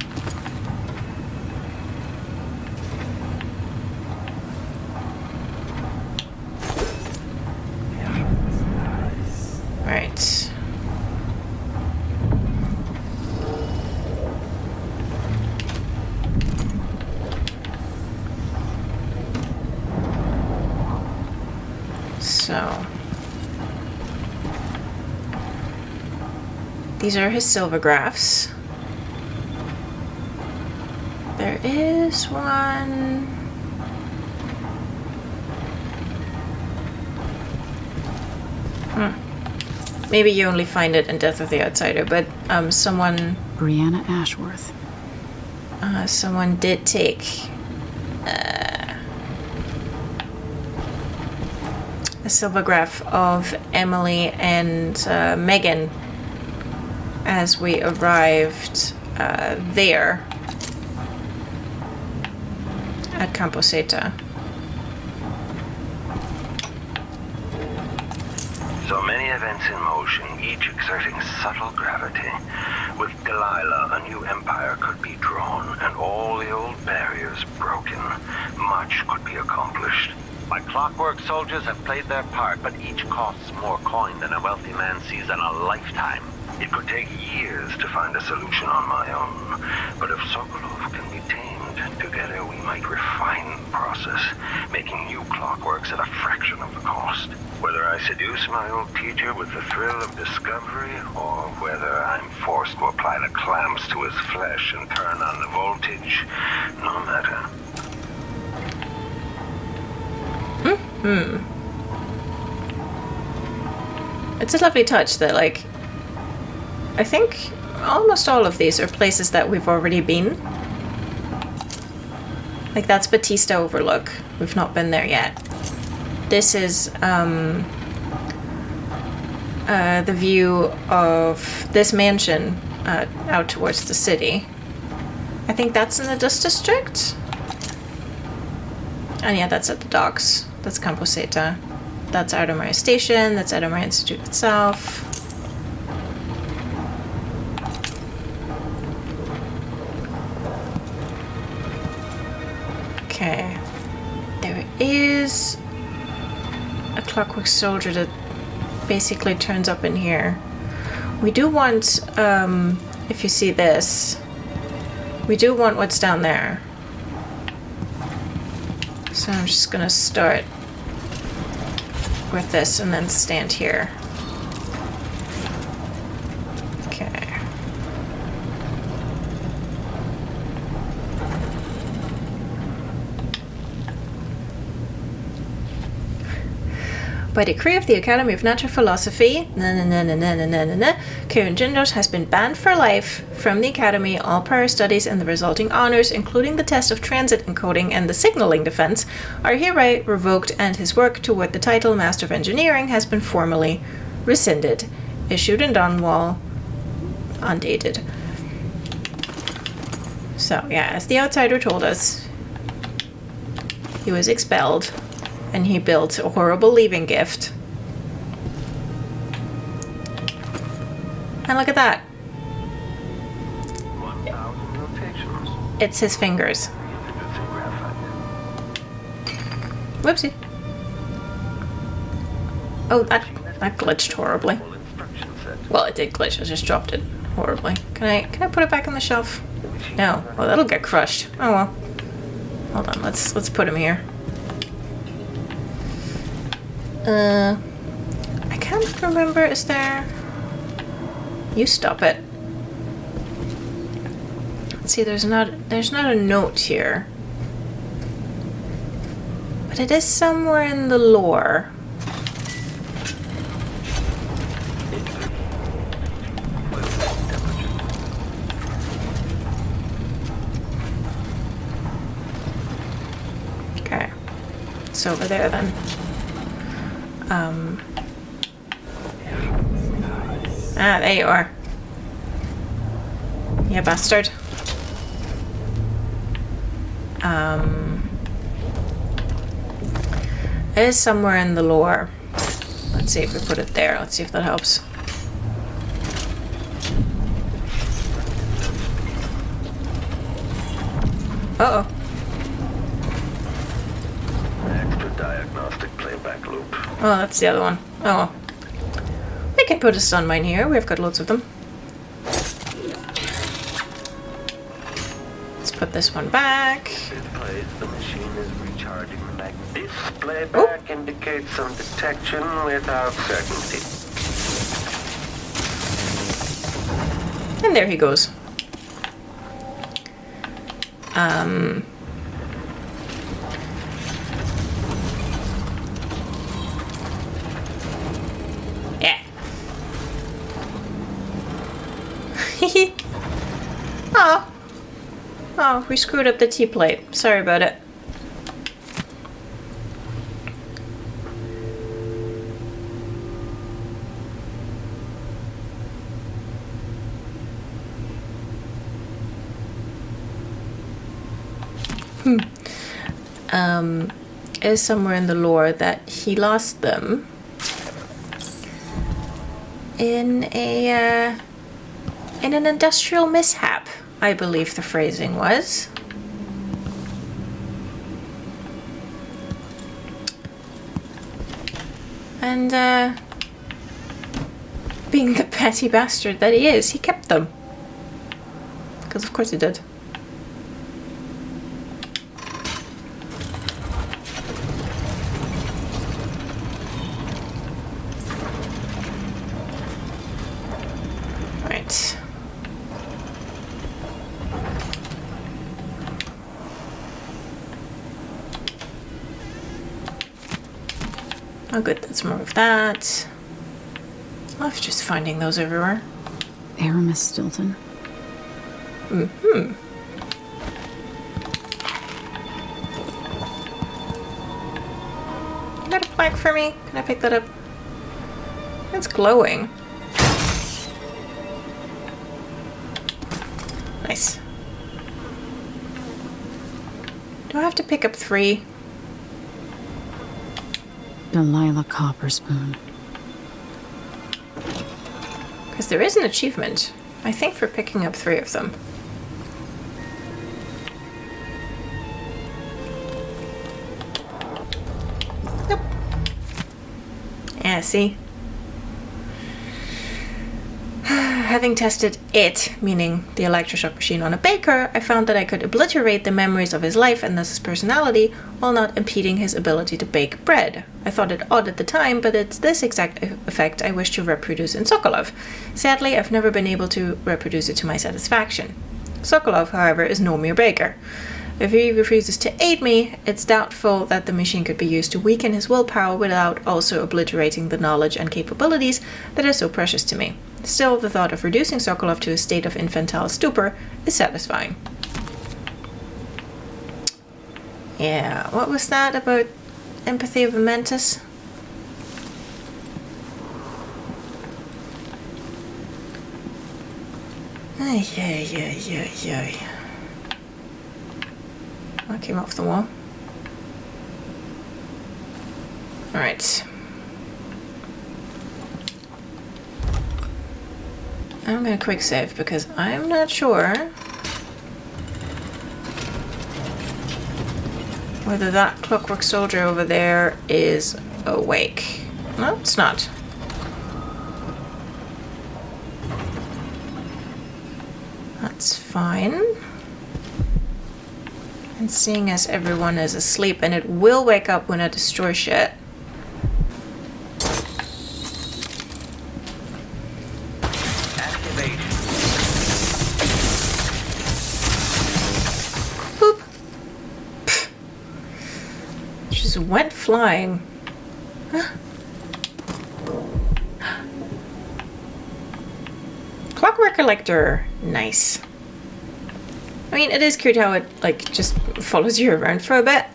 Right. So these are his silvergraphs. There is one. Maybe you only find it in Death of the Outsider, but someone... Brianna Ashworth. Someone did take a silvergraph of Emily and Megan as we arrived there at Campo Seta. So many events in motion, each exerting subtle gravity. With Delilah, a new empire could be drawn, and all the old barriers broken. Much could be accomplished. My Clockwork soldiers have played their part, but each costs more coin than a wealthy man sees in a lifetime. It could take years to find a solution on my own, but if Sokolov can be tamed, together we might refine the process, making new Clockworks at a fraction of the cost. Whether I seduce my old teacher with the thrill of discovery, or whether I'm forced to apply the clamps to his flesh and turn on the voltage, no matter. It's a lovely touch that, like, I think almost all of these are places that we've already been. Like, that's Batista Overlook. We've not been there yet. This is the view of this mansion out towards the city. I think that's in the Dust District. And yeah, that's at the docks. That's Campo Seta. That's Artemire Station. That's Artemire Institute itself. Okay. There is a Clockwork soldier that basically turns up in here. We do want, if you see this, we do want what's down there. So I'm just gonna start with this and then stand here. Okay. By decree of the Academy of Natural Philosophy, Kirin Jindosh has been banned for life from the Academy. All prior studies and the resulting honors, including the test of transit encoding and the signaling defense, are hereby revoked, and his work toward the title Master of Engineering has been formally rescinded. Issued in Dunwall, undated. So, yeah, as the Outsider told us, he was expelled. And he built a horrible leaving gift. And look at that. 1,000 rotations. It's his fingers. Whoopsie. Oh, that glitched horribly. Well, it did glitch. I just dropped it horribly. Can I put it back on the shelf? No. Well, that'll get crushed. Oh well. Hold on. Let's put him here. I can't remember, is there... You stop it. Let's see, there's not a note here. But it is somewhere in the lore. Okay. It's over there then. Ah, there you are. You bastard. It is somewhere in the lore. Let's see if we put it there. Let's see if that helps. Uh-oh. Extra diagnostic playback loop. Oh, that's the other one. Oh. We can put a stun mine here. We've got loads of them. Let's put this one back. The machine is recharging the magnet. This playback indicates some detection without certainty. And there he goes. Yeah. Oh. Oh, we screwed up the T-plate. Sorry about it. Is somewhere in the lore that he lost them in an industrial mishap, I believe the phrasing was. And being the petty bastard that he is, he kept them. Because of course he did. Oh good, that's more of that. Love just finding those everywhere. Aramis Stilton. Mm-hmm. You got a plaque for me? Can I pick that up? It's glowing. Nice. Do I have to pick up 3? Delilah Copperspoon. Because there is an achievement, I think, for picking up 3 of them. Nope. Yeah, see? Having tested it, meaning the electroshock machine, on a baker, I found that I could obliterate the memories of his life and thus his personality while not impeding his ability to bake bread. I thought it odd at the time, but it's this exact effect I wish to reproduce in Sokolov. Sadly, I've never been able to reproduce it to my satisfaction. Sokolov, however, is no mere baker. If he refuses to aid me, it's doubtful that the machine could be used to weaken his willpower without also obliterating the knowledge and capabilities that are so precious to me. Still, the thought of reducing Sokolov to a state of infantile stupor is satisfying. Yeah, what was that about empathy of a mantis? Ay. That came off the wall. Alright. I'm gonna quick save because I'm not sure whether that Clockwork soldier over there is awake. No, it's not. That's fine. And seeing as everyone is asleep, and it will wake up when I destroy shit. Boop. Pfft. Just went flying. Clockwork collector. Nice. I mean, it is cute how it, like, just follows you around for a bit.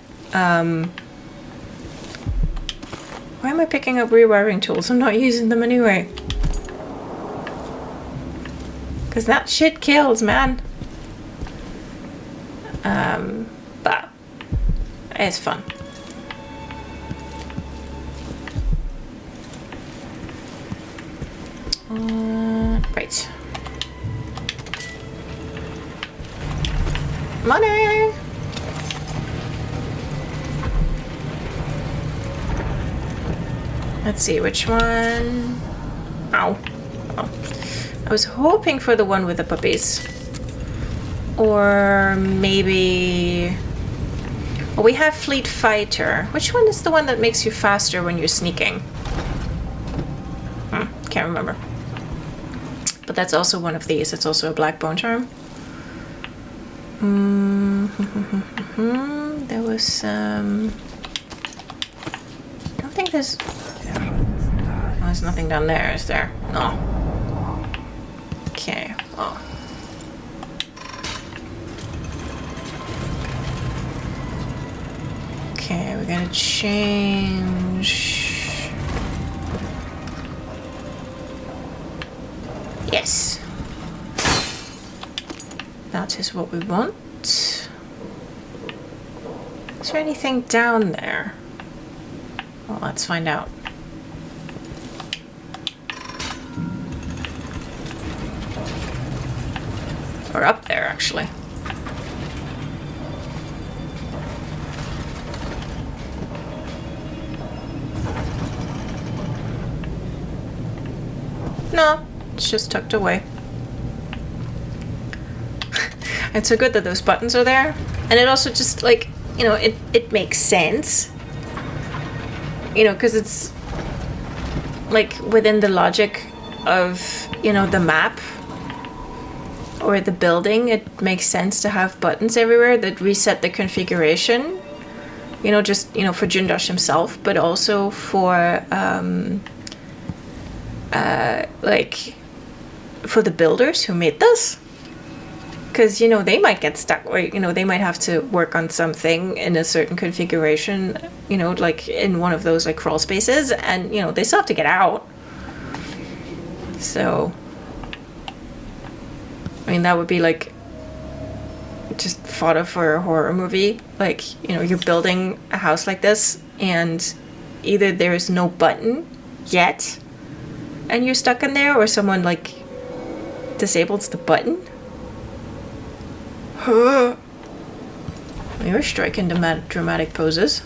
Why am I picking up rewiring tools? I'm not using them anyway. Because that shit kills, man. But it's fun. Right. Money! Let's see, which one? Ow. Oh. I was hoping for the one with the puppies. Or maybe... Well, we have Fleet Fighter. Which one is the one that makes you faster when you're sneaking? Can't remember. But that's also one of these. It's also a black bone charm. There was some... I don't think there's... Oh, there's nothing down there, is there? No. Okay. Oh. Okay, we're gonna change... Yes. That is what we want. Is there anything down there? Well, let's find out. Or up there, actually. No, it's just tucked away. It's so good that those buttons are there. And it also just, like, you know, it makes sense. You know, because it's, like, within the logic of, you know, the map or the building. It makes sense to have buttons everywhere that reset the configuration. You know, just, you know, for Jindosh himself, but also for, like, for the builders who made this. Because, you know, they might get stuck, or, you know, they might have to work on something in a certain configuration, you know, like in one of those, like, crawl spaces, and, you know, they still have to get out. So, I mean, that would be, like, just fodder for a horror movie. Like, you know, you're building a house like this, and either there's no button yet, and you're stuck in there, or someone, like, disables the button. You're striking dramatic poses.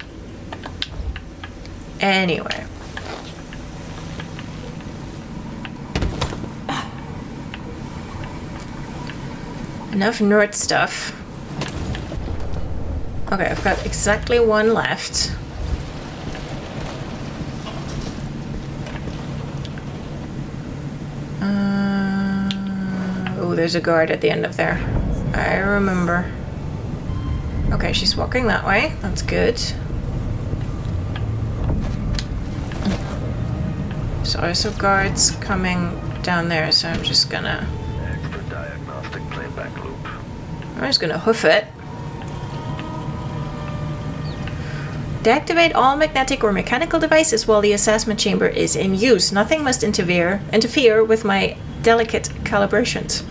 Anyway. Enough nerd stuff. Okay, I've got exactly one left. Oh, there's a guard at the end of there. I remember. Okay, she's walking that way. That's good. So there's some guards coming down there, so I'm just gonna... Extra diagnostic playback loop. I'm just gonna hoof it. Deactivate all magnetic or mechanical devices while the assessment chamber is in use. Nothing must interfere with my delicate calibrations.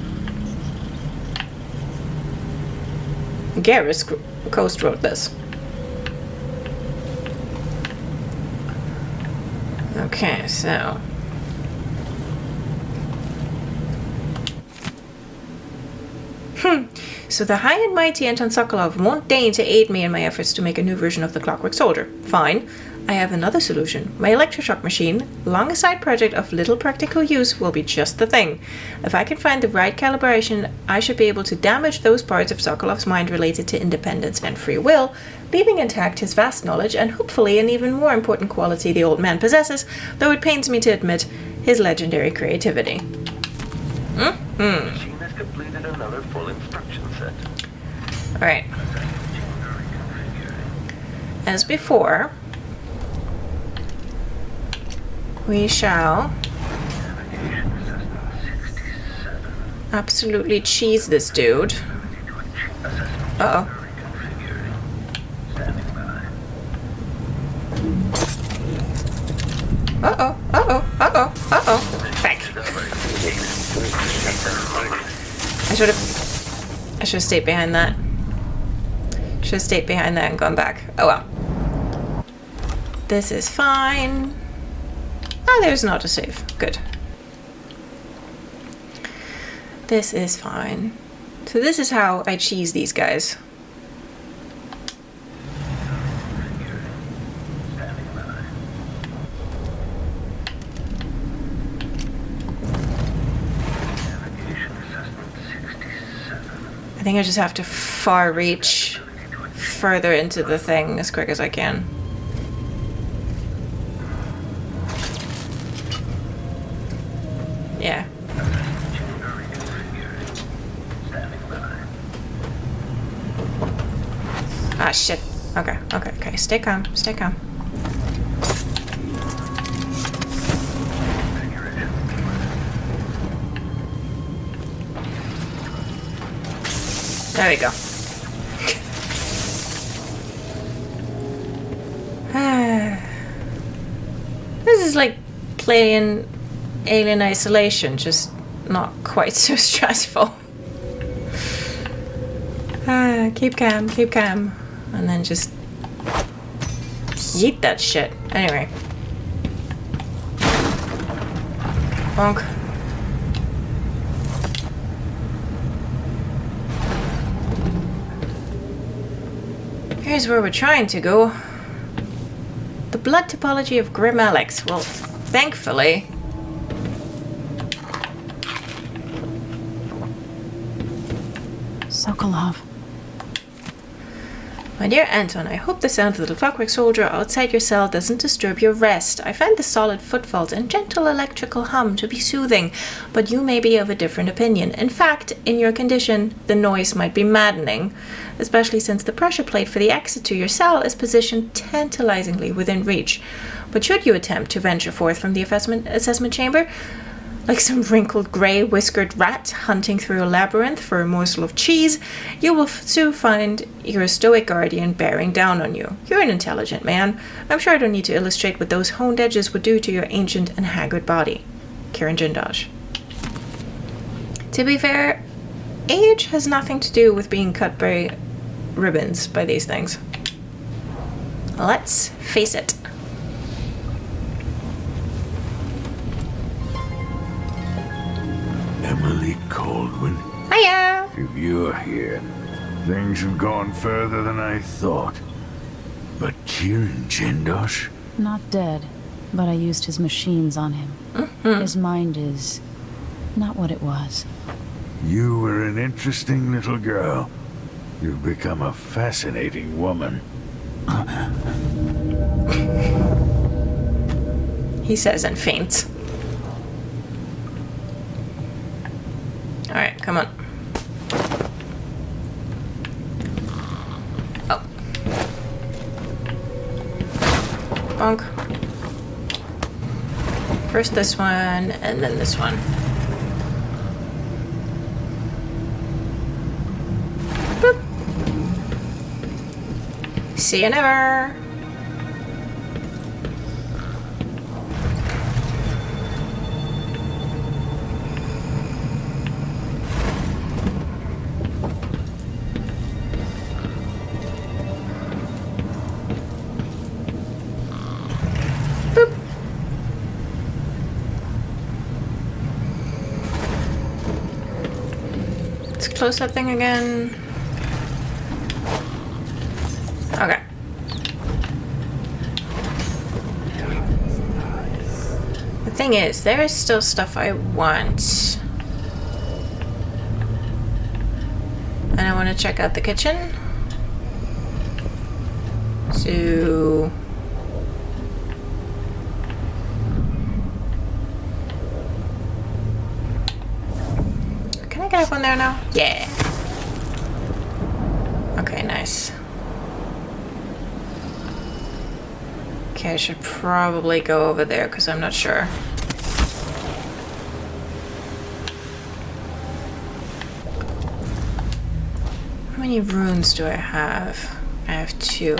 Garrus Coast wrote this. Okay, so... So the high and mighty Anton Sokolov won't deign to aid me in my efforts to make a new version of the Clockwork Soldier. Fine. I have another solution. My electroshock machine, long a side project of little practical use, will be just the thing. If I can find the right calibration, I should be able to damage those parts of Sokolov's mind related to independence and free will, leaving intact his vast knowledge and hopefully an even more important quality the old man possesses, though it pains me to admit his legendary creativity. Machine has completed another full instruction set. Alright. As before, we shall absolutely cheese this dude. Uh-oh. Uh-oh. Uh-oh. Uh-oh. Uh-oh. Back. I should have stayed behind that. Should have stayed behind that and gone back. Oh well. This is fine. Ah, there's not a save. Good. This is fine. So this is how I cheese these guys. I think I just have to far reach further into the thing as quick as I can. Yeah. Ah, shit. Okay, okay, okay. Stay calm, stay calm. There we go. This is like playing Alien Isolation, just not quite so stressful. Keep calm, and then just yeet that shit. Anyway. Bonk. Here's where we're trying to go. The blood topology of Grim Alex. Well, thankfully. Sokolov. My dear Anton, I hope the sound of the Clockwork soldier outside your cell doesn't disturb your rest. I find the solid footfalls and gentle electrical hum to be soothing, but you may be of a different opinion. In fact, in your condition, the noise might be maddening, especially since the pressure plate for the exit to your cell is positioned tantalizingly within reach. But should you attempt to venture forth from the assessment chamber, like some wrinkled grey whiskered rat hunting through a labyrinth for a morsel of cheese, you will soon find your stoic guardian bearing down on you. You're an intelligent man. I'm sure I don't need to illustrate what those honed edges would do to your ancient and haggard body. Kirin Jindosh. To be fair, age has nothing to do with being cut by ribbons by these things. Let's face it. Emily Caldwin. Hiya! If you're here, things have gone further than I thought. But Kirin Jindosh? Not dead, but I used his machines on him. His mind is not what it was. You were an interesting little girl. You've become a fascinating woman. He says and faints. Alright, come on. Oh. Bonk. First this one, and then this one. Boop. See you never. Close that thing again. Okay. The thing is, there is still stuff I want. And I want to check out the kitchen. So... Can I get up on there now? Yeah. Okay, nice. Okay, I should probably go over there because I'm not sure. How many runes do I have? I have 2.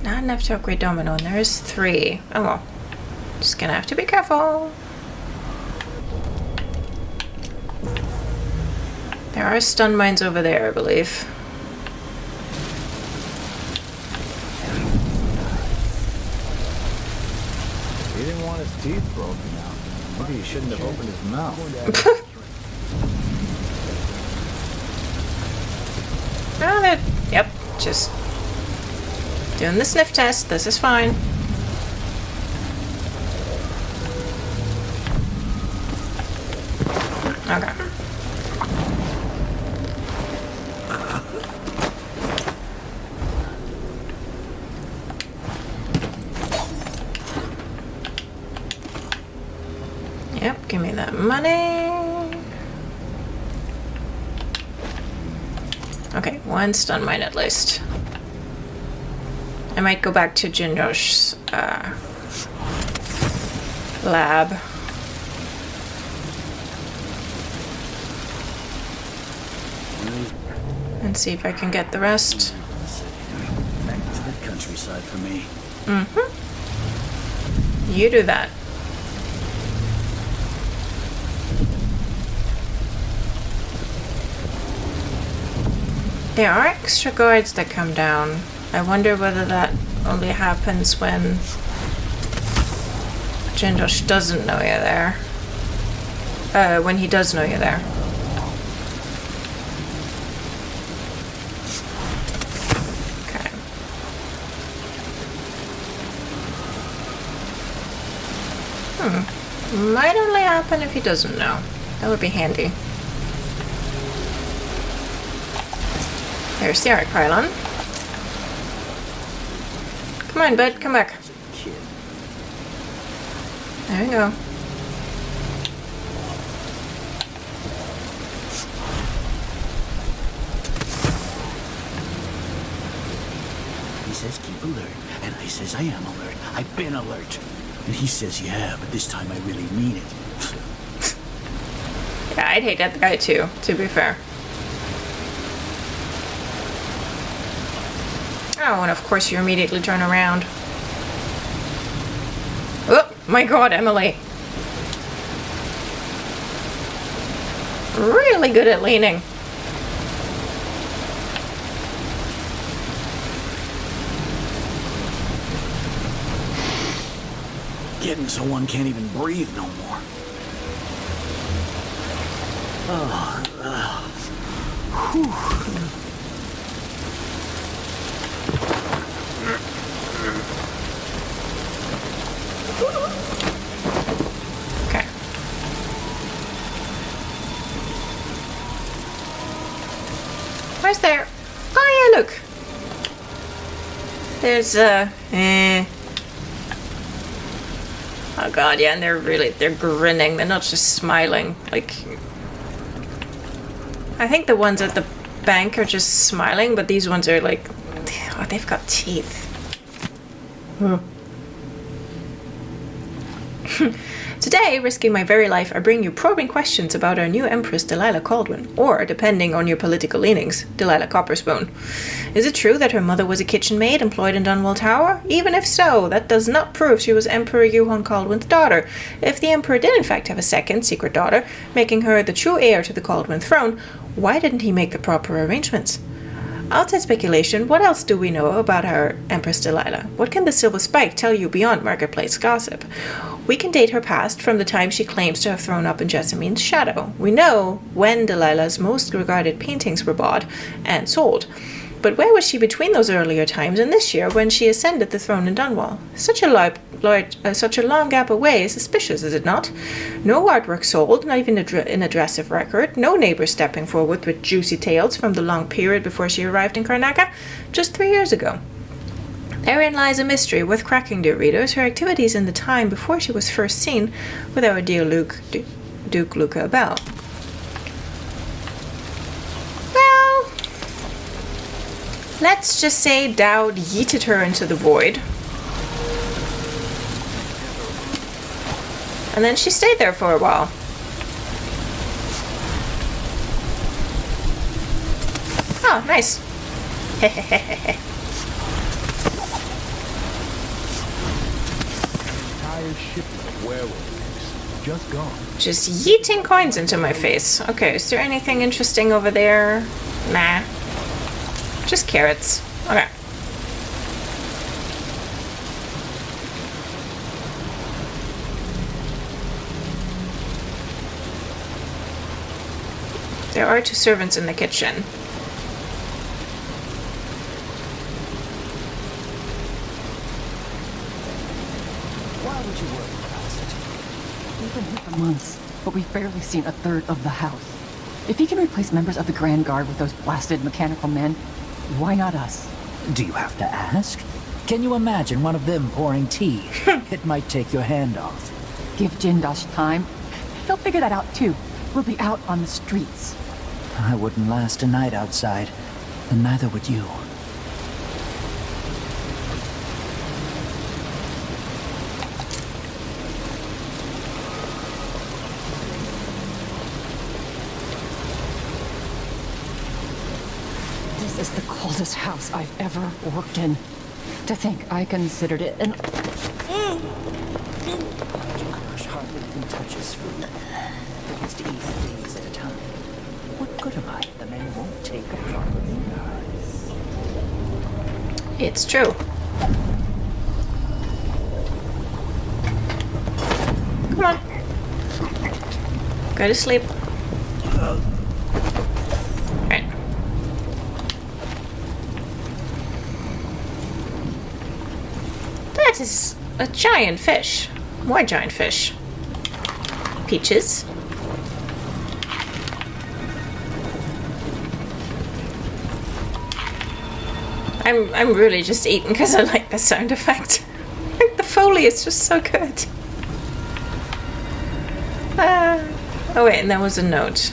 Not enough to upgrade Domino, and there is 3. Oh well. Just gonna have to be careful. There are stun mines over there, I believe. He didn't want his teeth broken out. Maybe he shouldn't have opened his mouth. Oh, yep, just doing the sniff test. This is fine. Okay. Yep, give me that money. Okay, one stun mine at least. I might go back to Jindosh's lab. And see if I can get the rest. Back to the countryside for me. Mm-hmm. You do that. There are extra guards that come down. I wonder whether that only happens when Jindosh doesn't know you're there. When he does know you're there. Okay. Might only happen if he doesn't know. That would be handy. There's the arc pylon. Come on, bud, come back. There you go. He says keep alert, and I says I am alert. I've been alert. And he says, yeah, but this time I really mean it. Yeah, I'd hate that guy too, to be fair. Oh, and of course you immediately turn around. Oh, my God, Emily. Really good at leaning. Getting so one can't even breathe no more. Whew. Okay. Where's there? Oh yeah, look. There's oh God, yeah, and they're grinning. They're not just smiling. Like, I think the ones at the bank are just smiling, but these ones are like, oh, they've got teeth. Today, risking my very life, I bring you probing questions about our new Empress, Delilah Caldwin, or, depending on your political leanings, Delilah Copperspoon. Is it true that her mother was a kitchen maid employed in Dunwall Tower? Even if so, that does not prove she was Emperor Johann Caldwin's daughter. If the Emperor did in fact have a second, secret daughter, making her the true heir to the Caldwin throne, why didn't he make the proper arrangements? Outside speculation, what else do we know about our Empress Delilah? What can the Silver Spike tell you beyond marketplace gossip? We can date her past from the time she claims to have thrown up in Jessamine's shadow. We know when Delilah's most regarded paintings were bought and sold. But where was she between those earlier times and this year when she ascended the throne in Dunwall? Such a long gap away is suspicious, is it not? No artwork sold, not even an address of record, no neighbors stepping forward with juicy tales from the long period before she arrived in Karnaca, just 3 years ago. Therein lies a mystery worth cracking, dear readers, her activities in the time before she was first seen with our dear Duke Luca Bell. Well, let's just say Dowd yeeted her into the void. And then she stayed there for a while. Oh, nice. entire shipment of werewolves. Just gone. Just yeeting coins into my face. Okay, is there anything interesting over there? Nah. Just carrots. Okay. There are 2 servants in the kitchen. Why would you worry about it? We've been here for months, but we've barely seen a third of the house. If he can replace members of the Grand Guard with those blasted mechanical men, why not us? Do you have to ask? Can you imagine one of them pouring tea? It might take your hand off. Give Jindosh time. He'll figure that out too. We'll be out on the streets. I wouldn't last a night outside, and neither would you. This is the coldest house I've ever worked in. To think I considered it an... Jindosh hardly even touches food. Forgets to eat 3 days at a time. What good am I if the man won't take a proper meal? It's true. Come on. Go to sleep. Right. That is a giant fish. More giant fish. Peaches. I'm really just eating because I like the sound effect. The Foley is just so good. Oh wait, and there was a note.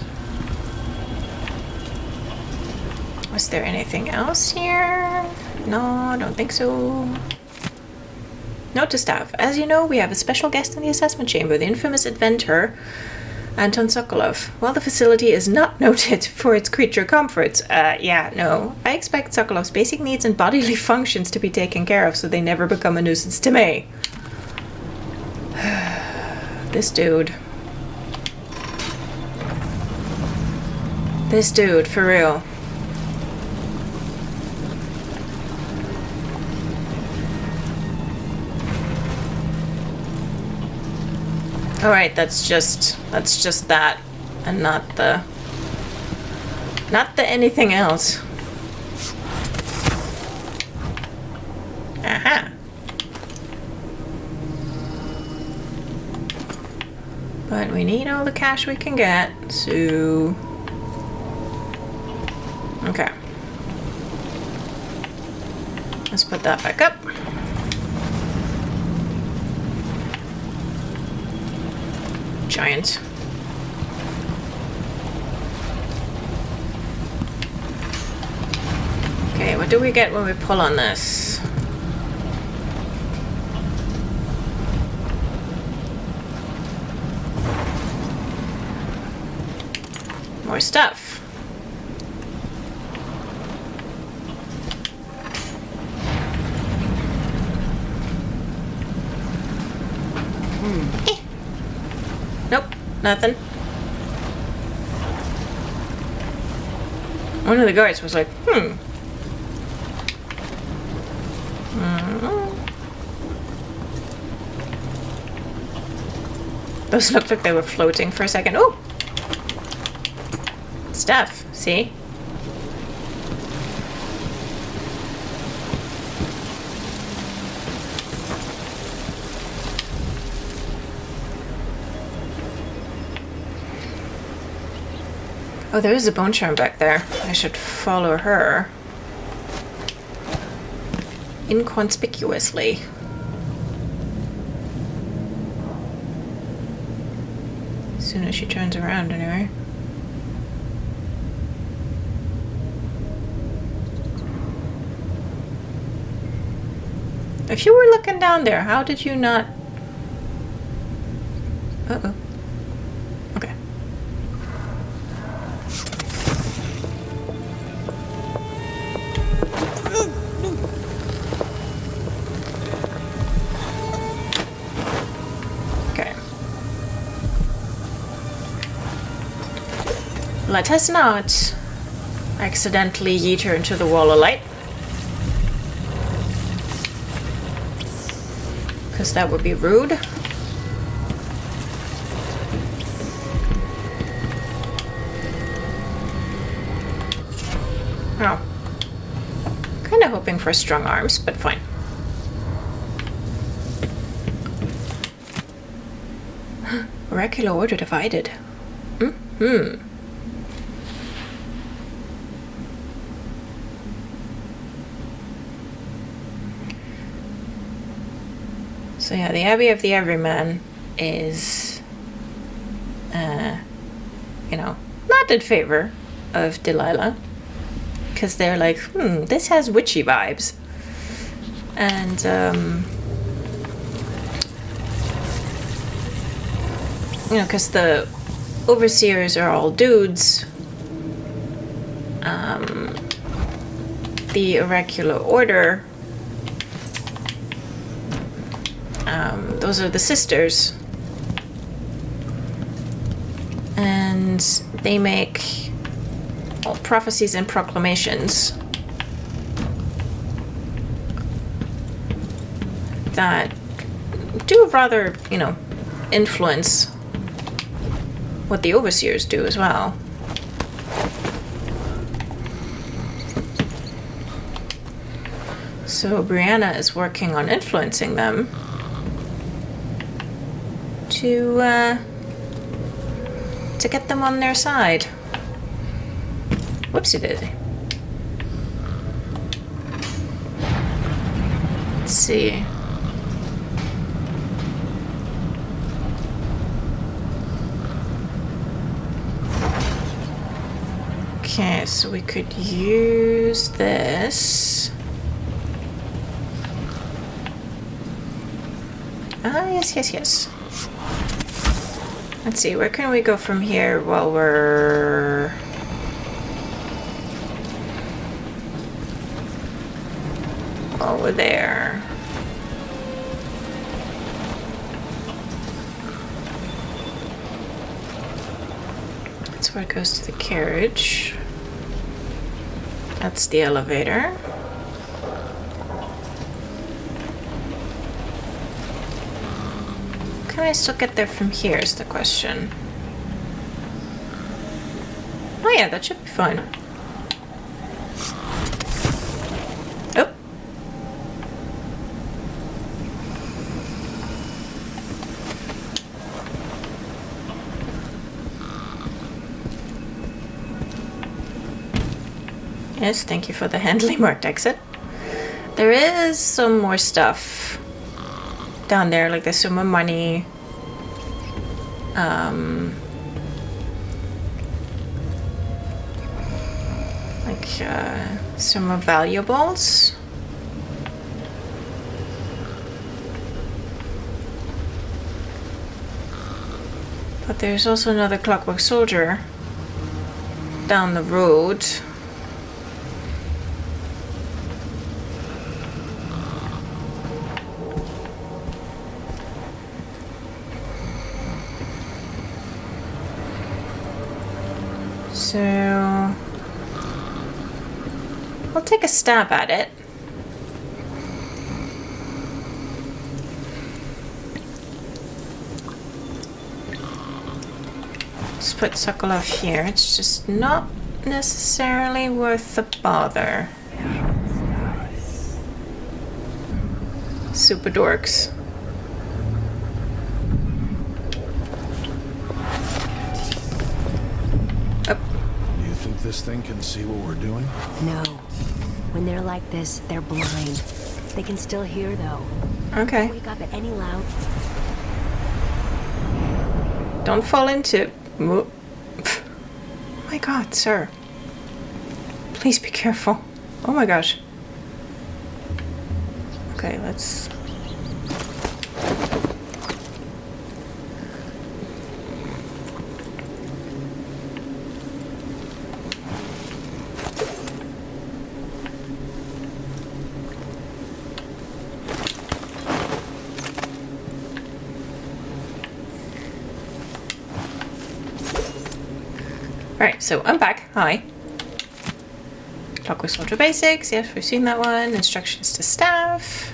Was there anything else here? No, I don't think so. Note to staff. As you know, we have a special guest in the assessment chamber, the infamous Inventor, Anton Sokolov. While the facility is not noted for its creature comforts, yeah, no. I expect Sokolov's basic needs and bodily functions to be taken care of so they never become a nuisance to me. This dude. This dude, for real. Alright, that's just that, and not the anything else. Aha. But we need all the cash we can get, so... Okay. Let's put that back up. Giant. Okay, what do we get when we pull on this? More stuff. Nope, nothing. One of the guards was like, Those looked like they were floating for a second. Oh! Stuff, see? Oh, there is a bone charm back there. I should follow her. Inconspicuously. As soon as she turns around, anyway. If you were looking down there, how did you not... Uh-oh. Okay. Let us not accidentally yeet her into the wall of light. Because that would be rude. Oh. Kind of hoping for strong arms, but fine. Oracular order divided. Mm-hmm. So yeah, the Abbey of the Everyman is, you know, not in favor of Delilah. Because they're like, this has witchy vibes. And, you know, because the overseers are all dudes. The Oracular Order, those are the sisters. And they make prophecies and proclamations that do rather, you know, influence what the overseers do as well. So Brianna is working on influencing them to get them on their side. Whoopsie daisy. Let's see. Okay, so we could use this. Ah, yes. Let's see, where can we go from here while we're... over there. That's where it goes to the carriage. That's the elevator. Can I still get there from here is the question. Oh yeah, that should be fine. Oh. Yes, thank you for the handily marked exit. There is some more stuff down there, like there's some more money. Some more valuables. But there's also another Clockwork soldier down the road. So I'll take a stab at it. Let's put Sokolov here. It's just not necessarily worth the bother. Super dorks. This thing can see what we're doing? No. When they're like this, they're blind. They can still hear, though. Okay. Wake up at any loud... Don't fall into... Oh my god, sir. Please be careful. Oh my gosh. Okay, let's... Right, so I'm back. Hi. Clockwork Soldier Basics. Yes, we've seen that one. Instructions to staff.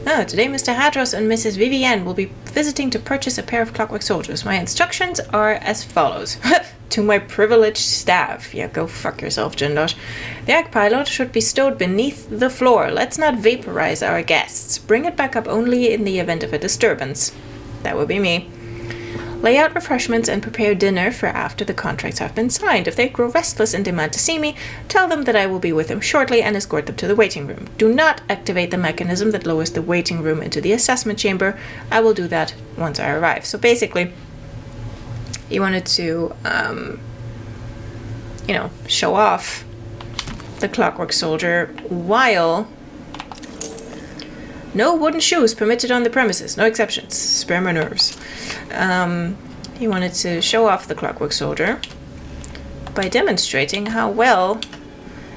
Oh, today Mr. Hadros and Mrs. Vivienne will be visiting to purchase a pair of Clockwork Soldiers. My instructions are as follows. To my privileged staff. Yeah, go fuck yourself, Jindosh. The arc pilot should be stowed beneath the floor. Let's not vaporize our guests. Bring it back up only in the event of a disturbance. That would be me. Lay out refreshments and prepare dinner for after the contracts have been signed. If they grow restless and demand to see me, tell them that I will be with them shortly and escort them to the waiting room. Do not activate the mechanism that lowers the waiting room into the assessment chamber. I will do that once I arrive. So basically, he wanted to, show off the Clockwork Soldier while... No wooden shoes permitted on the premises. No exceptions. Spare my nerves. He wanted to show off the Clockwork Soldier by demonstrating how well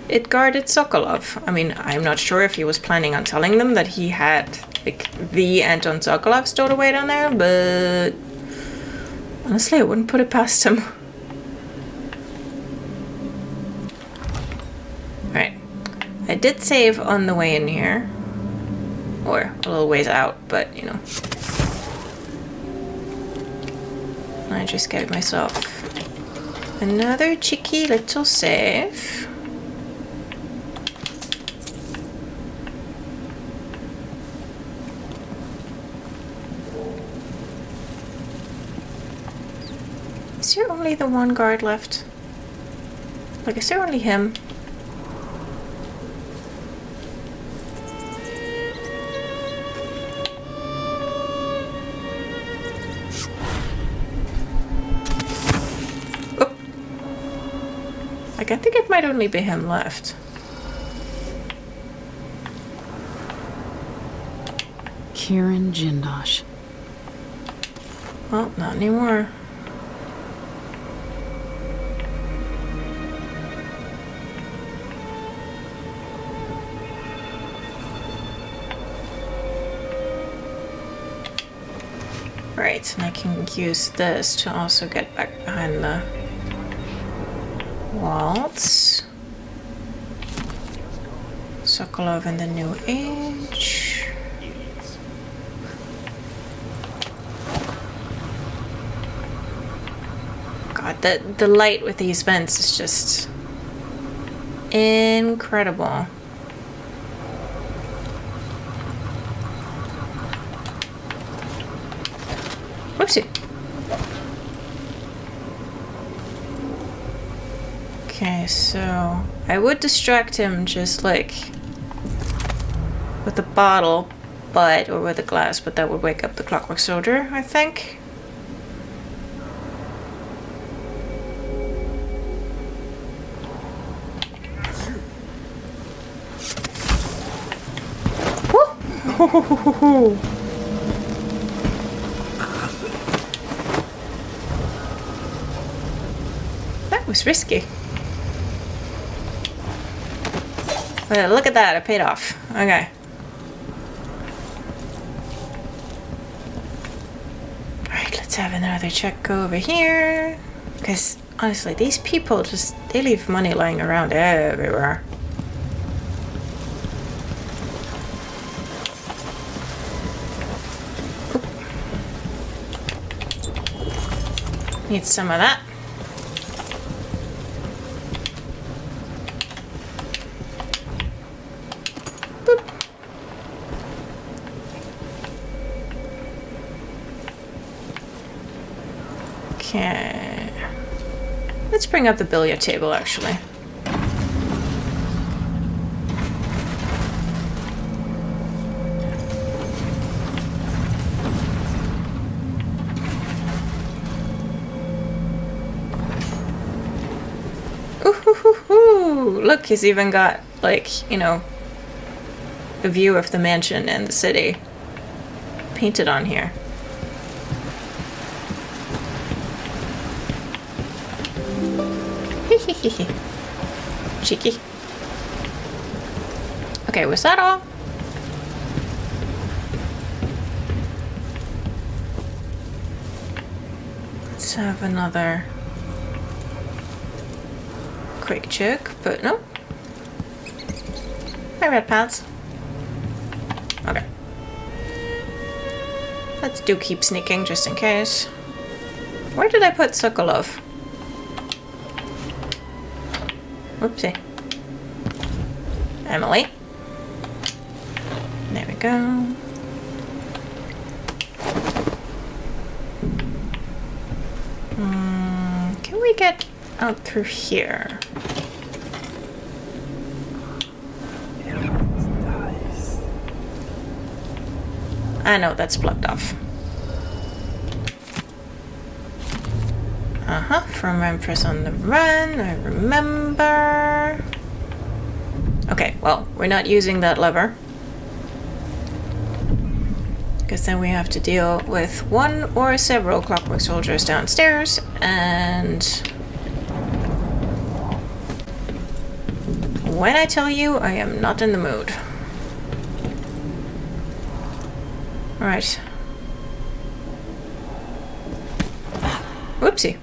it guarded Sokolov. I mean, I'm not sure if he was planning on telling them that he had, like, the Anton Sokolov stowed away down there, but honestly, I wouldn't put it past him. Right. I did save on the way in here. Or a little ways out, but, you know. I just gave myself another cheeky little save. Is there only the one guard left? Like, is there only him? I think it might only be him left. Kirin Jindosh. Well, not anymore. Right, and I can use this to also get back behind the waltz. Sokolov in the New Age. God, the light with these vents is just incredible. Whoopsie. Okay, so I would distract him just like with a bottle, or with a glass, but that would wake up the Clockwork Soldier, I think. Woo! That was risky. Well, look at that, it paid off. Okay. Alright, let's have another check go over here. Because, honestly, these people just, they leave money lying around everywhere. Oop. Need some of that. Okay. Let's bring up the billiard table, actually. Ooh, look, he's even got, like, you know, a view of the mansion and the city painted on here. Cheeky. Okay, was that all? Let's have another quick check, but no. Hi, red pals. Okay. Let's do keep sneaking just in case. Where did I put Sokolov? Whoopsie. Emily. There we go. Can we get out through here? I know that's blocked off. From Empress on the run, I remember. Okay, well, we're not using that lever. Because then we have to deal with one or several Clockwork soldiers downstairs, and when I tell you, I am not in the mood. Alright. Whoopsie.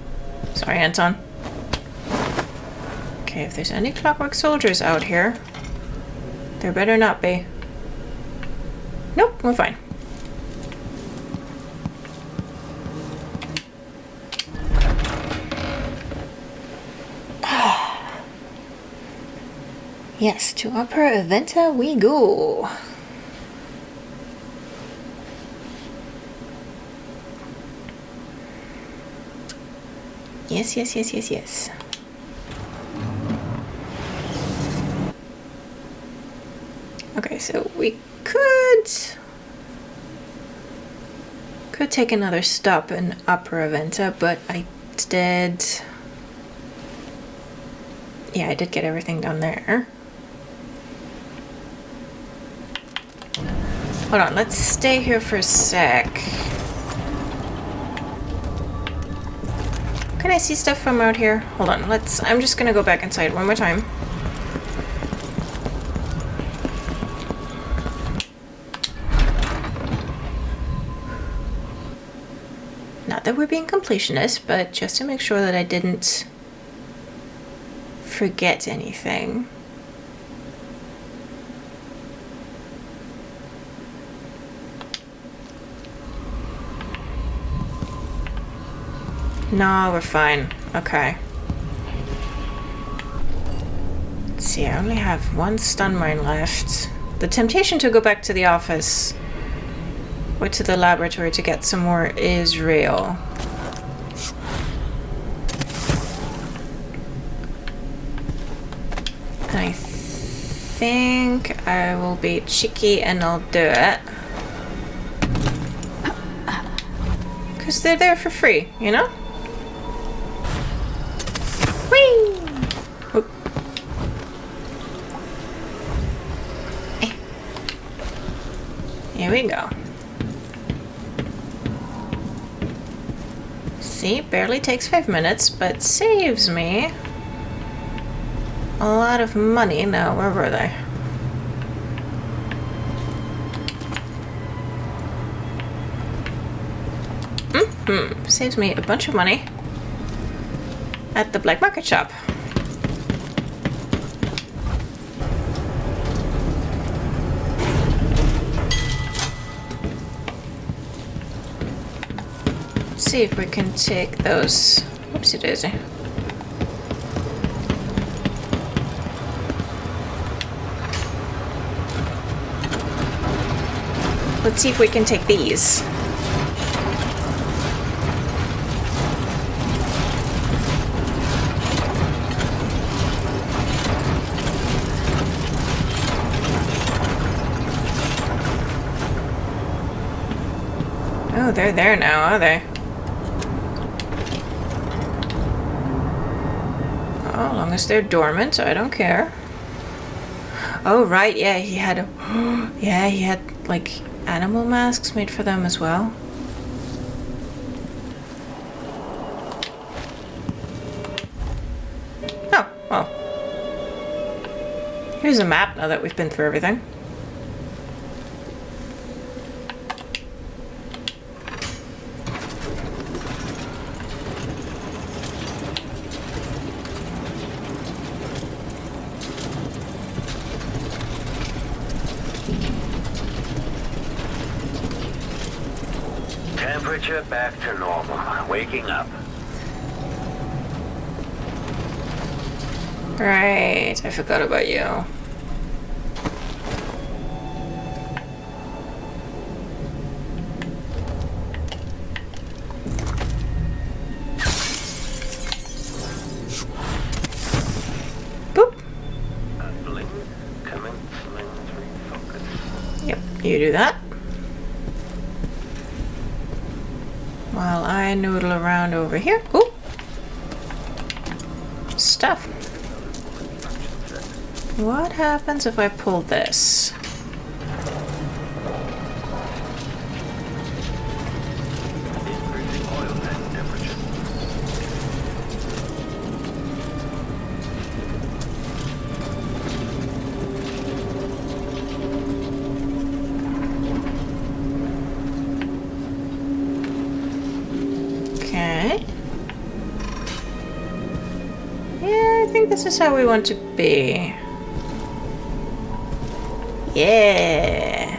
Sorry, Anton. Okay, if there's any Clockwork soldiers out here, there better not be. Nope, we're fine. Yes, to Upper Eventa we go. Yes, yes, yes, yes, yes. Okay, so we could take another stop in Upper Eventa, but I did... Yeah, I did get everything down there. Hold on, let's stay here for a sec. Can I see stuff from out here? Hold on, I'm just gonna go back inside one more time. Not that we're being completionists, but just to make sure that I didn't forget anything. No, we're fine. Okay. Let's see, I only have one stun mine left. The temptation to go back to the office or to the laboratory to get some more is real. And I think I will be cheeky and I'll do it. Because they're there for free, you know? Whee! Oop. Here we go. See, barely takes 5 minutes, but saves me a lot of money. Now, where were they? Saves me a bunch of money at the black market shop. Let's see if we can take those. Whoopsie daisy. Let's see if we can take these. Oh, they're there now, are they? Oh, as long as they're dormant, I don't care. Oh, right, yeah, he had yeah, he had, like, animal masks made for them as well. Oh, well. Here's a map now that we've been through everything. Temperature back to normal. Waking up. Right, I forgot about you. Yep, you do that. While I noodle around over here. Ooh! Stuff. What happens if I pull this? Okay. Yeah, I think this is how we want to be. Yeah.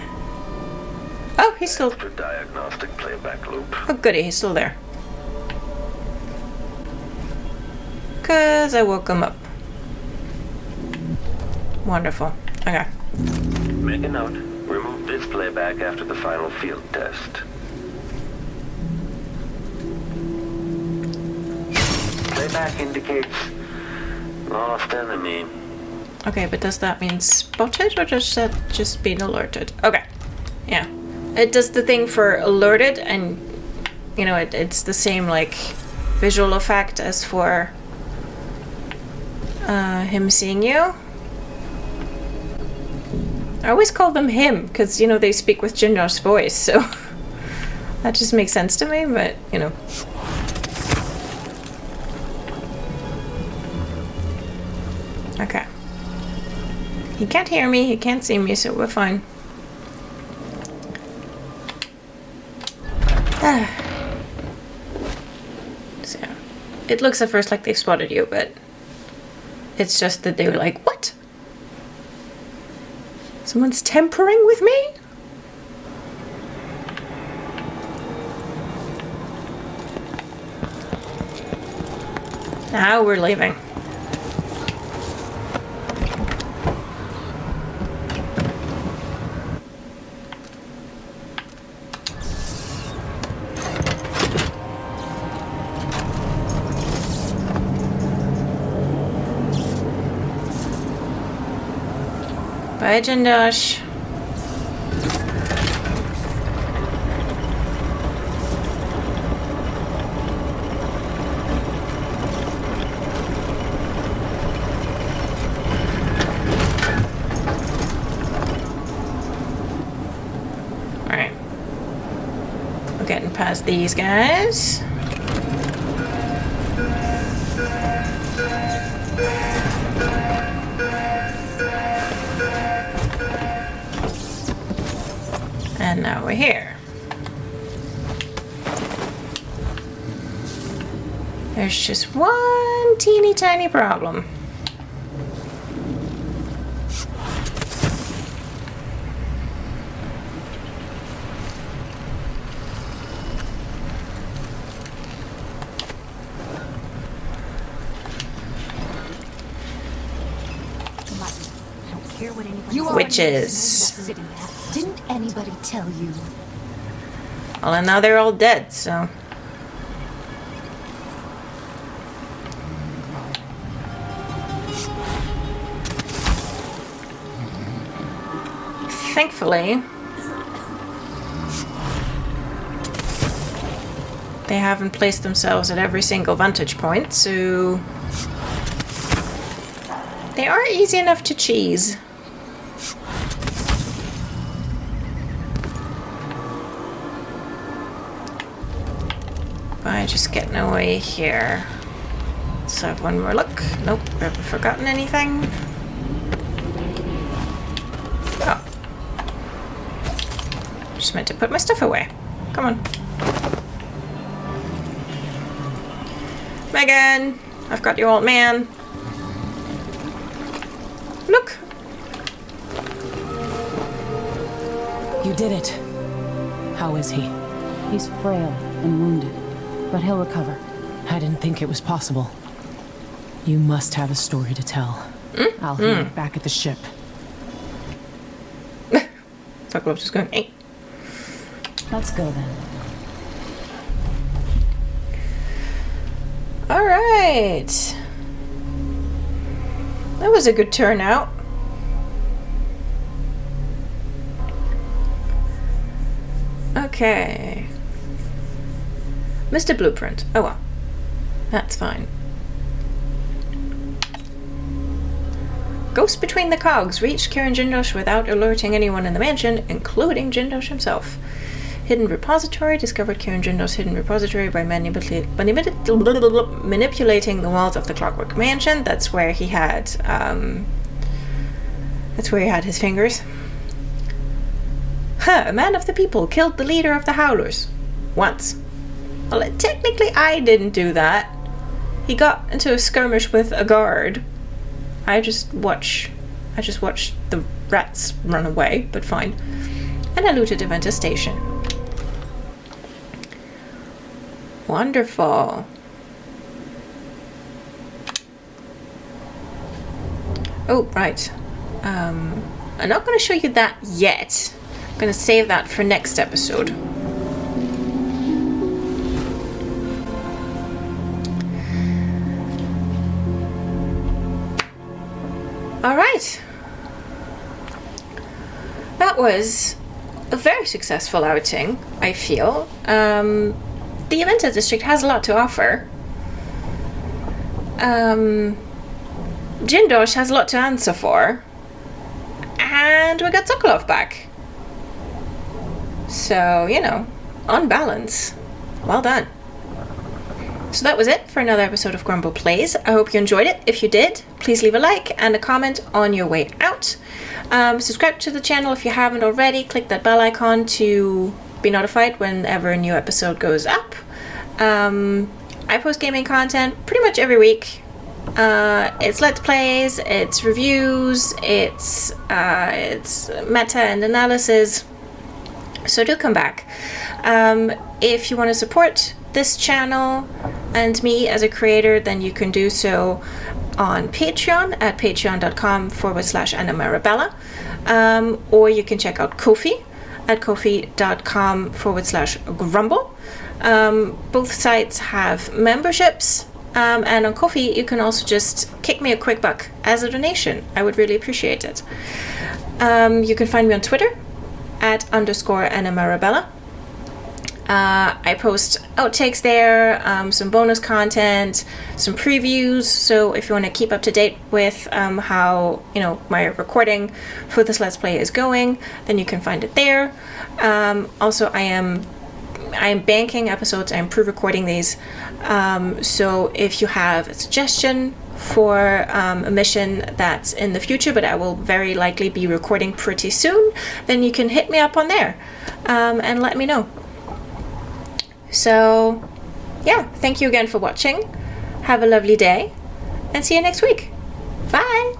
Oh, he's still. For diagnostic playback loop. Oh, goody, he's still there. 'Cause I woke him up. Wonderful. Okay. Make a note. Remove this playback after the final field test. Playback indicates lost enemy. Okay, but does that mean spotted or does that just mean alerted? Okay. Yeah. It does the thing for alerted and, you know, it's the same, like, visual effect as for him seeing you. I always call them him because, you know, they speak with Jindosh's voice, so that just makes sense to me, but, you know. Okay. He can't hear me, he can't see me, so we're fine. So, it looks at first like they spotted you, but it's just that they were like, what? Someone's tempering with me? Now we're leaving. Bye, Jindosh. Alright. We're getting past these guys. And now we're here. There's just one teeny tiny problem. Witches. Didn't anybody tell you? Well, and now they're all dead, so. Thankfully, they haven't placed themselves at every single vantage point, so they are easy enough to cheese. By just getting away here. Let's have one more look. Nope, haven't forgotten anything. Oh. Just meant to put my stuff away. Come on. Megan! I've got your old man. Look! You did it. How is he? He's frail and wounded, but he'll recover. I didn't think it was possible. You must have a story to tell. I'll hear it back at the ship. Sokolov just going, hey. Let's go then. Alright. That was a good turnout. Okay. Mr. Blueprint. Oh well. That's fine. Ghost between the cogs reached Kirin Jindosh without alerting anyone in the mansion, including Jindosh himself. Hidden repository discovered Kirin Jindosh's hidden repository by manipulating the walls of the Clockwork mansion. That's where he had his fingers. A man of the people killed the leader of the Howlers. Once. Well, technically I didn't do that. He got into a skirmish with a guard. I just watched the rats run away, but fine. And I looted Inventor Station. Wonderful. Oh, right. I'm not going to show you that yet. I'm going to save that for next episode. Alright. That was a very successful outing, I feel. The Inventor District has a lot to offer. Jindosh has a lot to answer for. And we got Sokolov back. So, you know, on balance. Well done. So that was it for another episode of Grumble Plays. I hope you enjoyed it. If you did, please leave a like and a comment on your way out. Subscribe to the channel if you haven't already. Click that bell icon to be notified whenever a new episode goes up. I post gaming content pretty much every week. It's Let's Plays, it's reviews, it's meta and analysis. So do come back. If you want to support this channel and me as a creator, then you can do so on Patreon at patreon.com/AnnaMarabella, or you can check out Ko-fi at kofi.com/grumble. Both sites have memberships, and on Ko-fi you can also just kick me a quick buck as a donation. I would really appreciate it. You can find me on Twitter at _AnnaMarabella. I post outtakes there, some bonus content, some previews, so if you want to keep up to date with how, you know, my recording for this Let's Play is going, then you can find it there. Also, I am banking episodes, I'm pre-recording these, so if you have a suggestion for a mission that's in the future, but I will very likely be recording pretty soon, then you can hit me up on there and let me know. So, yeah, thank you again for watching. Have a lovely day, and see you next week. Bye!